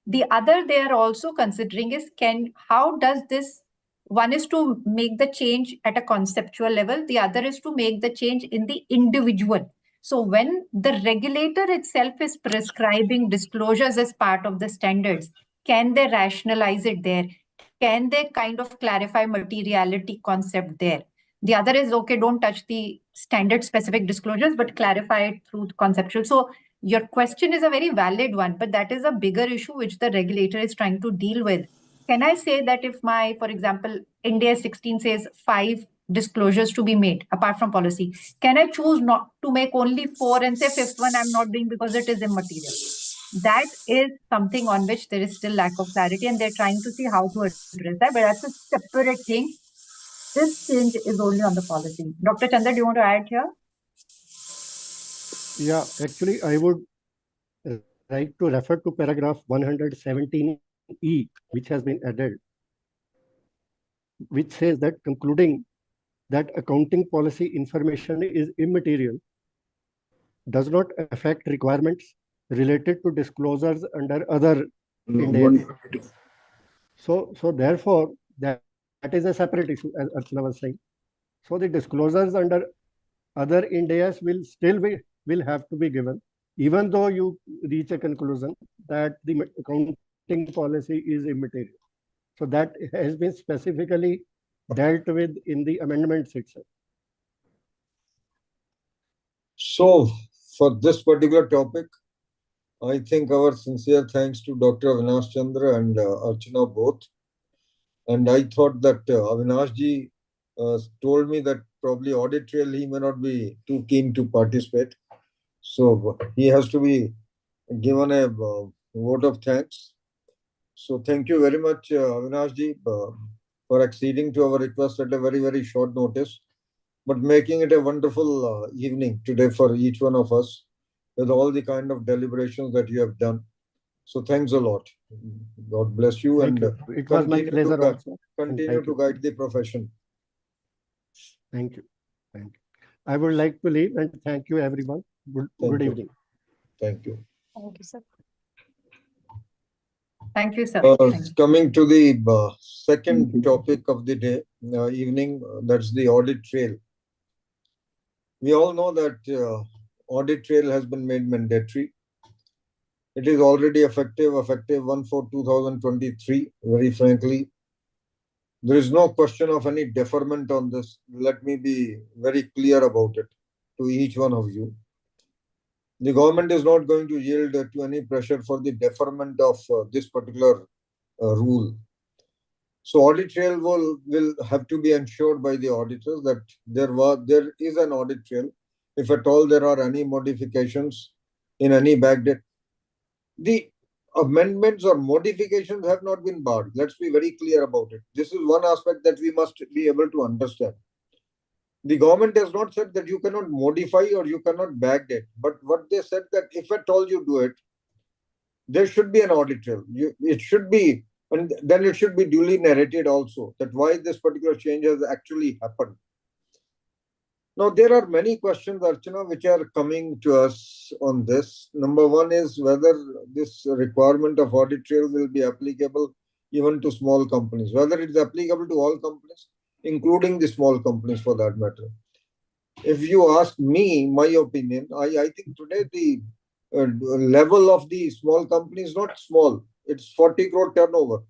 The other they are also considering is, how does this, one is to make the change at a conceptual level, the other is to make the change in the individual. So when the regulator itself is prescribing disclosures as part of the standards, can they rationalize it there? Can they kind of clarify materiality concept there? The other is, okay, don't touch the standard specific disclosures, but clarify it through conceptual. So your question is a very valid one, but that is a bigger issue which the regulator is trying to deal with. Can I say that if for example, Ind AS 16 says 5 disclosures to be made apart from policy, can I choose not to make only 4 and say 5th one I'm not doing because it is immaterial? That is something on which there is still lack of clarity, and they're trying to see how to address that, but that's a separate thing. This change is only on the policy. Dr. Chandra, do you want to add here? Yeah, actually, I would like to refer to paragraph 117E, which has been added, which says that concluding that accounting policy information is immaterial does not affect requirements related to disclosures under other Ind AS. So therefore, that is a separate issue, as Archana was saying. So the disclosures under other Ind AS will have to be given. even though you reach a conclusion that the accounting policy is immaterial. So that has been specifically dealt with in the amendments itself. So, for this particular topic, I think our sincere thanks to Dr. Avinash Chandra and Archana both. And I thought that Avinash ji told me that probably audit trail he may not be too keen to participate. So he has to be given a vote of thanks. So thank you very much, Avinash ji, for acceding to our request at a very, very short notice, but making it a wonderful evening today for each one of us with all the kind of deliberations that you have done. So thanks a lot. God bless you. Thank And you. It was my pleasure also. Continue to guide the profession. Thank you. Thank you. I would like to leave and thank you everyone. Good evening. Thank you. Thank you, sir. Thank you, sir. Coming to the second topic of the day, evening, that's the audit trail. We all know that audit trail has been made mandatory. It is already effective 1/4/2023. Very frankly, there is no question of any deferment on this. Let me be very clear about it to each one of you. The government is not going to yield to any pressure for the deferment of this particular rule. So audit trail will have to be ensured by the auditors that there is an audit trail. If at all there are any modifications in any backdate, the amendments or modifications have not been barred. Let's be very clear about it. This is one aspect that we must be able to understand. The government has not said that you cannot modify or you cannot backdate, but what they said that if at all you do it, there should be an audit trail. It should be, and then it should be duly narrated also that why this particular change has actually happened. Now, there are many questions, Archana, which are coming to us on this. Number one is whether this requirement of audit trail will be applicable even to small companies, whether it's applicable to all companies, including the small companies for that matter. If you ask me, my opinion, I think today the level of the small company is not small. It's 40 crore turnover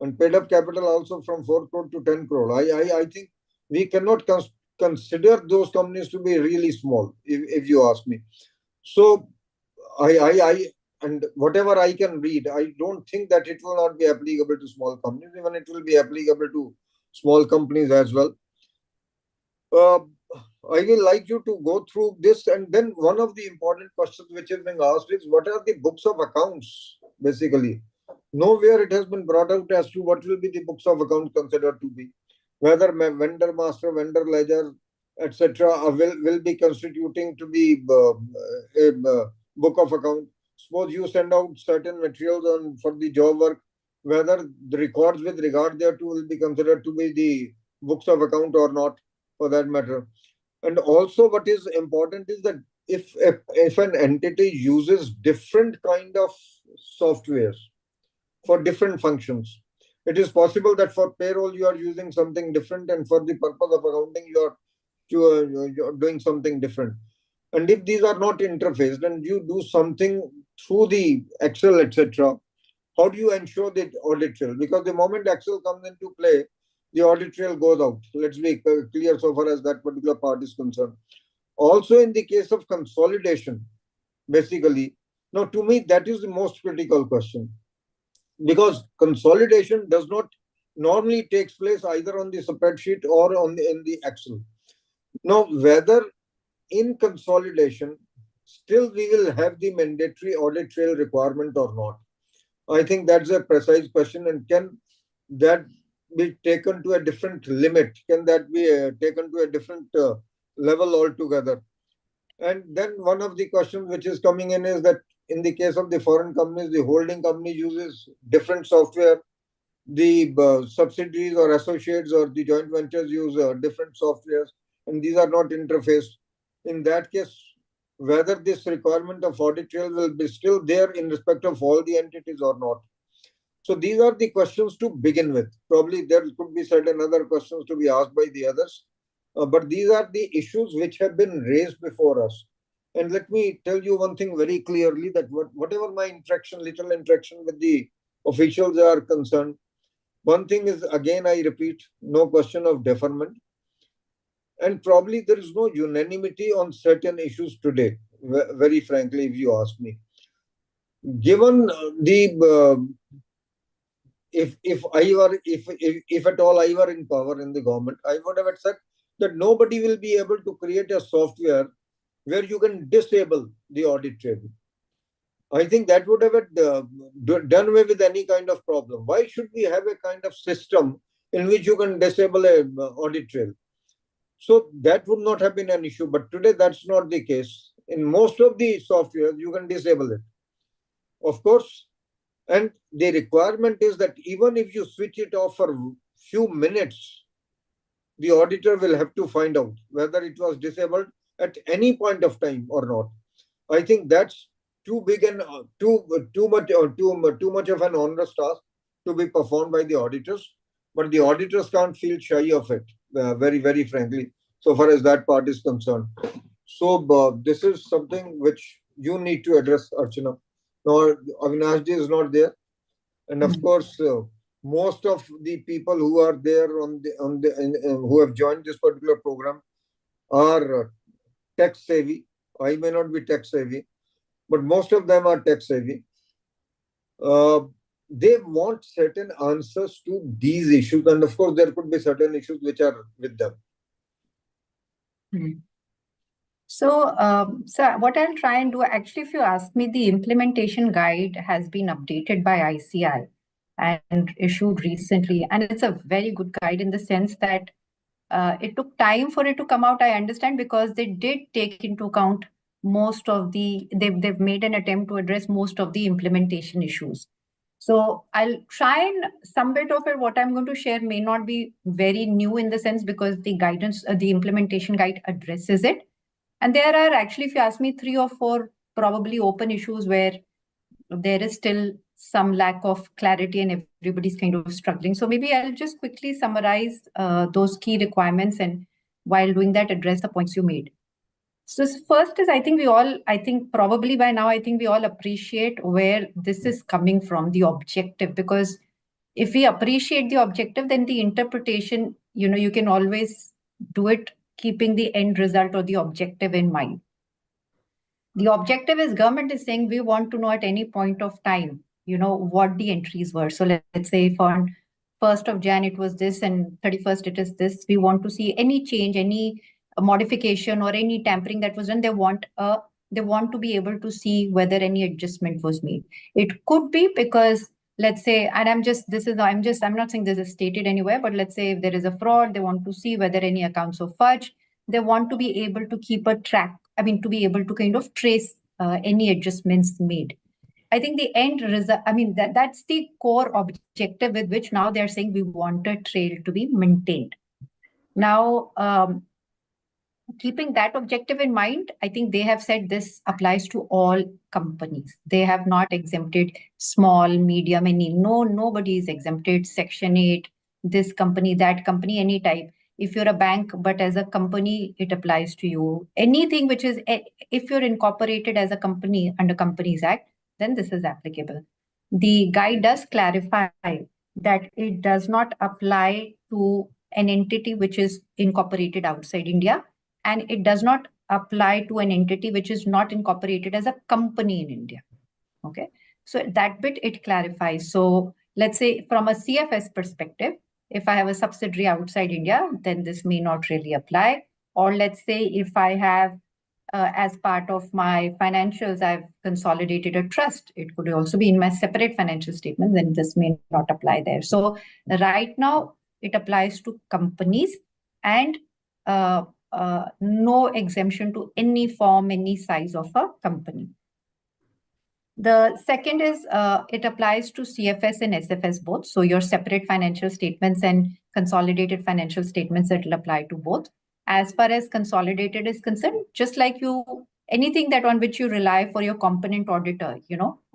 and paid up capital also from 4 crore to 10 crore. I think we cannot consider those companies to be really small, if you ask me. So and whatever I can read, I don't think that it will not be applicable to small companies, even it will be applicable to small companies as well. I will like you to go through this, and then one of the important questions which is being asked is what are the books of accounts, basically. Nowhere it has been brought out as to what will be the books of accounts considered to be, whether vendor master, vendor ledger, etc. will be constituting to be a book of account. Suppose you send out certain materials for the job work, whether the records with regard thereto will be considered to be the books of account or not, for that matter. And also what is important is that if an entity uses different kind of softwares for different functions, it is possible that for payroll you are using something different, and for the purpose of accounting you're doing something different. And if these are not interfaced and you do something through the Excel, etc., how do you ensure that audit trail? Because the moment Excel comes into play, the audit trail goes out. Let's be clear so far as that particular part is concerned. Also, in the case of consolidation, basically, now to me, that is the most critical question. Because consolidation does not normally takes place either on the spreadsheet or in the Excel. Now, whether in consolidation, still we will have the mandatory audit trail requirement or not. I think that's a precise question, and can that be taken to a different limit? Can that be taken to a different level altogether? And then one of the questions which is coming in is that in the case of the foreign companies, the holding company uses different software. The subsidiaries or associates or the joint ventures use different softwares, and these are not interfaced. In that case, whether this requirement of audit trail will be still there in respect of all the entities or not. So these are the questions to begin with. Probably there could be certain other questions to be asked by the others. But these are the issues which have been raised before us. And let me tell you one thing very clearly, that whatever my little interaction with the officials are concerned, one thing is, again, I repeat, no question of deferment. And probably there is no unanimity on certain issues today, very frankly, if you ask me. Given if at all I were in power in the government, I would have said that nobody will be able to create a software where you can disable the audit trail. I think that would have done away with any kind of problem. Why should we have a kind of system in which you can disable a audit trail? So that would not have been an issue. But today that's not the case. In most of the software, you can disable it. Of course, and the requirement is that even if you switch it off for a few minutes, the auditor will have to find out whether it was disabled at any point of time or not. I think that's too big and too much of an onerous task to be performed by the auditors. But the auditors can't feel shy of it, very, very frankly, so far as that part is concerned. So this is something which you need to address, Archana. Now, Avinashji is not there, and of course, most of the people who are there who have joined this particular program are tech savvy. I may not be tech savvy, but most of them are tech savvy. They want certain answers to these issues, and of course, there could be certain issues which are with them. So, what I'll try and do, actually, if you ask me, the implementation guide has been updated by ICI and issued recently. And it's a very good guide in the sense that it took time for it to come out, I understand, because they did take into account most of they've made an attempt to address most of the implementation issues. So I'll try, and some bit of it, what I'm going to share may not be very new in the sense, because the guidance, the implementation guide addresses it. And there are actually, if you ask me, 3 or 4 probably open issues where there is still some lack of clarity and everybody's kind of struggling. So maybe I'll just quickly summarize those key requirements, and while doing that, address the points you made. So first is, I think probably by now, I think we all appreciate where this is coming from, the objective, because if we appreciate the objective, then the interpretation, you can always do it keeping the end result or the objective in mind. The objective is, government is saying we want to know at any point of time, what the entries were. So let's say if on 1st of Jan it was this and 31st it is this, we want to see any change, any modification or any tampering that was done. They want to be able to see whether any adjustment was made. It could be because, let's say, and I'm not saying this is stated anywhere, but let's say if there is a fraud, they want to see whether any accounts are fudged. They want to be able to keep a track, to be able to kind of trace any adjustments made. I think the end result, that's the core objective with which now they're saying we want a trail to be maintained. Now, keeping that objective in mind, I think they have said this applies to all companies. They have not exempted small, medium, nobody is exempted. Section 8, this company, that company, any type. If you're a bank, but as a company, it applies to you. Anything which is, if you're incorporated as a company under Companies Act, then this is applicable. The guide does clarify that it does not apply to an entity which is incorporated outside India, and it does not apply to an entity which is not incorporated as a company in India. Okay, so that bit it clarifies. So let's say from a CFS perspective, if I have a subsidiary outside India, then this may not really apply. Or let's say if I have, as part of my financials, I've consolidated a trust, it could also be in my separate financial statement, then this may not apply there. So right now, it applies to companies, and no exemption to any form, any size of a company. The second is it applies to CFS and SFS both. So your separate financial statements and consolidated financial statements, it will apply to both. As far as consolidated is concerned, just like anything that on which you rely for your component auditor,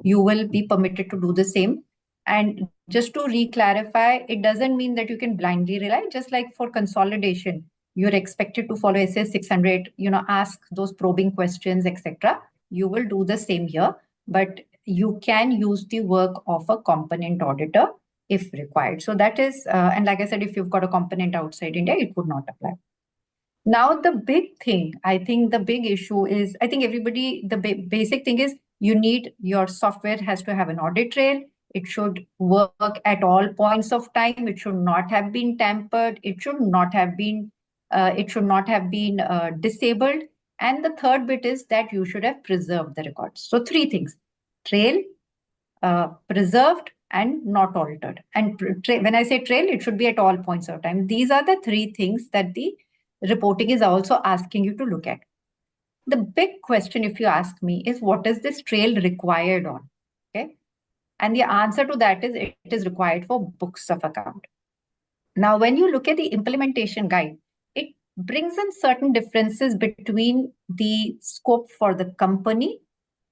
you will be permitted to do the same. And just to re-clarify, it doesn't mean that you can blindly rely. Just like for consolidation, you're expected to follow SAS 600, ask those probing questions, etc. You will do the same here, but you can use the work of a component auditor if required. So that is, and like I said, if you've got a component outside India, it would not apply. Now, the big thing, I think the big issue is, I think everybody, the basic thing is your software has to have an audit trail. It should work at all points of time. It should not have been tampered. It should not have been disabled. And the third bit is that you should have preserved the records. So 3 things: trail, preserved, and not altered. And when I say trail, it should be at all points of time. These are the 3 things that the reporting is also asking you to look at. The big question, if you ask me, is what is this trail required on? Okay. And the answer to that is it is required for books of account. Now, when you look at the implementation guide, it brings in certain differences between the scope for the company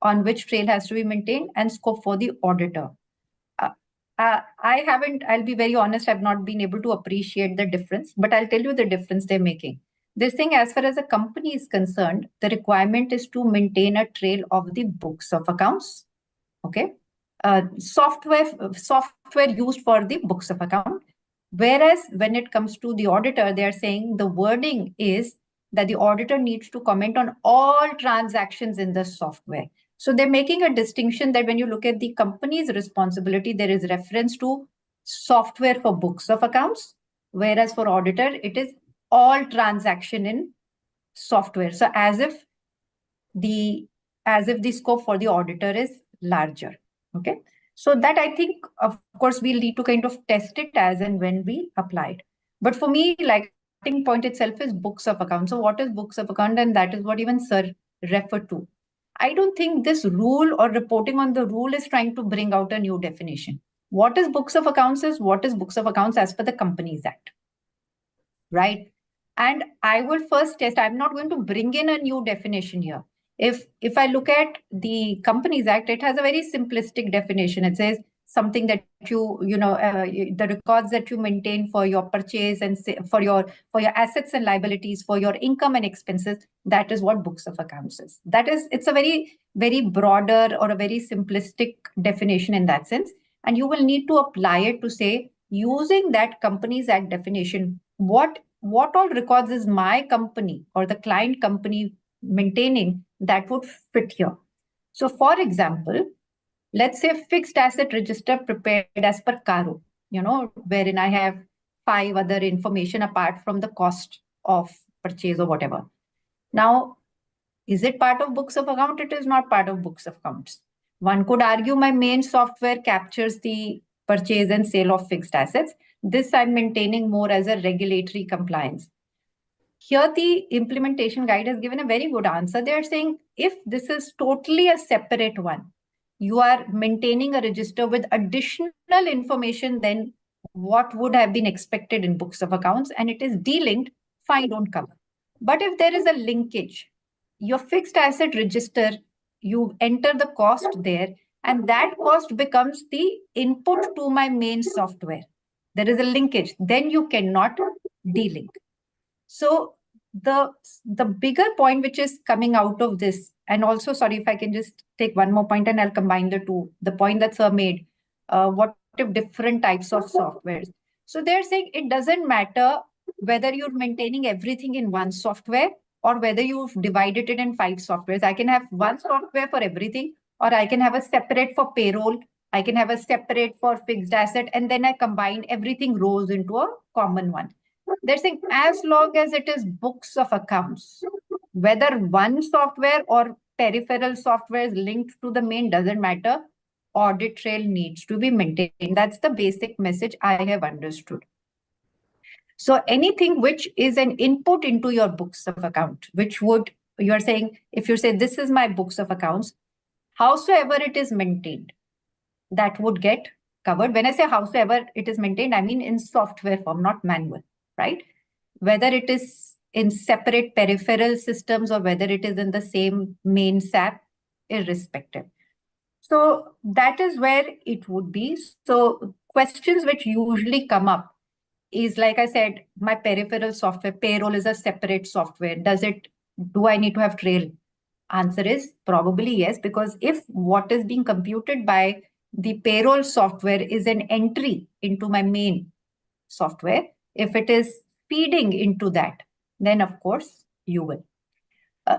on which trail has to be maintained and scope for the auditor. I'll be very honest, I've not been able to appreciate the difference, but I'll tell you the difference they're making. They're saying as far as a company is concerned, the requirement is to maintain a trail of the books of accounts. Okay. Software used for the books of account. Whereas when it comes to the auditor, they are saying the wording is that the auditor needs to comment on all transactions in the software. So they're making a distinction that when you look at the company's responsibility, there is reference to software for books of accounts, whereas for auditor, it is all transaction in software. So as if the scope for the auditor is larger. Okay. So that, I think, of course, we'll need to kind of test it as and when we apply it. But for me, like, starting point itself is books of account. So what is books of account? And that is what even Sir referred to. I don't think this rule or reporting on the rule is trying to bring out a new definition. What is books of accounts is what is books of accounts as per the Companies Act, right? And I will first test, I'm not going to bring in a new definition here. If I look at the Companies Act, it has a very simplistic definition. It says something that the records that you maintain for your purchase and for your assets and liabilities, for your income and expenses, that is what books of accounts is. It's a very, very broader or a very simplistic definition in that sense. And you will need to apply it to say, using that Companies Act definition, what all records is my company or the client company maintaining that would fit here. So for example, let's say fixed asset register prepared as per CARO, wherein I have 5 other information apart from the cost of purchase or whatever. Now, is it part of books of account? It is not part of books of accounts. One could argue my main software captures the purchase and sale of fixed assets. This I'm maintaining more as a regulatory compliance. Here, the implementation guide has given a very good answer. They are saying if this is totally a separate one, you are maintaining a register with additional information than what would have been expected in books of accounts, and it is delinked, fine, don't cover. But if there is a linkage, your fixed asset register, you enter the cost there, and that cost becomes the input to my main software. There is a linkage, then you cannot delink. So the bigger point which is coming out of this, and also, sorry, if I can just take one more point and I'll combine the two, the point that Sir made, what if different types of softwares? So they're saying it doesn't matter whether you're maintaining everything in one software or whether you've divided it in 5 softwares. I can have one software for everything, or I can have a separate for payroll. I can have a separate for fixed asset, and then I combine everything rolls into a common one. They're saying as long as it is books of accounts, whether one software or peripheral software is linked to the main, doesn't matter. Audit trail needs to be maintained. That's the basic message I have understood. So anything which is an input into your books of account, which would, you're saying, if you say this is my books of accounts, howsoever it is maintained, that would get covered. When I say howsoever it is maintained, I mean in software form, not manual, right? Whether it is in separate peripheral systems or whether it is in the same main SAP, irrespective. So that is where it would be. So questions which usually come up is, like I said, my peripheral software. Payroll is a separate software. Do I need to have trail? Answer is probably yes, because if what is being computed by the payroll software is an entry into my main software, if it is feeding into that, then of course you will.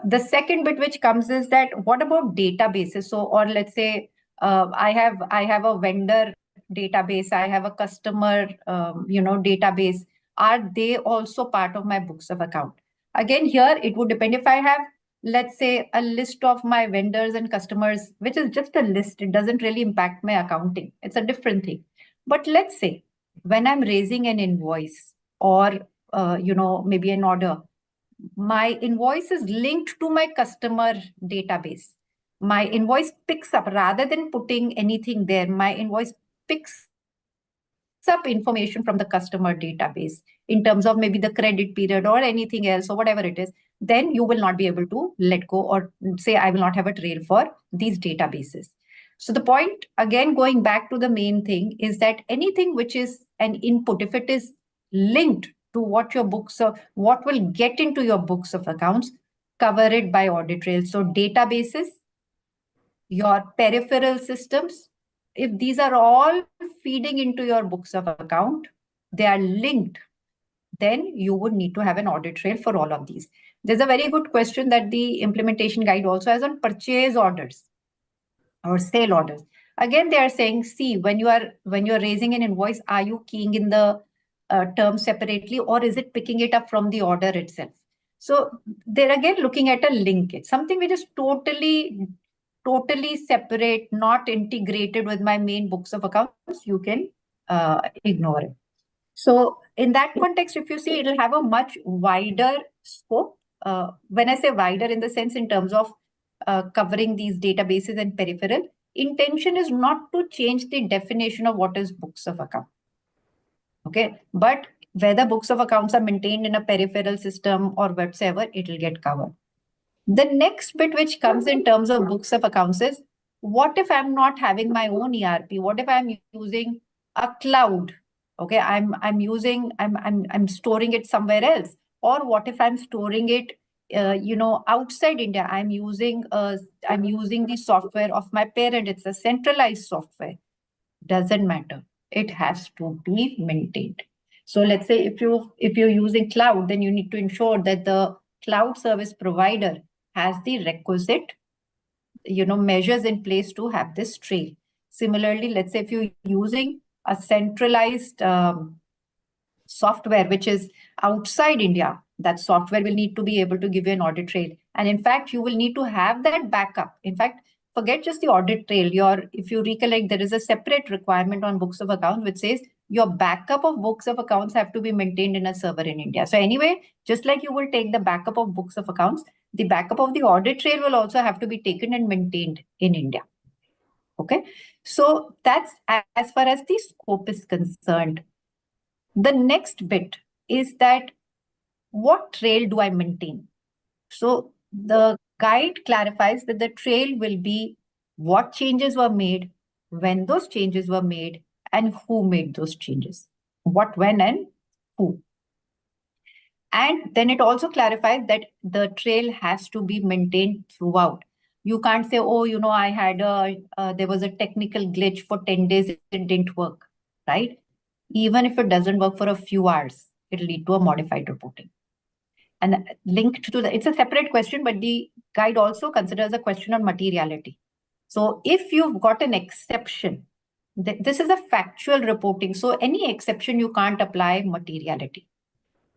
The second bit which comes is that what about databases? So, or let's say I have a vendor database, I have a customer database. Are they also part of my books of account? Again, here it would depend. If I have, let's say, a list of my vendors and customers, which is just a list, it doesn't really impact my accounting. It's a different thing. But let's say when I'm raising an invoice or maybe an order, my invoice is linked to my customer database. My invoice picks up, rather than putting anything there, my invoice picks up information from the customer database in terms of maybe the credit period or anything else or whatever it is, then you will not be able to let go or say, I will not have a trail for these databases. So the point, again, going back to the main thing, is that anything which is an input, if it is linked to what your books of, what will get into your books of accounts, cover it by audit trail. So databases, your peripheral systems, if these are all feeding into your books of account, they are linked, then you would need to have an audit trail for all of these. There's a very good question that the implementation guide also has on purchase orders or sale orders. Again, they are saying, see, when you are raising an invoice, are you keying in the terms separately, or is it picking it up from the order itself? So they're again looking at a linkage, something which is totally separate, not integrated with my main books of accounts. You can ignore it. So in that context, if you see, it will have a much wider scope. When I say wider, in the sense in terms of covering these databases and peripheral, intention is not to change the definition of what is books of account. Okay, but whether books of accounts are maintained in a peripheral system or whatsoever, it will get covered. The next bit which comes in terms of books of accounts is, what if I'm not having my own ERP? What if I'm using a cloud? Okay, I'm storing it somewhere else. Or what if I'm storing it outside India? I'm using the software of my parent. It's a centralized software. Doesn't matter. It has to be maintained. So let's say if you're using cloud, then you need to ensure that the cloud service provider has the requisite measures in place to have this trail. Similarly, let's say if you're using a centralized software which is outside India, that software will need to be able to give you an audit trail. And in fact, you will need to have that backup. In fact, forget just the audit trail. If you recollect, there is a separate requirement on books of accounts which says your backup of books of accounts have to be maintained in a server in India. So anyway, just like you will take the backup of books of accounts, the backup of the audit trail will also have to be taken and maintained in India. Okay, so that's as far as the scope is concerned. The next bit is that what trail do I maintain? So the guide clarifies that the trail will be what changes were made, when those changes were made, and who made those changes. What, when, and who. And then it also clarifies that the trail has to be maintained throughout. You can't say, oh, I had there was a technical glitch for 10 days, it didn't work, right? Even if it doesn't work for a few hours, it'll lead to a modified reporting. And linked to it's a separate question, but the guide also considers a question on materiality. So if you've got an exception, this is a factual reporting. So any exception, you can't apply materiality.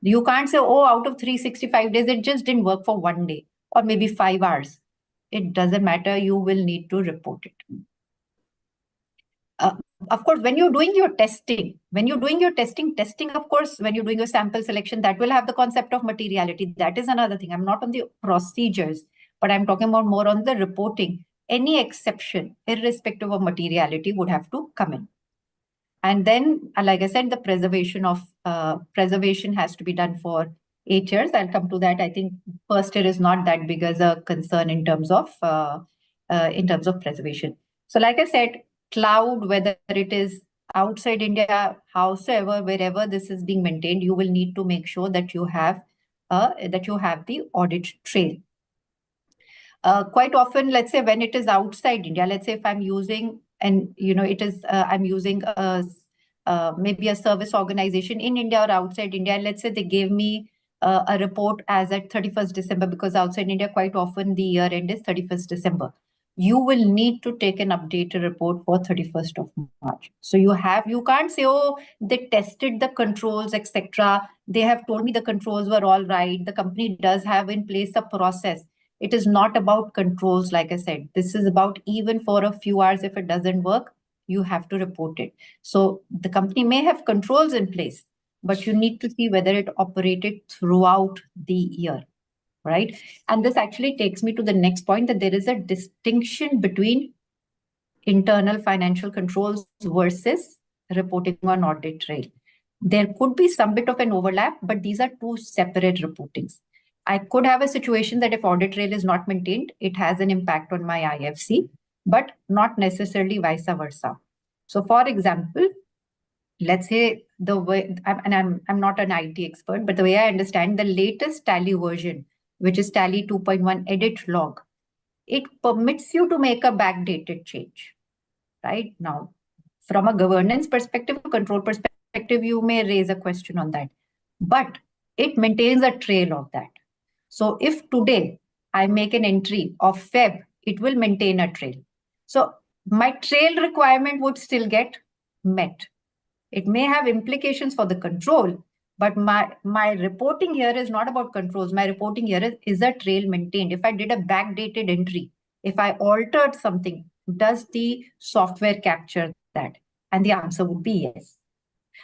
You can't say, oh, out of 365 days, it just didn't work for 1 day or maybe 5 hours. It doesn't matter. You will need to report it. Of course, when you're doing your testing, of course, when you're doing your sample selection, that will have the concept of materiality. That is another thing. I'm not on the procedures, but I'm talking about more on the reporting. Any exception, irrespective of materiality, would have to come in. And then, like I said, the preservation has to be done for 8 years. I'll come to that. I think first year is not that big as a concern in terms of preservation. So like I said, cloud, whether it is outside India, howsoever, wherever this is being maintained, you will need to make sure that you have the audit trail. Quite often, let's say when it is outside India, let's say if I'm using, and it is I'm using maybe a service organization in India or outside India, and let's say they gave me a report as at 31st December, because outside India, quite often the year end is 31st December. You will need to take an updated report for 31st of March. So you can't say, oh, they tested the controls, etc. They have told me the controls were all right. The company does have in place a process. It is not about controls, like I said. This is about, even for a few hours, if it doesn't work, you have to report it. So the company may have controls in place, but you need to see whether it operated throughout the year, right? And this actually takes me to the next point, that there is a distinction between internal financial controls versus reporting on audit trail. There could be some bit of an overlap, but these are two separate reportings. I could have a situation that if audit trail is not maintained, it has an impact on my IFC, but not necessarily vice versa. So for example, let's say the way, I'm not an IT expert, but the way I understand the latest Tally version, which is Tally 2.1 edit log, it permits you to make a backdated change, right? Now, from a governance perspective, a control perspective, you may raise a question on that, but it maintains a trail of that. So if today I make an entry of Feb, it will maintain a trail. So my trail requirement would still get met. It may have implications for the control, but my reporting here is not about controls. My reporting here is a trail maintained. If I did a backdated entry, if I altered something, does the software capture that? And the answer would be yes.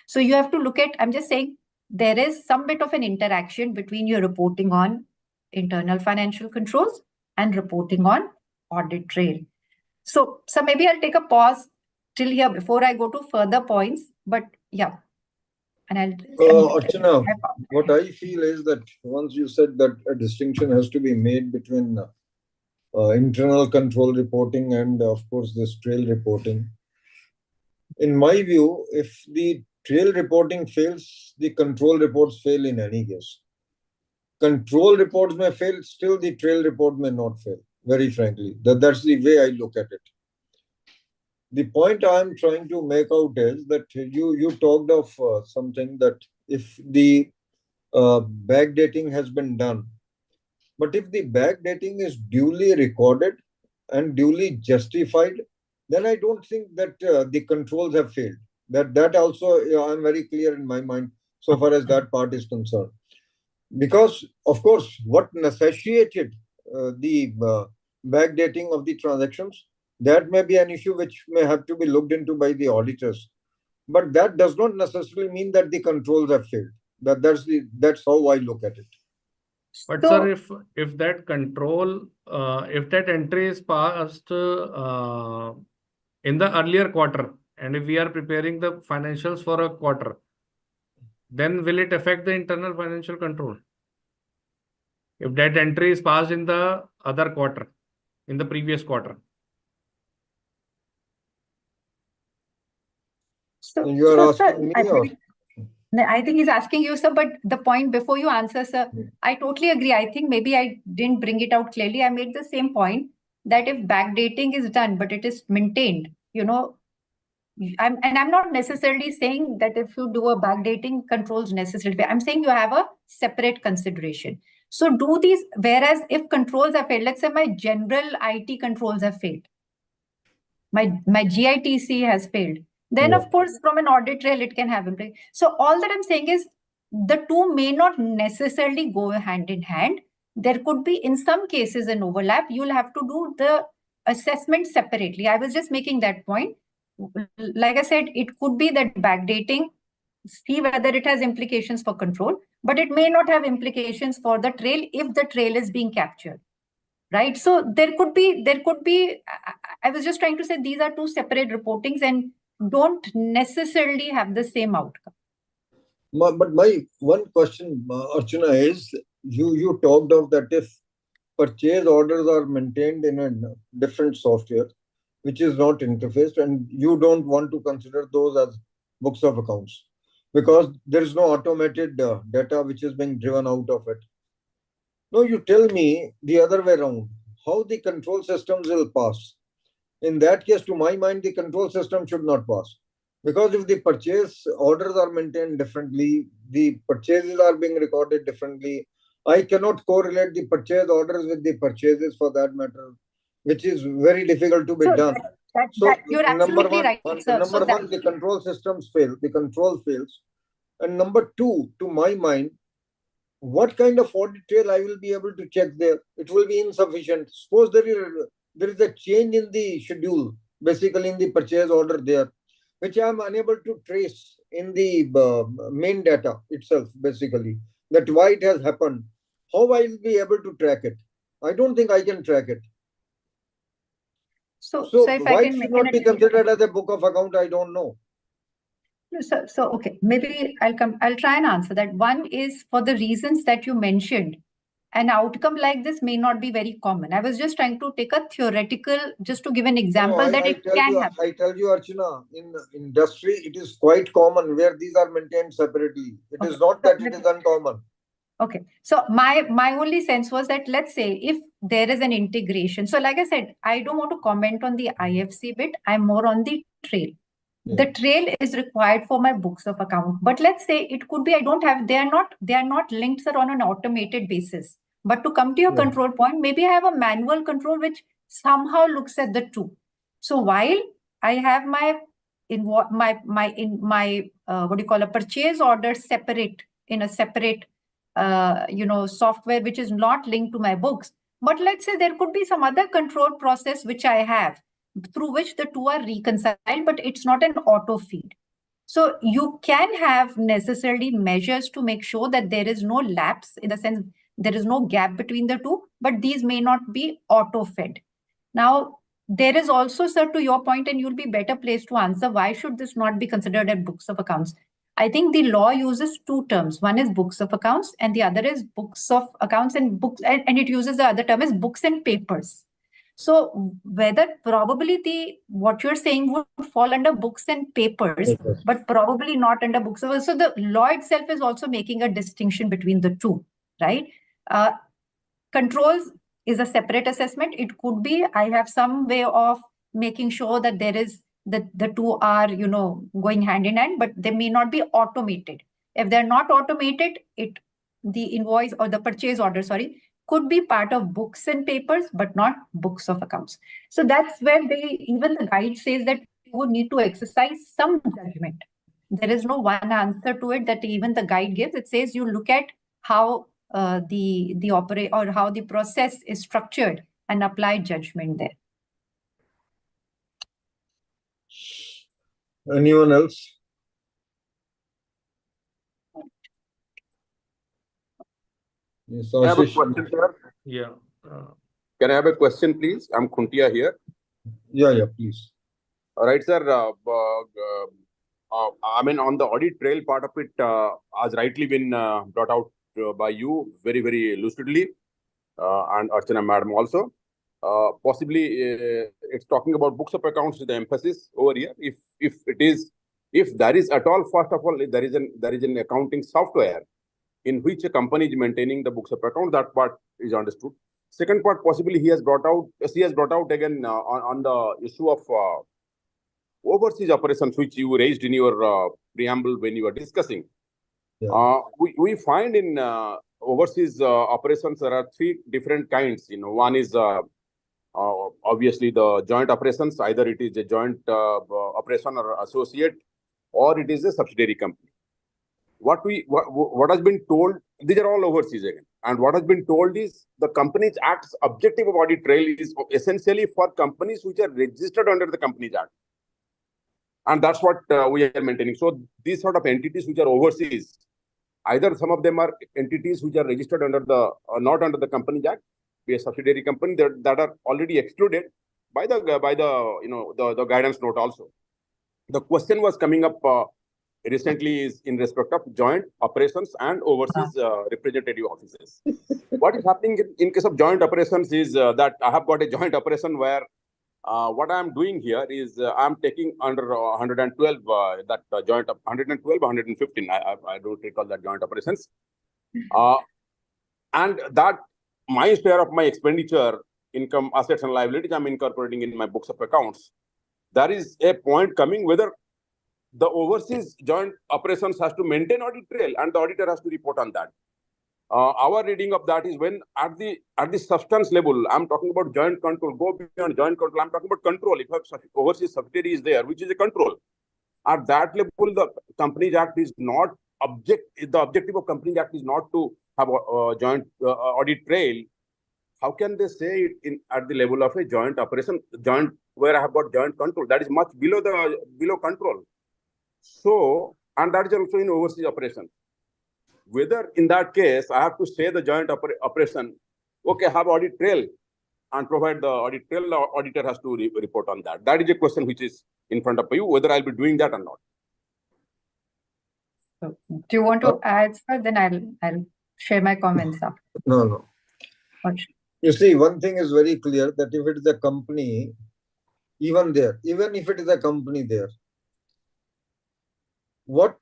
So you have to look at, I'm just saying, there is some bit of an interaction between your reporting on internal financial controls and reporting on audit trail. So maybe I'll take a pause till here before I go to further points, but yeah. And Archana, what I feel is that once you said that a distinction has to be made between internal control reporting and, of course, this trail reporting. In my view, if the trail reporting fails, the control reports fail in any case. Control reports may fail, still the trail report may not fail, very frankly. That's the way I look at it. The point I'm trying to make out is that you talked of something that if the backdating has been done, but if the backdating is duly recorded and duly justified, then I don't think that the controls have failed. That also, I'm very clear in my mind so far as that part is concerned. Because, of course, what necessitated the backdating of the transactions, that may be an issue which may have to be looked into by the auditors. But that does not necessarily mean that the controls have failed. That's how I look at it. But sir, if that control, if that entry is passed in the earlier quarter, and if we are preparing the financials for a quarter, then will it affect the internal financial control? If that entry is passed in the other quarter, in the previous quarter. So you are asking me, or? I think he's asking you, sir, but the point before you answer, sir, I totally agree. I think maybe I didn't bring it out clearly. I made the same point that if backdating is done, but it is maintained, I'm not necessarily saying that if you do a backdating, controls necessarily. I'm saying you have a separate consideration. So do these, whereas if controls have failed, let's say my general IT controls have failed, my GITC has failed, then of course from an audit trail it can have impact. So all that I'm saying is the two may not necessarily go hand in hand. There could be in some cases an overlap. You'll have to do the assessment separately. I was just making that point. Like I said, it could be that backdating, see whether it has implications for control, but it may not have implications for the trail if the trail is being captured. Right. So there could be, I was just trying to say these are two separate reportings and don't necessarily have the same outcome. But my one question, Archana, is you talked of that if purchase orders are maintained in a different software, which is not interfaced, and you don't want to consider those as books of accounts because there is no automated data which is being driven out of it. No, you tell me the other way around, how the control systems will pass. In that case, to my mind, the control system should not pass. Because if the purchase orders are maintained differently, the purchases are being recorded differently, I cannot correlate the purchase orders with the purchases for that matter, which is very difficult to be So done. you're absolutely right, sir. Number one, the control systems fail, the control fails. And number two, to my mind, what kind of audit trail I will be able to check there? It will be insufficient. Suppose there is a change in the schedule, basically in the purchase order there, which I am unable to trace in the main data itself, basically, that why it has happened. How I will be able to track it? I don't think I can track it. So if why I it can should not be considered as a book of account, I don't know. So okay, maybe I'll try and answer that. One is for the reasons that you mentioned. An outcome like this may not be very common. I was just trying to take a theoretical, just to give an example that it can happen. I tell you, Archana, in industry, it is quite common where these are maintained separately. It is not that it is uncommon. Okay. So my only sense was that, let's say if there is an integration. So like I said, I don't want to comment on the IFC bit. I'm more on the trail. The trail is required for my books of account. But let's say it could be they are not linked, sir, on an automated basis. But to come to your control point, maybe I have a manual control which somehow looks at the two. So while I have my a purchase order separate in a separate software which is not linked to my books. But let's say there could be some other control process which I have through which the two are reconciled, but it's not an auto feed. So you can have necessarily measures to make sure that there is no lapse, in the sense there is no gap between the two, but these may not be auto fed. Now, there is also, sir, to your point, and you'll be better placed to answer, why should this not be considered as books of accounts? I think the law uses two terms. One is books of accounts and the other is books of accounts and books, and it uses the other term is books and papers. So whether probably what you're saying would fall under books and papers, but probably not under books of. So the law itself is also making a distinction between the two, right? Controls is a separate assessment. It could be I have some way of making sure that there is the two are going hand in hand, but they may not be automated. If they're not automated, the invoice or the purchase order, could be part of books and papers, but not books of accounts. So that's where even the guide says that you would need to exercise some judgment. There is no one answer to it that even the guide gives. It says you look at how the operate or how the process is structured and apply judgment there. Anyone else? Yes, I have a question, sir. Yeah. Can I have a question, please? I'm Khuntia here. Yeah, please. All right, sir. I mean, on the audit trail part of it, has rightly been brought out by you very, very lucidly, and Archana Madam also. Possibly, it's talking about books of accounts with the emphasis over here. If there is at all, first of all, there is an accounting software in which a company is maintaining the books of account, that part is understood. Second part, possibly she has brought out again on the issue of overseas operations, which you raised in your preamble when you were discussing. We find in overseas operations there are three different kinds. One is obviously the joint operations. Either it is a joint operation or associate, or it is a subsidiary company. What has been told, these are all overseas again, and what has been told is the Companies Act's objective of audit trail is essentially for companies which are registered under the Companies Act, and that's what we are maintaining. So these sort of entities which are overseas, either some of them are entities which are registered under the not under the Companies Act, be a subsidiary company that are already excluded by the the guidance note also. The question was coming up recently is in respect of joint operations and overseas representative offices. What is happening in case of joint operations is that I have got a joint operation where what I'm doing here is I'm taking under 112 joint 112 115. I don't recall that joint operations, and that my share of my expenditure, income, assets, and liabilities I'm incorporating in my books of accounts. There is a point coming whether the overseas joint operations has to maintain audit trail and the auditor has to report on that. Our reading of that is when at the substance level, I'm talking about joint control, go beyond joint control, I'm talking about control. If a overseas subsidiary is there, which is a control, at that level, the Companies Act is not the objective of Companies Act is not to have a joint audit trail. How can they say it at the level of a joint operation, joint where I have got joint control? That is much below control. So, and that is also in overseas operation. Whether in that case, I have to say the joint operation, okay, have audit trail and provide the audit trail, the auditor has to report on that. That is a question which is in front of you, whether I'll be doing that or not. Do you want to add, sir? Then I'll share my comments after. No. Okay. You see, one thing is very clear that if it is a company, even if it is a company there, what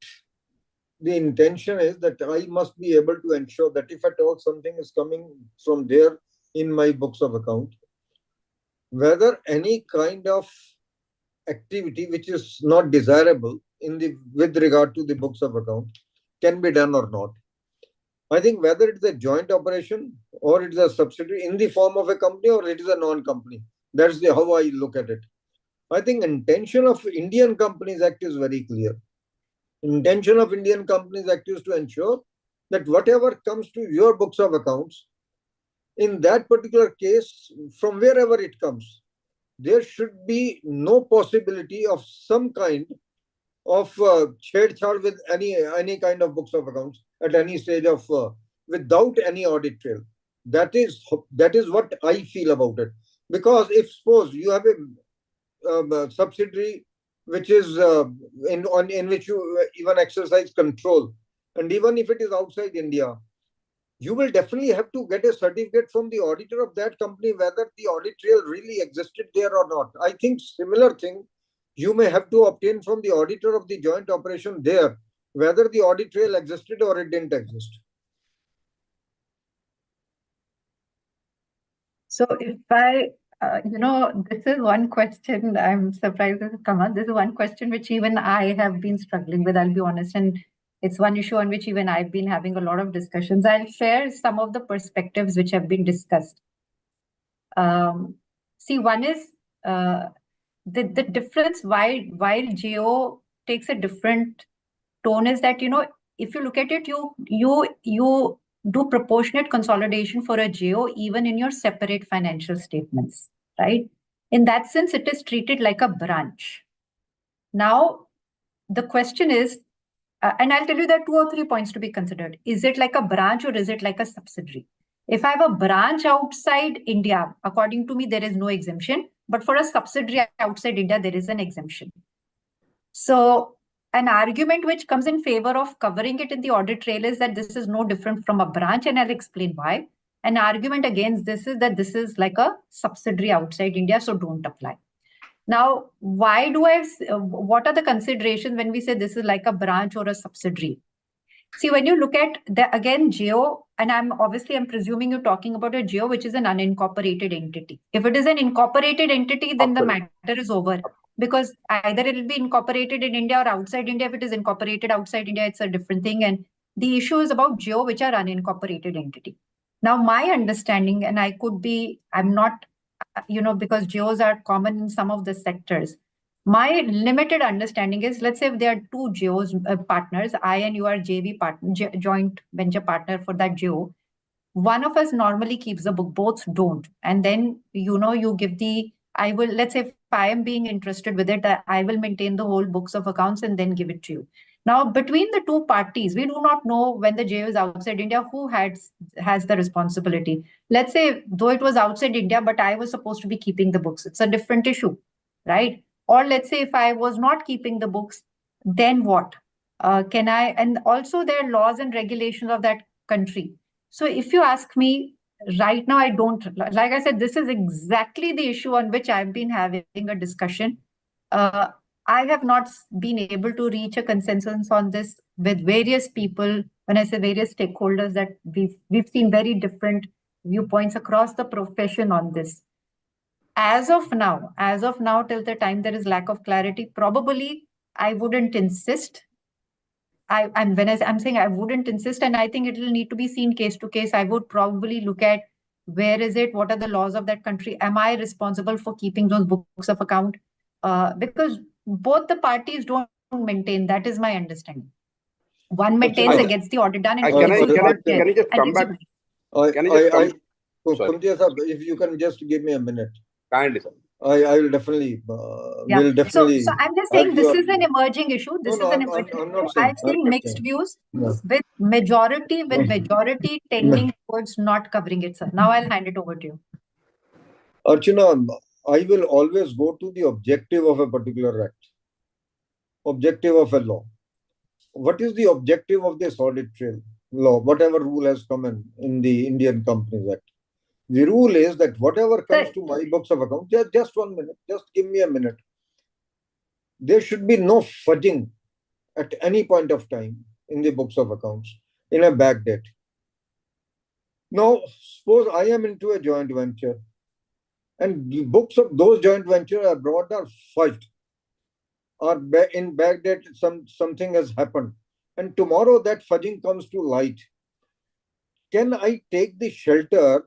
the intention is that I must be able to ensure that if at all something is coming from there in my books of account, whether any kind of activity which is not desirable with regard to the books of account can be done or not. I think whether it's a joint operation or it's a subsidiary in the form of a company or it is a non-company, that's how I look at it. I think intention of Indian Companies Act is very clear. Intention of Indian Companies Act is to ensure that whatever comes to your books of accounts, in that particular case, from wherever it comes, there should be no possibility of some kind of chhed-chhad with any kind of books of accounts at any stage of without any audit trail. That is what I feel about it. Because if suppose you have a subsidiary which is in which you even exercise control, and even if it is outside India, you will definitely have to get a certificate from the auditor of that company whether the audit trail really existed there or not. I think similar thing you may have to obtain from the auditor of the joint operation there, whether the audit trail existed or it didn't exist. So if I, this is one question, I'm surprised this has come up. This is one question which even I have been struggling with, I'll be honest. And it's one issue on which even I've been having a lot of discussions. I'll share some of the perspectives which have been discussed. See, one is the difference while Geo takes a different tone is that, if you look at it, you do proportionate consolidation for a Geo even in your separate financial statements, right? In that sense, it is treated like a branch. Now, the question is, and I'll tell you there are 2 or 3 points to be considered. Is it like a branch or is it like a subsidiary? If I have a branch outside India, according to me, there is no exemption. But for a subsidiary outside India, there is an exemption. So an argument which comes in favor of covering it in the audit trail is that this is no different from a branch, and I'll explain why. An argument against this is that this is like a subsidiary outside India, so don't apply. Now, what are the considerations when we say this is like a branch or a subsidiary? See, when you look at again, Geo, and I'm presuming you're talking about a Geo, which is an unincorporated entity. If it is an incorporated entity, then the matter is over. Because either it will be incorporated in India or outside India. If it is incorporated outside India, it's a different thing. And the issue is about Geo, which are unincorporated entity. Now, my understanding, and I'm not, because Geos are common in some of the sectors. My limited understanding is, let's say if there are 2 Geos partners, I and you are JV partner, joint venture partner for that Geo. One of us normally keeps the book, both don't. And then, you give let's say if I am being interested with it, I will maintain the whole books of accounts and then give it to you. Now, between the 2 parties, we do not know when the Geo is outside India, who has the responsibility. Let's say, though it was outside India, but I was supposed to be keeping the books. It's a different issue, right? Or let's say if I was not keeping the books, then what? And also there are laws and regulations of that country. So if you ask me, right now, I don't, like I said, this is exactly the issue on which I've been having a discussion. I have not been able to reach a consensus on this with various people. When I say various stakeholders, that we've seen very different viewpoints across the profession on this. As of now, till the time there is lack of clarity, probably I wouldn't insist. I'm saying I wouldn't insist, and I think it will need to be seen case to case. I would probably look at where is it, what are the laws of that country? Am I responsible for keeping those books of account? Because both the parties don't maintain. That is my understanding. One maintains against the audit done, and Can I just come back? Kuntia sir, if you can just give me a minute. Kindly, sir. I will definitely, will definitely. So I'm just saying this is an emerging issue. I'm not saying. I've seen mixed views with majority tending towards not covering it, sir. Now I'll hand it over to you. Archana, I will always go to the objective of a particular act, objective of a law. What is the objective of this audit trail law, whatever rule has come in the Indian Companies Act? The rule is that whatever comes to my books of account, just 1 minute, just give me a minute. There should be no fudging at any point of time in the books of accounts in a back date. Now, suppose I am into a joint venture and the books of those joint ventures are brought are fudged, or in back date something has happened, and tomorrow that fudging comes to light. Can I take the shelter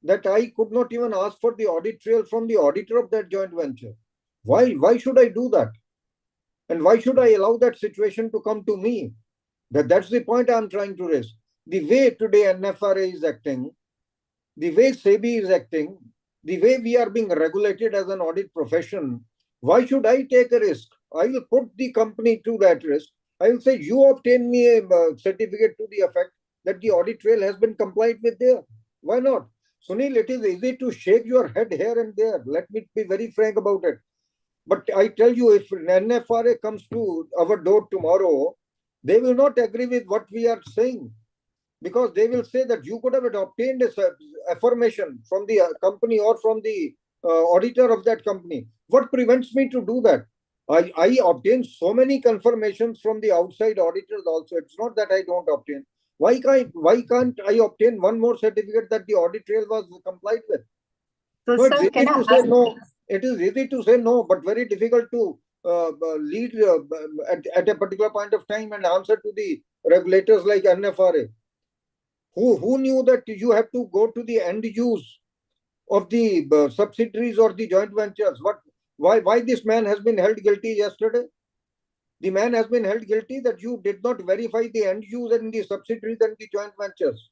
that I could not even ask for the audit trail from the auditor of that joint venture? Why should I do that? And why should I allow that situation to come to me? That's the point I'm trying to raise. The way today NFRA is acting, the way SEBI is acting, the way we are being regulated as an audit profession, why should I take a risk? I will put the company to that risk. I will say, you obtain me a certificate to the effect that the audit trail has been complied with there. Why not? Sunil, it is easy to shake your head here and there. Let me be very frank about it. But I tell you, if NFRA comes to our door tomorrow, they will not agree with what we are saying, because they will say that you could have obtained a affirmation from the company or from the auditor of that company. What prevents me to do that? I obtain so many confirmations from the outside auditors also. It's not that I don't obtain. Why can't I obtain one more certificate that the audit trail was complied with? So, no, sir, it's easy to say no. It is easy to say no, but very difficult to lead at a particular point of time and answer to the regulators like NFRA. Who knew that you have to go to the end use of the subsidiaries or the joint ventures? Why this man has been held guilty yesterday? The man has been held guilty that you did not verify the end use in the subsidiaries and the joint ventures.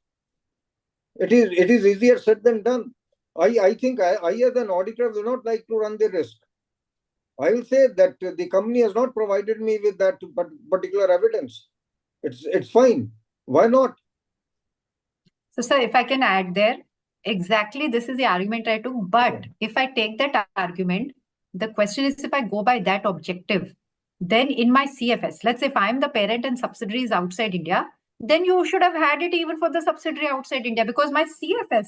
It is easier said than done. I think I as an auditor will not like to run the risk. I will say that the company has not provided me with that particular evidence. It's fine. Why not? So, sir, if I can add there, exactly this is the argument I took. But if I take that argument, the question is, if I go by that objective, then in my CFS, let's say if I'm the parent and subsidiary is outside India, then you should have had it even for the subsidiary outside India, because my CFS,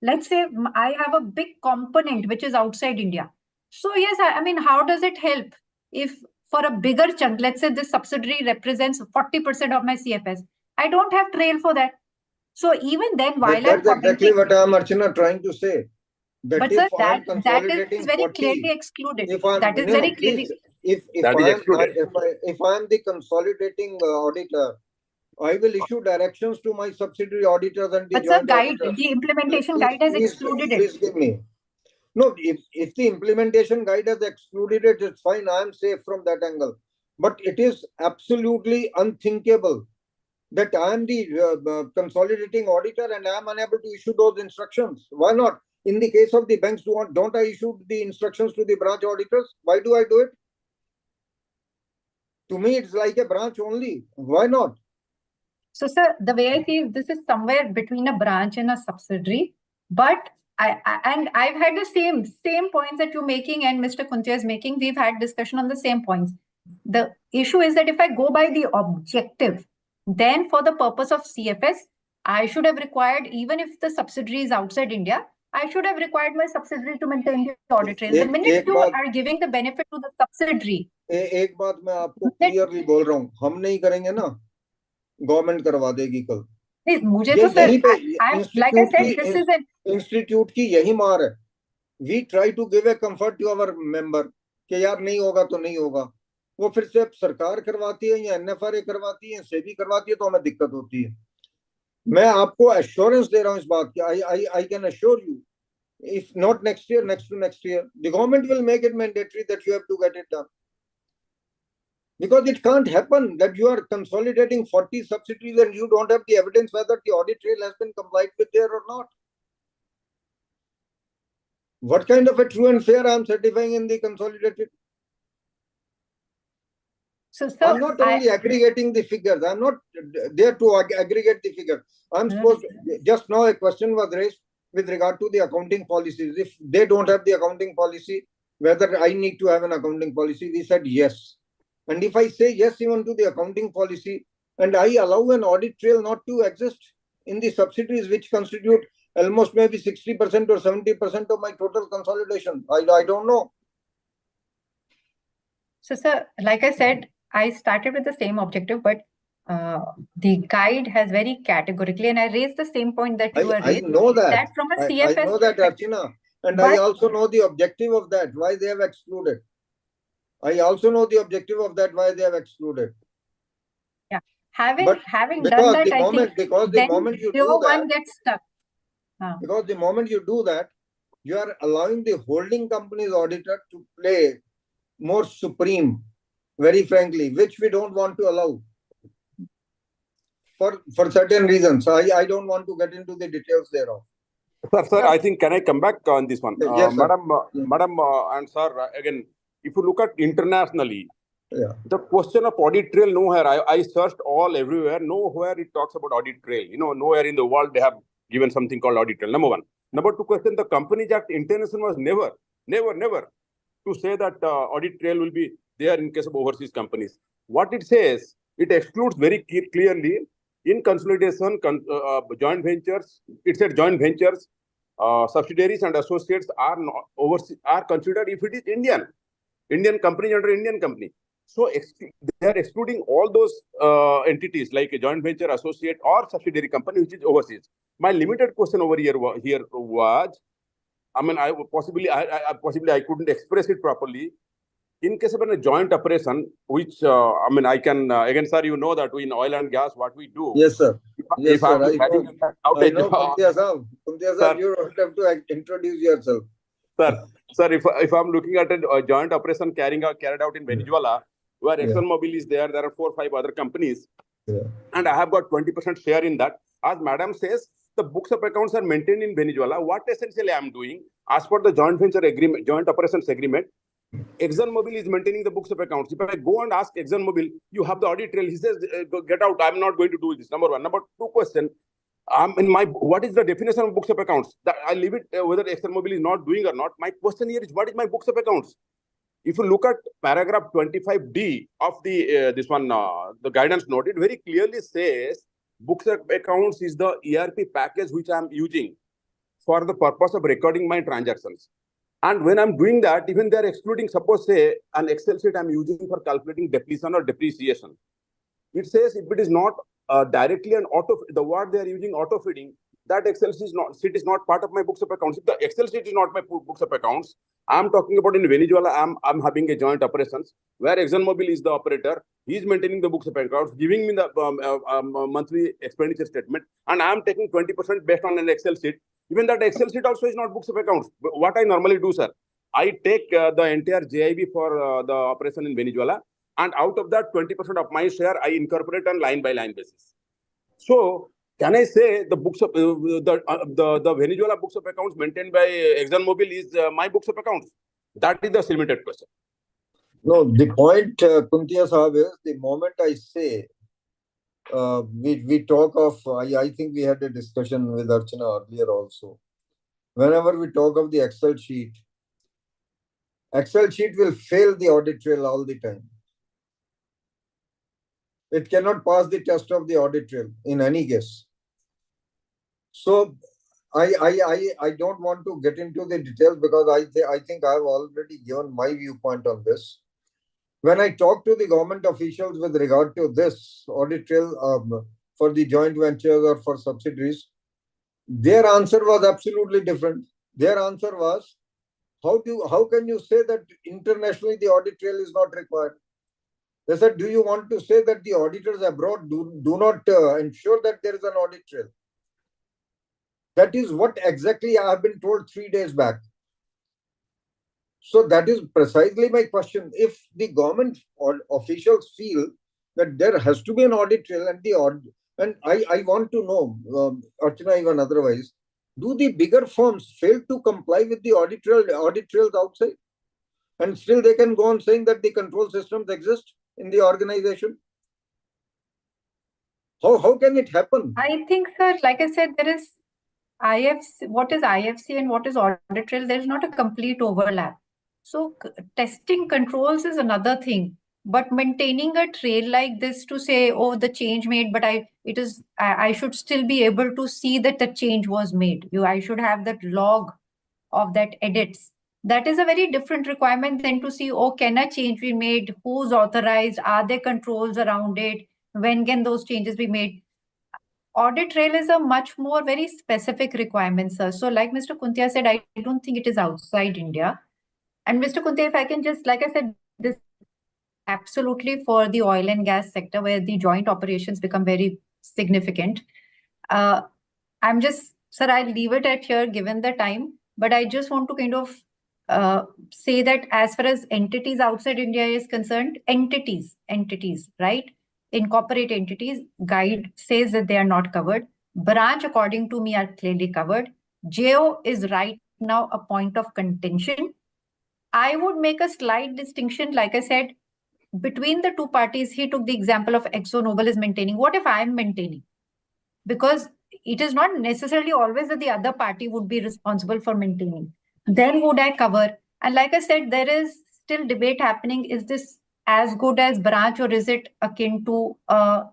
let's say I have a big component which is outside India. So yes, I mean, how does it help if for a bigger chunk, let's say this subsidiary represents 40% of my CFS, I don't have trail for that. So even then, while that's exactly what I'm Archana trying to say. That but if sir, I am that is very clearly excluded. If I am the consolidating auditor, I will issue directions to my subsidiary auditors and the joint auditors. The implementation guide has excluded it. Please give me. No, if the implementation guide has excluded it, it's fine. I am safe from that angle. But it is absolutely unthinkable that I am the consolidating auditor and I am unable to issue those instructions. Why not? In the case of the banks, don't I issue the instructions to the branch auditors? Why do I do it? To me, it's like a branch only. Why not? So, sir, the way I see this is somewhere between a branch and a subsidiary. But I've had the same points that you're making and Mr. Kuntia is making. We've had discussion on the same points. The issue is that if I go by the objective, then for the purpose of CFS, I should have required, even if the subsidiary is outside India, I should have required my subsidiary to maintain the audit trail. The minute you are giving the benefit to the subsidiary. एक बात मैं आपको clearly बोल रहा हूँ, हम नहीं करेंगे ना, गवर्नमेंट करवा देगी कल. मुझे तो sir, like I said, this is an institute की यही मार है. We try to give a comfort to our member कि यार नहीं होगा तो नहीं होगा. वो फिर से सरकार करवाती है या NFRA करवाती है, सेबी करवाती है, तो हमें दिक्कत होती है. मैं आपको एश्योरेंस दे रहा हूं इस बात की. I can assure you, if not next year, next to next year, the government will make it mandatory that you have to get it done. Because it can't happen that you are consolidating 40 subsidiaries and you don't have the evidence whether the audit trail has been complied with there or not. What kind of a true and fair I am certifying in the consolidated? So, sir, I'm not only aggregating the figures. I'm not there to aggregate the figures. I'm supposed, just now a question was raised with regard to the accounting policies. If they don't have the accounting policy, whether I need to have an accounting policy, we said yes. And if I say yes even to the accounting policy, and I allow an audit trail not to exist in the subsidiaries which constitute almost maybe 60% or 70% of my total consolidation, I don't know. So, sir, like I said, I started with the same objective, but the guide has very categorically, and I raised the same point that you were raised. I know that. From a CFS I know that, Archana. And I also know the objective of that, why they have excluded. I also know the objective of that, why they have excluded. Yeah. Having done that, I think because the moment you do that, one gets stuck. Because the moment you do that, you are allowing the holding company's auditor to play more supreme, very frankly, which we don't want to allow for certain reasons. I don't want to get into the details thereof. Sir, I think, can I come back on this one? Yes, Madam, and sir, again, if you look at internationally, the question of audit trail, nowhere, I searched all everywhere, nowhere it talks about audit trail. You know, nowhere in the world they have given something called audit trail, number one. Number two question, the Companies Act intention was never to say that audit trail will be there in case of overseas companies. What it says, it excludes very clearly in consolidation, joint ventures. It said joint ventures, subsidiaries and associates are not are considered if it is Indian company under Indian company. So they are excluding all those entities like a joint venture, associate, or subsidiary company which is overseas. My limited question over here was, I mean, I couldn't express it properly. In case of a joint operation, which I mean, I can again, sir, you know that in oil and gas, what we do. Yes, sir. Yes, sir. I know, Kumtia sir, you don't have to introduce yourself. Sir, if I'm looking at a joint operation carried out in Venezuela, where ExxonMobil is there are 4 or 5 other companies, and I have got 20% share in that. As Madam says, the books of accounts are maintained in Venezuela. What essentially I am doing, as per the joint venture agreement, joint operations agreement, ExxonMobil is maintaining the books of accounts. If I go and ask ExxonMobil, you have the audit trail, he says, get out, I'm not going to do this. Number one. Number two question, what is the definition of books of accounts? That I leave it whether ExxonMobil is not doing or not. My question here is, what is my books of accounts? If you look at paragraph 25D of the the guidance note, it very clearly says books of accounts is the ERP package which I am using for the purpose of recording my transactions. And when I'm doing that, even they are excluding, suppose say an Excel sheet I'm using for calculating depletion or depreciation. It says if it is not directly an the word they are using auto feeding, that Excel sheet is not part of my books of accounts. If the Excel sheet is not my books of accounts, I'm talking about in Venezuela, I'm having a joint operations where ExxonMobil is the operator. He is maintaining the books of accounts, giving me the monthly expenditure statement, and I'm taking 20% based on an Excel sheet. Even that Excel sheet also is not books of accounts. But what I normally do, sir, I take the entire JIB for the operation in Venezuela, and out of that 20% of my share, I incorporate on line-by-line basis. So, can I say the books of the Venezuela books of accounts maintained by ExxonMobil is my books of accounts? That is the limited question. No, the point, Kuntia Sahab, is the moment I say, we talk of, I think we had a discussion with Archana earlier also. Whenever we talk of the Excel sheet will fail the audit trail all the time. It cannot pass the test of the audit trail in any case. So I don't want to get into the details because I think I have already given my viewpoint on this. When I talk to the government officials with regard to this audit trail for the joint ventures or for subsidiaries, their answer was absolutely different. Their answer was, how can you say that internationally the audit trail is not required? They said, do you want to say that the auditors abroad do not ensure that there is an audit trail? That is what exactly I have been told 3 days back. So that is precisely my question. If the government officials feel that there has to be an audit trail and I want to know, Archana, even otherwise, do the bigger firms fail to comply with the audit trails outside? And still they can go on saying that the control systems exist in the organization? How can it happen? I think, sir, like I said, there is IFC, what is IFC and what is audit trail? There is not a complete overlap. So testing controls is another thing, but maintaining a trail like this to say, oh, the change made, but I should still be able to see that the change was made. I should have that log of that edits. That is a very different requirement than to see, oh, can a change be made? Who's authorized? Are there controls around it? When can those changes be made? Audit trail is a much more very specific requirement, sir. So like Mr. Kuntia said, I don't think it is outside India. And Mr. Kuntia, if I can just, like I said, this absolutely for the oil and gas sector where the joint operations become very significant. I'm just, sir, I'll leave it at here given the time, but I just want to kind of say that as far as entities outside India is concerned, entities, right? Incorporate entities, guide says that they are not covered. Branch, according to me, are clearly covered. JO is right now a point of contention. I would make a slight distinction, like I said, between the two parties. He took the example of ExxonMobil is maintaining. What if I'm maintaining? Because it is not necessarily always that the other party would be responsible for maintaining. Then would I cover? And like I said, there is still debate happening. Is this as good as branch or is it akin to a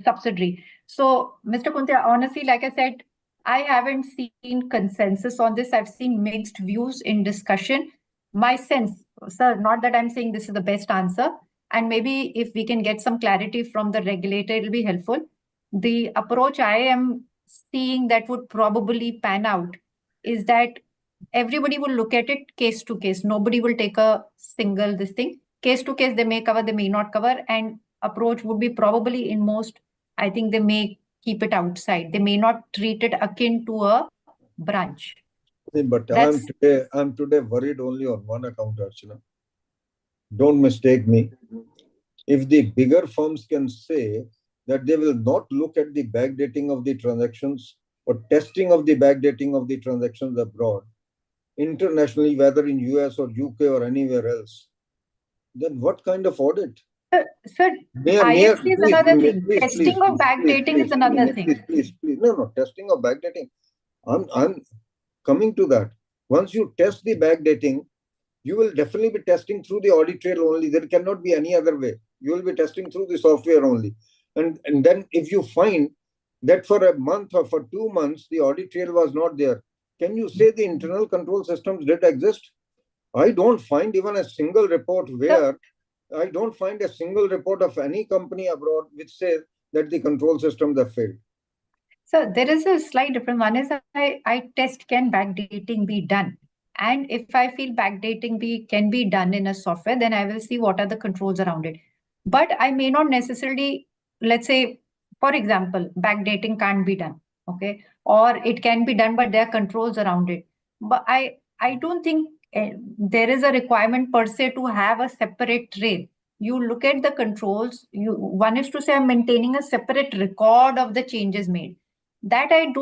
subsidiary? So, Mr. Kuntia, honestly, like I said, I haven't seen consensus on this. I've seen mixed views in discussion. My sense, sir, not that I'm saying this is the best answer, and maybe if we can get some clarity from the regulator, it'll be helpful. The approach I am seeing that would probably pan out is that everybody will look at it case to case. Nobody will take a single this thing. Case to case, they may cover, they may not cover, and approach would be probably in most, I think they may keep it outside. They may not treat it akin to a branch. But I'm today worried only on one account, Archana. Don't mistake me. If the bigger firms can say that they will not look at the backdating of the transactions or testing of the backdating of the transactions abroad, internationally, whether in US or UK or anywhere else, then what kind of audit? Sir, IFC is another thing. Testing of backdating is another thing. Please. No, testing of backdating. I'm coming to that. Once you test the backdating, you will definitely be testing through the audit trail only. There cannot be any other way. You will be testing through the software only. And then if you find that for a month or for 2 months, the audit trail was not there, can you say the internal control systems did exist? I don't find even a single report I don't find a single report of any company abroad which says that the control systems have failed. So there is a slight difference. One is I test, can backdating be done? And if I feel backdating can be done in a software, then I will see what are the controls around it. But I may not necessarily, let's say, for example, backdating can't be done, okay? Or it can be done, but there are controls around it. But I don't think there is a requirement per se to have a separate trail. You look at the controls. One is to say I'm maintaining a separate record of the changes made. That I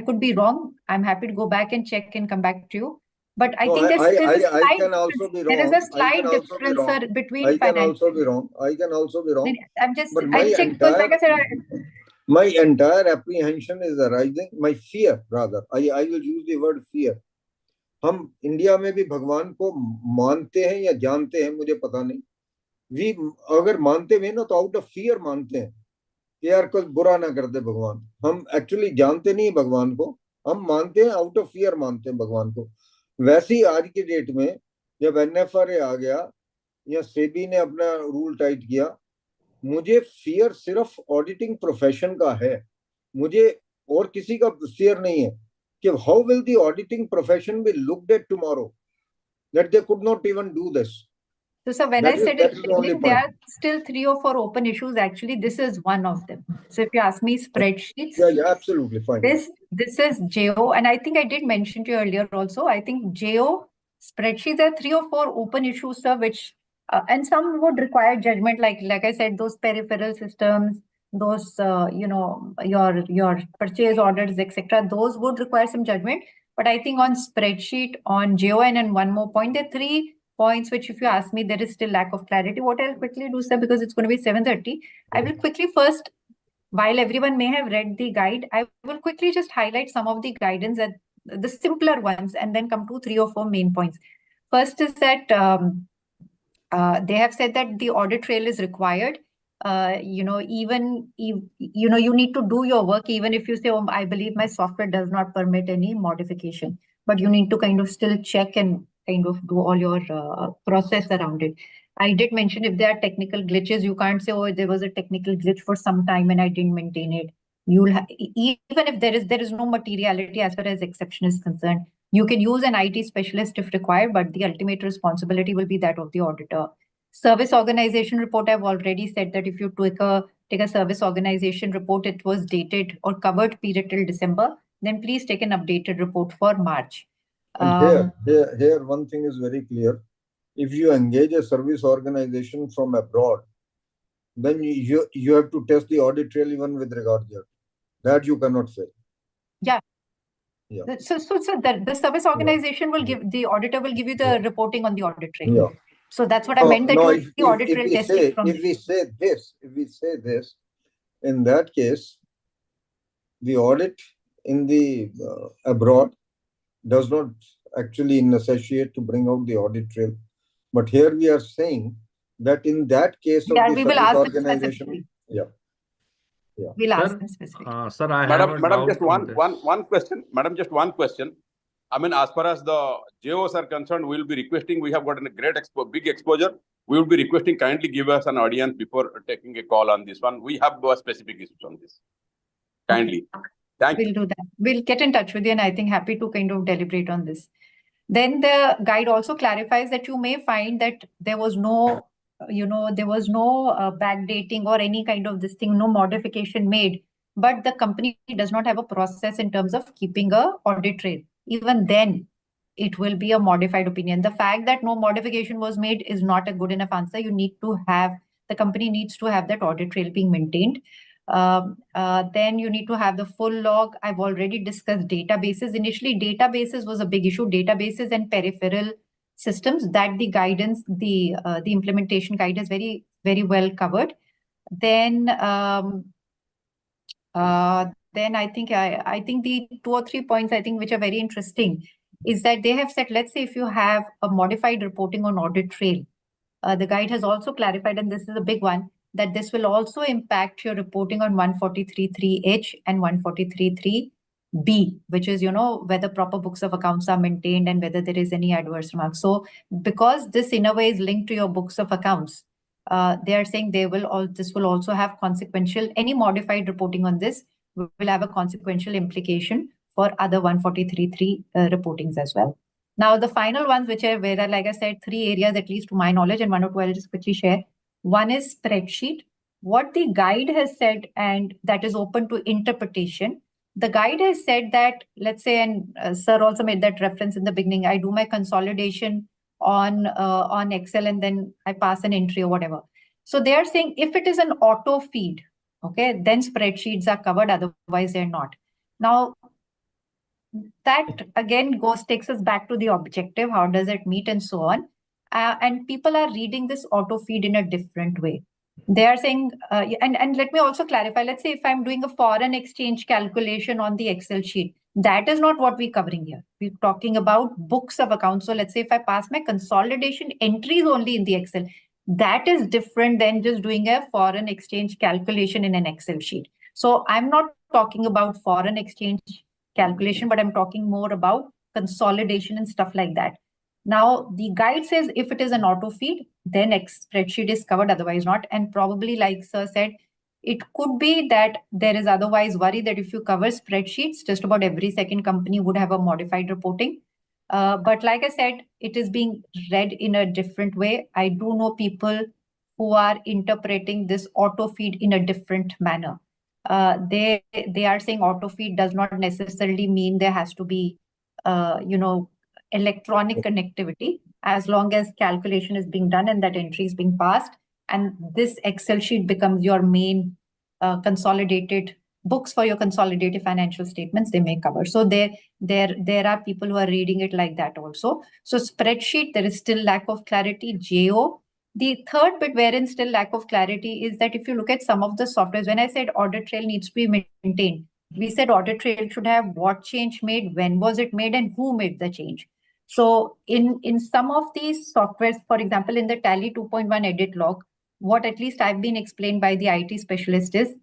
could be wrong. I'm happy to go back and check and come back to you. But I think I can also be wrong. There is a slight difference, sir, between I can also be wrong. I'm just, But I'll check because, like I said, my entire apprehension is arising, my fear rather. I will use the word fear. हम India में भी भगवान को मानते हैं या जानते हैं मुझे पता नहीं. अगर मानते भी ना तो आउट ऑफ फियर मानते हैं. कि यार कुछ बुरा ना कर दे भगवान। हम एक्चुअली जानते नहीं भगवान को, हम मानते हैं आउट ऑफ फियर, मानते हैं भगवान को। वैसे ही आज की डेट में जब NFRA आ गया या सेबी ने अपना रूल टाइट किया, मुझे फियर सिर्फ ऑडिटिंग प्रोफेशन का है, मुझे और किसी का फियर नहीं है कि how will the auditing profession B looked at tomorrow, that they could not even do this. So, sir, when That I is- said that in is the the only beginning, there point. are still 3 or 4 open issues. Actually, this is one of them. So, if you ask me, spreadsheets, Yeah, absolutely fine. this is JO, and I think I did mention to you earlier also. I think JO spreadsheets are 3 or 4 open issues, sir, which and some would require judgment, like I said, those peripheral systems, those your purchase orders, etc. Those would require some judgment. But I think on spreadsheet, on JO, and one more point, there are 3 points which, if you ask me, there is still lack of clarity. What I'll quickly do, sir, because it's going to be 7:30, I will quickly first, while everyone may have read the guide, I will quickly just highlight some of the guidance, that the simpler ones, and then come to 3 or 4 main points. First is that they have said that the audit trail is required. Even you need to do your work, even if you say, "Oh, I believe my software does not permit any modification," but you need to kind of still check and kind of do all your process around it. I did mention if there are technical glitches, you can't say, "Oh, there was a technical glitch for some time and I didn't maintain it." Even if there is no materiality as far as exception is concerned. You can use an IT specialist if required, but the ultimate responsibility will be that of the auditor. Service organization report, I've already said that if you take a service organization report, it was dated or covered period till December, then please take an updated report for March. And here one thing is very clear. If you engage a service organization from abroad, then you have to test the audit trail even with regard to that. You cannot say. Yeah. Yeah. So the service organization will give, the auditor will give you the reporting on the audit trail. Yeah. So that's what I meant, that No, the audit trail testing from if we say this, in that case, the audit in the abroad does not actually necessitate to bring out the audit trail. But here we are saying that in that case of the we will service ask them organization, specifically. yeah. We'll ask them specifically. Sir, I have a Madam, doubt just on this. one question. Madam, just one question. I mean, as far as the JOs are concerned, we will be requesting, we have gotten a great big exposure. We will be requesting kindly give us an audience before taking a call on this one. We have specific issues on this. Kindly. Thank you. We'll do that. We'll get in touch with you, and I think happy to kind of deliberate on this. Then the guide also clarifies that you may find that there was no backdating or any kind of this thing, no modification made, but the company does not have a process in terms of keeping a audit trail. Even then, it will be a modified opinion. The fact that no modification was made is not a good enough answer. The company needs to have that audit trail being maintained. Then you need to have the full log. I've already discussed databases. Initially, databases was a big issue. Databases and peripheral systems, that the guidance, the implementation guide is very, very well covered. Then I think the 2 or 3 points I think which are very interesting is that they have said, let's say if you have a modified reporting on audit trail, the guide has also clarified, and this is a big one, that this will also impact your reporting on 143.3H and 143.3B, which is, whether proper books of accounts are maintained and whether there is any adverse remark. So because this in a way is linked to your books of accounts, they are saying this will also have any modified reporting on this will have a consequential implication for other 143.3 reportings as well. Now, the final ones, which are where, like I said, 3 areas, at least to my knowledge, and 1 or 2 I'll just quickly share. One is spreadsheet. What the guide has said, and that is open to interpretation. The guide has said that, let's say, and sir also made that reference in the beginning, I do my consolidation on Excel and then I pass an entry or whatever. So they are saying if it is an auto feed, okay, then spreadsheets are covered, otherwise they're not. Now, that again takes us back to the objective, how does it meet and so on. And people are reading this auto feed in a different way. They are saying, and let me also clarify, let's say if I'm doing a foreign exchange calculation on the Excel sheet, that is not what we're covering here. We're talking about books of accounts. So let's say if I pass my consolidation entries only in the Excel, that is different than just doing a foreign exchange calculation in an Excel sheet. So I'm not talking about foreign exchange calculation, but I'm talking more about consolidation and stuff like that. Now, the guide says if it is an auto feed, then spreadsheet is covered, otherwise not. And probably, like Sir said, it could be that there is otherwise worry that if you cover spreadsheets, just about every second company would have a modified reporting. But like I said, it is being read in a different way. I do know people who are interpreting this auto feed in a different manner. They are saying auto feed does not necessarily mean there has to be, electronic connectivity, as long as calculation is being done and that entry is being passed, and this Excel sheet becomes your main consolidated books for your consolidated financial statements, they may cover. So there are people who are reading it like that also. So spreadsheet, there is still lack of clarity. JO, the third bit wherein still lack of clarity is that if you look at some of the softwares, when I said audit trail needs to be maintained, we said audit trail should have what change made, when was it made, and who made the change. So in some of these softwares, for example, in the Tally 2.1 edit log, what at least I've been explained by the IT specialist is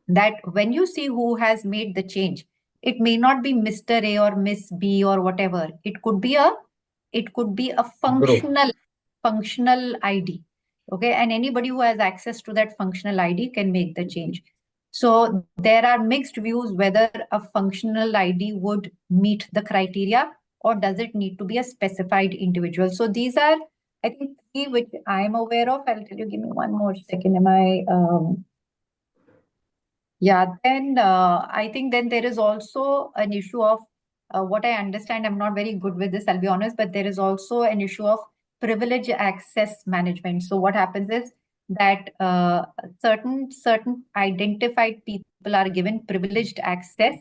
that when you see who has made the change, it may not be Mr. A or Miss B or whatever. It could be a functional ID. Okay, and anybody who has access to that functional ID can make the change. So there are mixed views whether a functional ID would meet the criteria or does it need to be a specified individual. So these are, I think, three which I'm aware of. I'll tell you, give me one more second. Then I think then there is also an issue of what I understand. I'm not very good with this, I'll be honest, but there is also an issue of privilege access management. So what happens is that certain identified people are given privileged access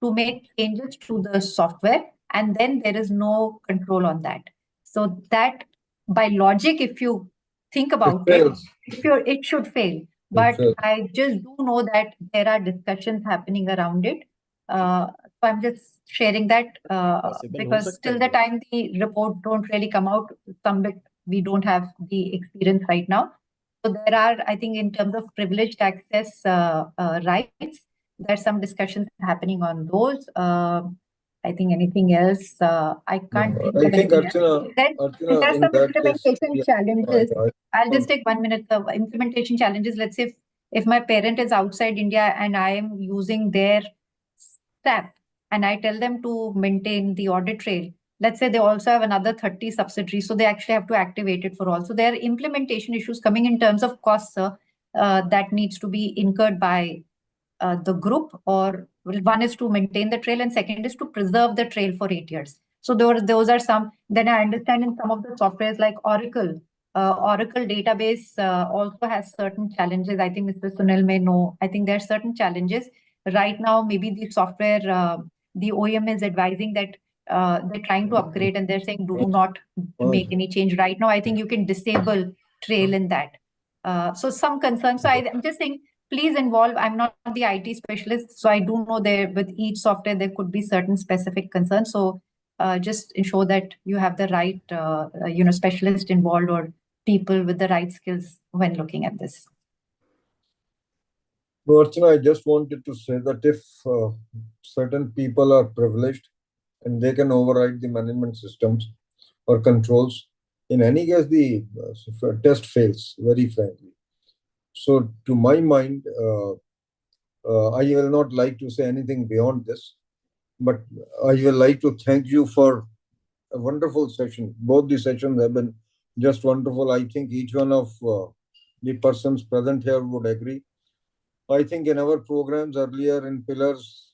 to make changes to the software, and then there is no control on that. So that, by logic, if you think about it, it should fail. But I just do know that there are discussions happening around it. So I'm just sharing that because till the time the report don't really come out, some bit we don't have the experience right now. So there are, I think, in terms of privileged access rights, there's some discussions happening on those. I think anything else, I can't think of anything else. Then there are some implementation challenges. I'll just take 1 minute of implementation challenges. Let's say if my parent is outside India and I am using their SAP and I tell them to maintain the audit trail, let's say they also have another 30 subsidiaries, so they actually have to activate it for all. So there are implementation issues coming in terms of costs that needs to be incurred by the group, or one is to maintain the trail and second is to preserve the trail for 8 years. So those are some. Then I understand in some of the softwares like Oracle database also has certain challenges. I think Mr. Sunil may know. I think there are certain challenges. Right now, maybe the software, the OEM is advising that they're trying to upgrade and they're saying do not make any change. Right now, I think you can disable trail in that. So some concerns. So I'm just saying, please involve. I'm not the IT specialist, so I do know there with each software there could be certain specific concerns. So just ensure that you have the right specialist involved or people with the right skills when looking at this. No, Archana, I just wanted to say that if certain people are privileged and they can override the management systems or controls, in any case the test fails, very frankly. So to my mind, I will not like to say anything beyond this, but I will like to thank you for a wonderful session. Both the sessions have been just wonderful. I think each one of the persons present here would agree. I think in our programs earlier in Pillars,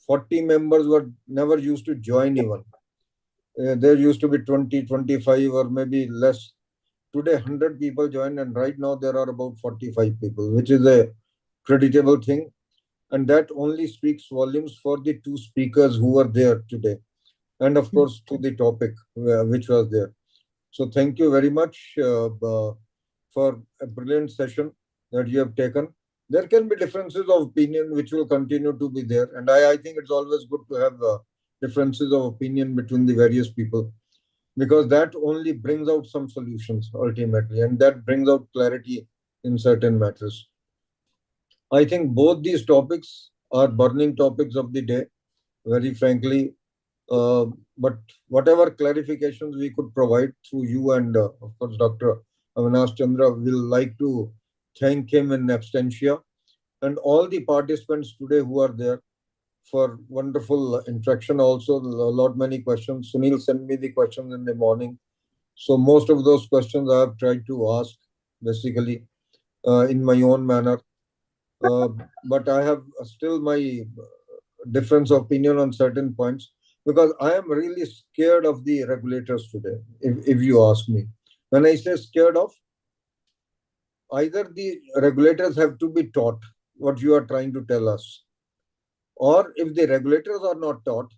40 members were never used to join even. There used to be 20, 25 or maybe less. Today, 100 people joined, and right now there are about 45 people, which is a creditable thing. And that only speaks volumes for the two speakers who were there today. And of course, to the topic which was there. So thank you very much for a brilliant session that you have taken. There can be differences of opinion which will continue to be there. And I think it's always good to have differences of opinion between the various people. because that only brings out some solutions ultimately, and that brings out clarity in certain matters. I think both these topics are burning topics of the day, very frankly. But whatever clarifications we could provide through you and, of course, Dr. Avinash Chandra, will like to thank him in absentia, and all the participants today who are there for wonderful interaction. Also, a lot many questions. Sunil sent me the questions in the morning. So most of those questions I have tried to ask basically in my own manner. But I have still my difference of opinion on certain points, because I am really scared of the regulators today, if you ask me. When I say scared of, either the regulators have to be taught what you are trying to tell us, or if the regulators are not taught,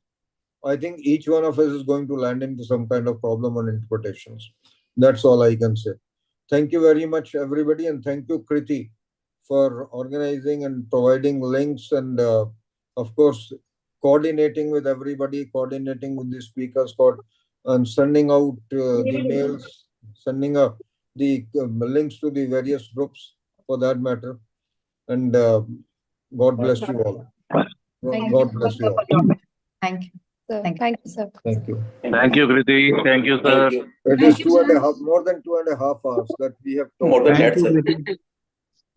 I think each one of us is going to land into some kind of problem on interpretations. That's all I can say. Thank you very much, everybody, and thank you, Kriti, for organizing and providing links, and of course, coordinating with everybody, coordinating with the speakers, and sending out the mails, sending the links to the various groups for that matter. And God bless you all. God bless you all. Thank you. Thank you, sir. Thank you. Thank you, Kriti. Thank you, sir. It is 2.5, more than 2.5 hours that we have talked. More than Thank that, you, sir. Kriti.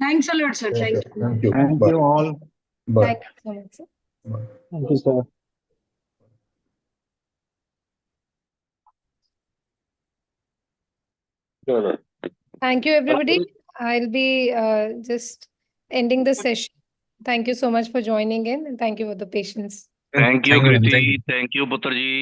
Thanks a lot, sir. Thank you. Thank you. Thank Bye. you all. Bye. Thank you so much, sir. Bye. Thank you, sir. Thank you, everybody. I'll be just ending the session. Thank you so much for joining in, and thank you for the patience. Thank you, Thank you, ma'am. Thank Kriti. you. Thank you, Putraji.